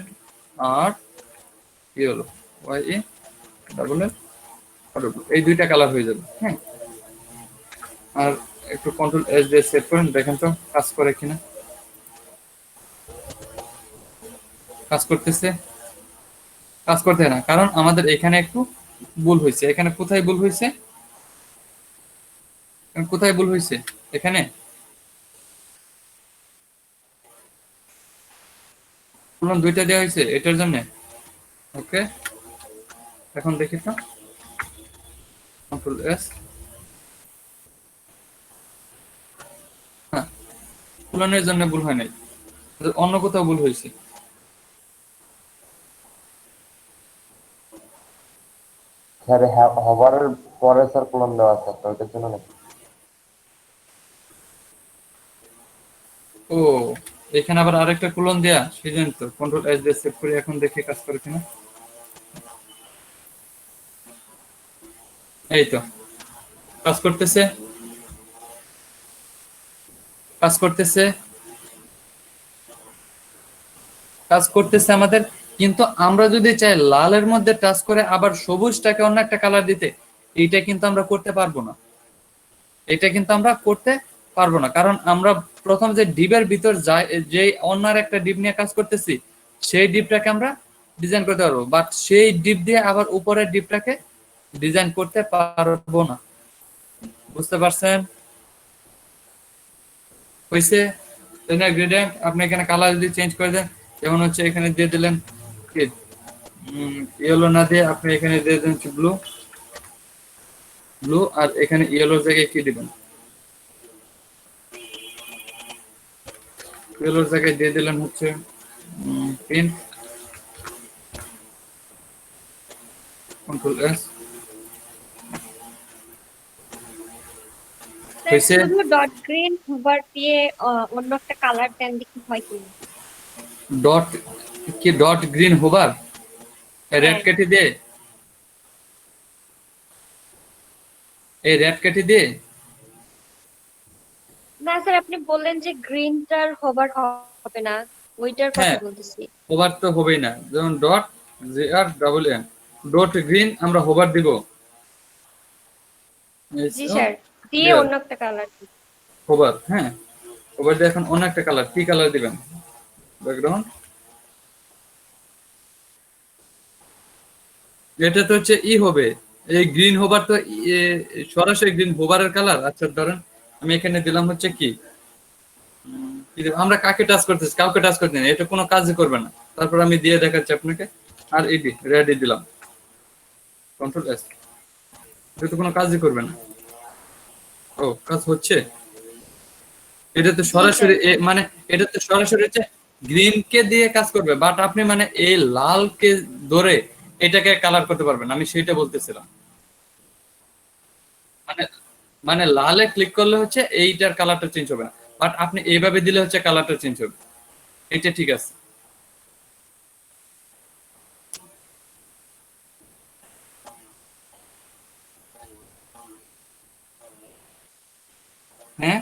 আর ইয়েলো, ওয়াই ডাবল এল এই দুইটা কালার হয়ে যাবে। হ্যাঁ, আর একটু কন্ট্রোল এস দিয়ে সেট করেন, দেখেন তো কাজ করে কিনা। কাজ করতেছে? কাজ করতে না, কারণ আমাদের এখানে একটু ভুল হয়েছে। এখানে কোথায় ভুল হয়েছে? এখানে দুইটা দেওয়া হয়েছে এটার জন্য। ওকে, এখন দেখি তো, কন্ট্রোল এস। হ্যাঁ, তুলনের জন্য ভুল হয় নাই, অন্য কোথাও ভুল হয়েছে। স্যার হভারের পরে স্যার কোলন দেওয়া আছে, তো ওটার জন্য নাকি? ও, এখানে আবার আরেকটা কোলন দেয়া, সেই জন্য তো কন্ট্রোল এস দিয়ে সেভ করি। এখন দেখি কাজ করে কিনা। এই তো কাজ করতেছে, আমাদের। কিন্তু আমরা যদি চাই লালের মধ্যে টাচ করে আবার সবুজটাকে অন্য একটা কালার দিতে, এইটা কিন্তু আমরা করতে পারবো না। কারণ আমরা প্রথম যে ডিপের ভিতর যাই, যে অন্য একটা ডিপ নিয়ে কাজ করতেছি, সেই ডিপটাকে আমরা ডিজাইন করতে পারবো, বাট সেই ডিপ দিয়ে আবার উপরের ডিপটাকে ডিজাইন করতে পারবো না। বুঝতে পারছেন? হয়েছে? গ্রেডিয়েন্ট আপনি এখানে কালার যদি চেঞ্জ করে দেন, যেমন হচ্ছে এখানে দিয়ে দিলেন কি ইয়েলো না দিয়ে আপনি এখানে দিয়ে দেন ব্লু, আর এখানে ইয়েলোর জায়গায় কি দিবেন? ইয়েলোর জায়গায় দিয়ে দিলেন হচ্ছে পিঙ্ক। Control S. হয়েছে? শুধু ডট গ্রিন হুবার দিয়ে অন্য একটা কালার দেন দেখি হয় কি। ডট গ্রিন হোভার রেড কেটে দিয়ে, না স্যার, আপনি বললেন যে গ্রিনটার হোভার হবে না, ওইটার কথা হ্যাঁ, বলতেছি। হোভার তো হবেই না। যেমন ডট JR ডট গ্রিন আমরা হোভার দিব। জি স্যার, দিয়ে অন্য একটা কালার। হোভার, হ্যাঁ, হোভার দিয়ে এখন অন্য একটা কালার, কি কালার দিবেন? ব্যাকগ্রাউন্ড, এটা তো হচ্ছে হবে, এই গ্রিন হোভার তো সরাসরি গ্রিন হোভারের কালার। আচ্ছা ধরেন আমি এখানে দিলাম হচ্ছে কি আমরা কাকে টাচ করতেছি, কাউকে টাচ করতে না, এটা কোনো কাজই করবে না। তারপর আমি দিয়ে দেখাচ্ছি আপনাকে, আর এডি রেডি দিলাম, কন্ট্রোল এস, এটা তো কোনো কাজই করবে না। ও, কাজ হচ্ছে। এটা তো সরাসরি মানে এটা তো সরাসরি হচ্ছে গ্রিন কে দিয়ে কাজ করবে, বাট আপনি মানে এই লালকে ধরে এটাকে কালার করতে পারবেন, আমি সেইটা বলতেছিলাম। মানে মানে লালে ক্লিক করলে হচ্ছে এইটার কালারটা চেঞ্জ হবে না, বাট আপনি এইভাবে দিলে হচ্ছে কালারটা চেঞ্জ হবে। এটা ঠিক আছে? হ্যাঁ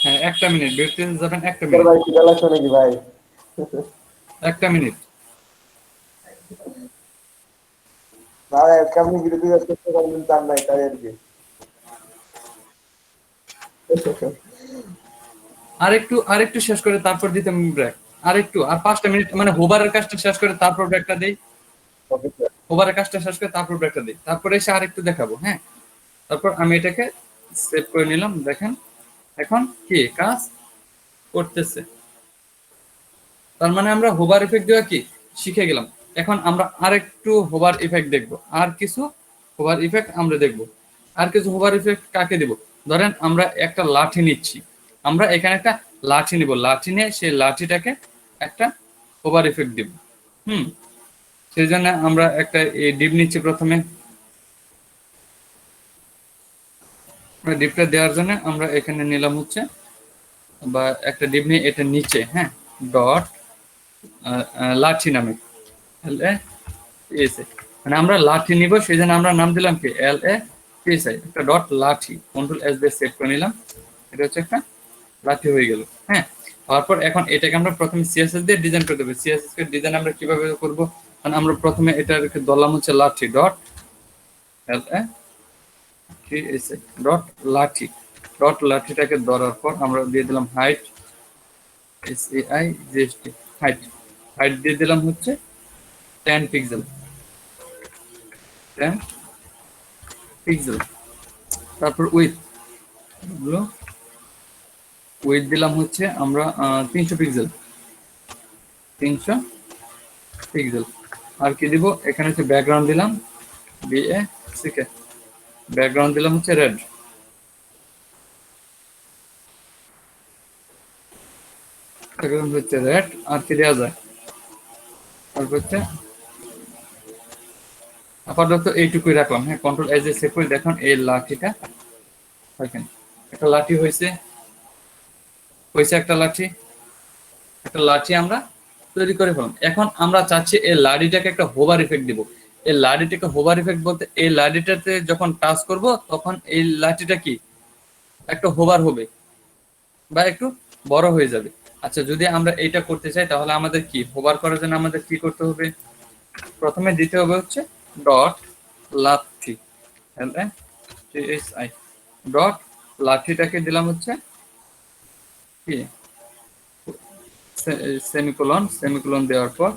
হ্যাঁ, একটা মিনিট বিরতি যাবেন, একটা স্যার মিনিট, ভাই কি গেল শুনে কি ভাই? একটা মিনিট। ভাই কেমনি বিরতি করতে পারবেন চান নাই, তাই আর কি। আরেকটু শেষ করে তারপর দিতে ব্রেক, আরেকটু আর 5টা মিনিট, মানে হোভারের কাজটা শেষ করে তারপর ব্রেকটা দেই, ওকে স্যার। হোভারের কাজটা শেষ করে তারপর ব্রেকটা দিই, তারপরে এসে আরেকটু দেখাবো। হ্যাঁ, তারপর আমি এটাকে সেভ করে নিলাম। দেখেন এখন কি কাজ করতেছে। তার মানে আমরা হোভার ইফেক্ট দেওয়া কি শিখে গেলাম। এখন আমরা আরেকটু হোভার ইফেক্ট দেখবো, আর কিছু হোভার ইফেক্ট আমরা দেখবো। আর কিছু হোভার ইফেক্ট কাকে দিব? ধরেন আমরা একটা লাঠি নিচ্ছি, আমরা এখানে একটা লাঠি নিব, লাঠি নিয়ে সেই লাঠিটাকে একটা ওভার ইফেক্ট দিব। সেই জন্য আমরা একটা এই ডিপ নিচ্ছি প্রথমে। ডিপটা দেওয়ার জন্য আমরা এখানে নিলাম হচ্ছে, বা একটা ডিপ নিয়ে এটা নিচে, হ্যাঁ, ডট লাঠি নামে এসে, মানে আমরা লাঠি নিব, সেই জন্য আমরা নাম দিলাম কি LATSI, একটা ডট লাঠি, কন্ট্রোল S দিয়ে সেভ করে নিলাম। এটা হচ্ছে একটা লাঠি হয়ে গেল, হ্যাঁ। তারপর এখন এটাকে আমরা প্রথমে CSS দিয়ে ডিজাইন করে দেবো। CSS এর ডিজাইন আমরা কিভাবে করব, মানে আমরা প্রথমে এটাকে ধরলাম হচ্ছে লাঠি ডট LATSI ডট লাঠি, ডট লাঠিটাকে ধরার পর আমরা দিয়ে দিলাম হাইট SAIGST হাইট, হাইট দিয়ে দিলাম হচ্ছে 10 পিক্সেল, 10 পিক্সেল। তারপর উইথ দিলাম হচ্ছে আমরা 300 পিক্সেল, 300 পিক্সেল। আর কি দিব, এখানে হচ্ছে ব্যাকগ্রাউন্ড দিলাম BACK, ব্যাকগ্রাউন্ড দিলাম হচ্ছে রেড, ব্যাকগ্রাউন্ড হচ্ছে রেড। আর কি দেওয়া যায়, তারপর হচ্ছে আপাতত এইটুকুই রাখলাম, হ্যাঁ। কন্ট্রোল S দিয়ে সেভ করে দেখুন এই লাঠিটা, দেখেন একটা লাঠি হয়েছে একটা লাঠি আমরা তৈরি করে ফেলাম। এখন আমরা চাচ্ছি এই লাঠিটাকে একটা হোভার ইফেক্ট দিব। এই লাঠিটাকে হোভার ইফেক্ট বলতে, এই লাঠিটাতে যখন টাচ করব তখন এই লাঠিটা কি একটা হোভার হবে বা একটু বড় হয়ে যাবে। আচ্ছা, যদি আমরা এইটা করতে চাই তাহলে আমাদের কি হোভার করার জন্য আমাদের কি করতে হবে, প্রথমে দিতে হবে হচ্ছে ডট লাঠি LATSI ডট লাঠিটাকে দিলাম হচ্ছে কি সেমিকোলন দেওয়ার পর,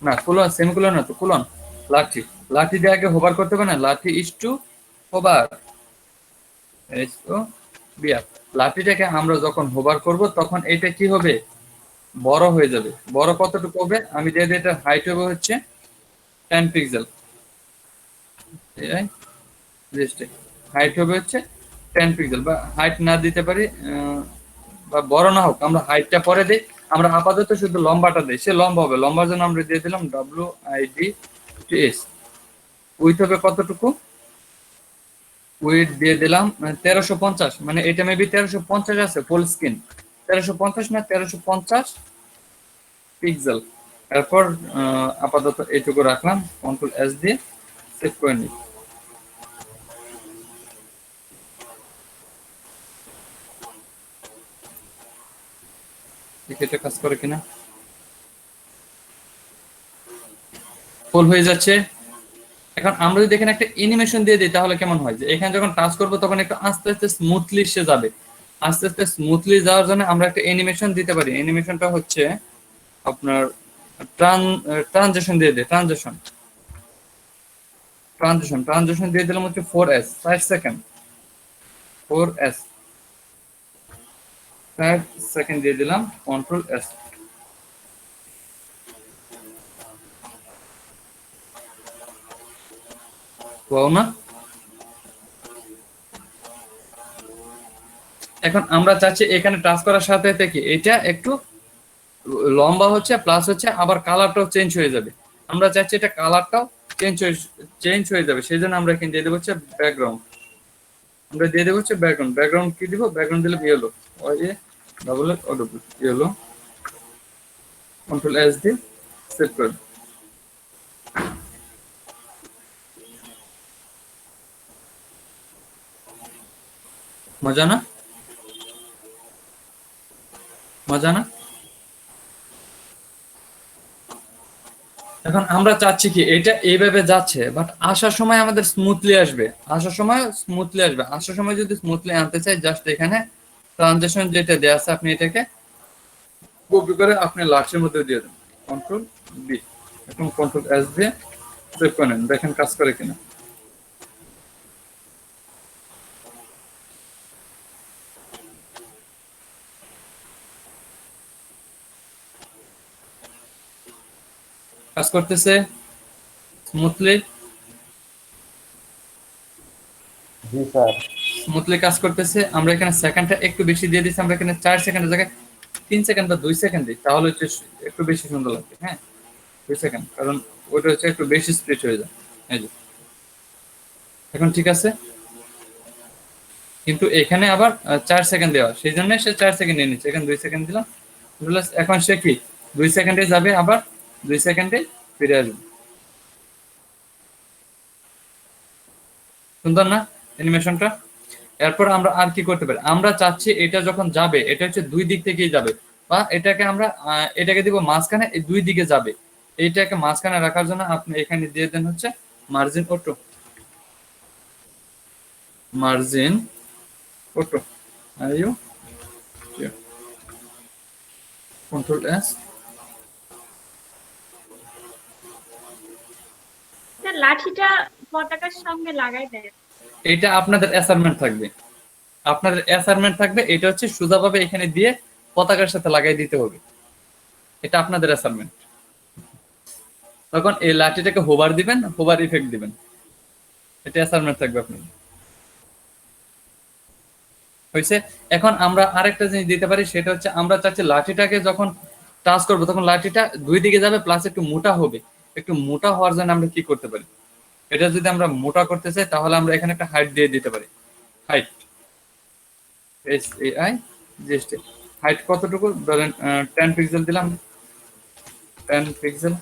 না সেমিকোলন না তো কোলন, লাঠি দিয়ে আগে হোভার করতে হবে না, লাঠি ইজ টু হোভার লাঠিটাকে আমরা যখন হোভার করব তখন এটা কি হবে, বড় হয়ে যাবে। বড় কতটুকু হবে, আমি দিয়ে দিই, এটা হাইট হবে হচ্ছে 10 পিক্সেল, হাইট হবে হচ্ছে 10 পিক্সেল, বা হাইট না দিতে পারি বা বড় না হোক, আমরা হাইটটা পরে দিই। আমরা আপাতত শুধু লম্বাটা দিই, সে লম্বা হবে, লম্বার জন্য আমরা দিয়ে দিলাম WIDTS। উইথ হবে কতটুকু, উইথ দিয়ে দিলাম 1350, মানে এটা মেবি 1350 আছে ফুল স্ক্রিন, 1350 না 1350 পিক্সেল। এরপর আপাতত এইটুকু রাখলাম, কন্ট্রোল S দিয়ে সেভ করে নিই। এটা কাজ করে কিনা, ফুল হয়ে যাচ্ছে। এখন আমরা যদি এখানে একটা অ্যানিমেশন দিয়ে দিই তাহলে কেমন হয়, যে এখানে যখন টাচ করবো তখন একটু আস্তে আস্তে স্মুথলি সে যাবে। আস্তে আস্তে স্মুথলি যাওয়ার জন্য আমরা একটা অ্যানিমেশন দিতে পারি। অ্যানিমেশনটা হচ্ছে আপনার ট্রানজিশন দিয়ে দিই, ট্রানজিশন দিয়ে দিলাম হচ্ছে 4S 5 সেকেন্ড, 4S 5 সেকেন্ড দিয়ে দিলাম, কন্ট্রোল S। না, এখন আমরা চাচ্ছি এখানে টাচ করার সাথে সাথে কি এটা একটু লম্বা হচ্ছে, প্লাস হচ্ছে আবার কালারটাও চেঞ্জ হয়ে যাবে। আমরা চাচ্ছি এটা কালারটাও চেঞ্জ হয়ে যাবে, সেই জন্য আমরা এখানে দিয়ে দেবো হচ্ছে ব্যাকগ্রাউন্ড। আমরা দিয়ে দেবো হচ্ছে ব্যাকগ্রাউন্ড কি দিব, ব্যাকগ্রাউন্ড দিলে ইয়েলো, ইয়েলো, কন্ট্রোল S দিয়ে সেভ করে। মজা না, এখন আমরা চাচ্ছি কি এটা এইভাবে যাচ্ছে, বাট আসার সময় আমাদের স্মুথলি আসবে। আসার সময় যদি স্মুথলি আনতে চাই, জাস্ট এখানে ট্রানজিশন যেটা দেওয়া আছে আপনি এটাকে কপি করে আপনি লাঠের মধ্যে দিয়ে দেন, কন্ট্রোল B, এখন কন্ট্রোল S দিয়ে সেভ করে নেন, দেখেন কাজ করে কিনা। কাজ করতেছে স্মুথলি, জি স্যার, স্মুথলি কাজ করতেছে। আমরা এখানে সেকেন্ডটা একটু বেশি দিয়ে দিচ্ছি, আমরা এখানে 4 সেকেন্ডের জায়গায় 3 সেকেন্ড বা 2 সেকেন্ড দিই তাহলে হচ্ছে একটু বেশি সুন্দর লাগবে। হ্যাঁ, 2 সেকেন্ড, কারণ ওটা হচ্ছে একটু বেশি স্প্লিট হয়ে যায়। এই যে এখন ঠিক আছে, কিন্তু এখানে আবার 4 সেকেন্ড দেওয়া, সেই জন্য সে 4 সেকেন্ড নিয়ে নিচ্ছে, এখানে 2 সেকেন্ড দিলাম। এখন সে কি 2 সেকেন্ডে যাবে, আবার 2 সেকেন্ডে ফিরে আসবে। সুন্দর না অ্যানিমেশনটা? এরপর আমরা আর কি করতে পারি, আমরা চাচ্ছি এটা যখন যাবে এটা হচ্ছে 2 দিক থেকেই যাবে, বা এটাকে আমরা এটাকে দিব মাঝখানে, এই 2 দিকে যাবে। এইটাকে মাঝখানে রাখার জন্য আপনি এখানে দিয়ে দেন হচ্ছে মার্জিন অটো, মার্জিন অটো, আইও কন্ট্রোল এস। স্যার লাঠিটা পতাকার সঙ্গে লাগাই দেন। এটা আপনাদের অ্যাসাইনমেন্ট থাকবে, আপনাদের অ্যাসাইনমেন্ট থাকবে, এটা হচ্ছে সোজাভাবে এখানে দিয়ে পতাকার সাথে লাগাই দিতে হবে, এটা আপনাদের অ্যাসাইনমেন্ট। তখন এই লাঠিটাকে হোভার দিবেন, হোভার ইফেক্ট দিবেন, এটা অ্যাসাইনমেন্ট থাকবে আপনাদের। হয়েছে? এখন আমরা আরেকটা জিনিস দিতে পারি, সেটা হচ্ছে আমরা চাচ্ছি লাঠিটাকে যখন টাচ করবো তখন লাঠিটা 2 দিকে যাবে, প্লাস একটু মোটা হবে। একটু মোটা হওয়ার জন্য আমরা কি করতে পারি, এটা যদি আমরা মোটা করতে চাই তাহলে আমরা এখানে একটা হাইট দিয়ে দিতে পারি। হাইট SAI GST, হাইট কতটুকু ধরেন 10 পিক্সেল দিলাম, 10 পিক্সেল,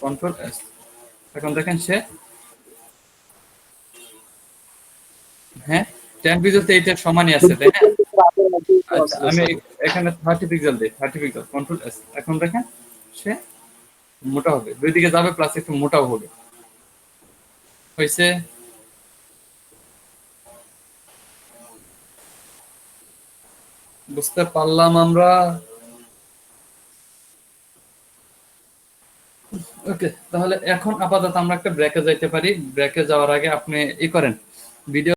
কন্ট্রোল এস। এখন দেখেন সে, হ্যাঁ 10 পিক্সেল তো এইটার সমানই আছে, তাই না? আচ্ছা আমি এখানে 30 পিক্সেল দিই, 30 পিক্সেল, কন্ট্রোল এস। এখন দেখেন সে মোটা হবে, 2 দিকে যাবে, প্লাস একটু মোটাও হবে। হয়েছে? বুঝতে পারলাম আমরা? ওকে, তাহলে এখন আপাতত আমরা একটা ব্রেকে যাইতে পারি। ব্রেকে যাওয়ার আগে আপনি ই করেন, ভিডিও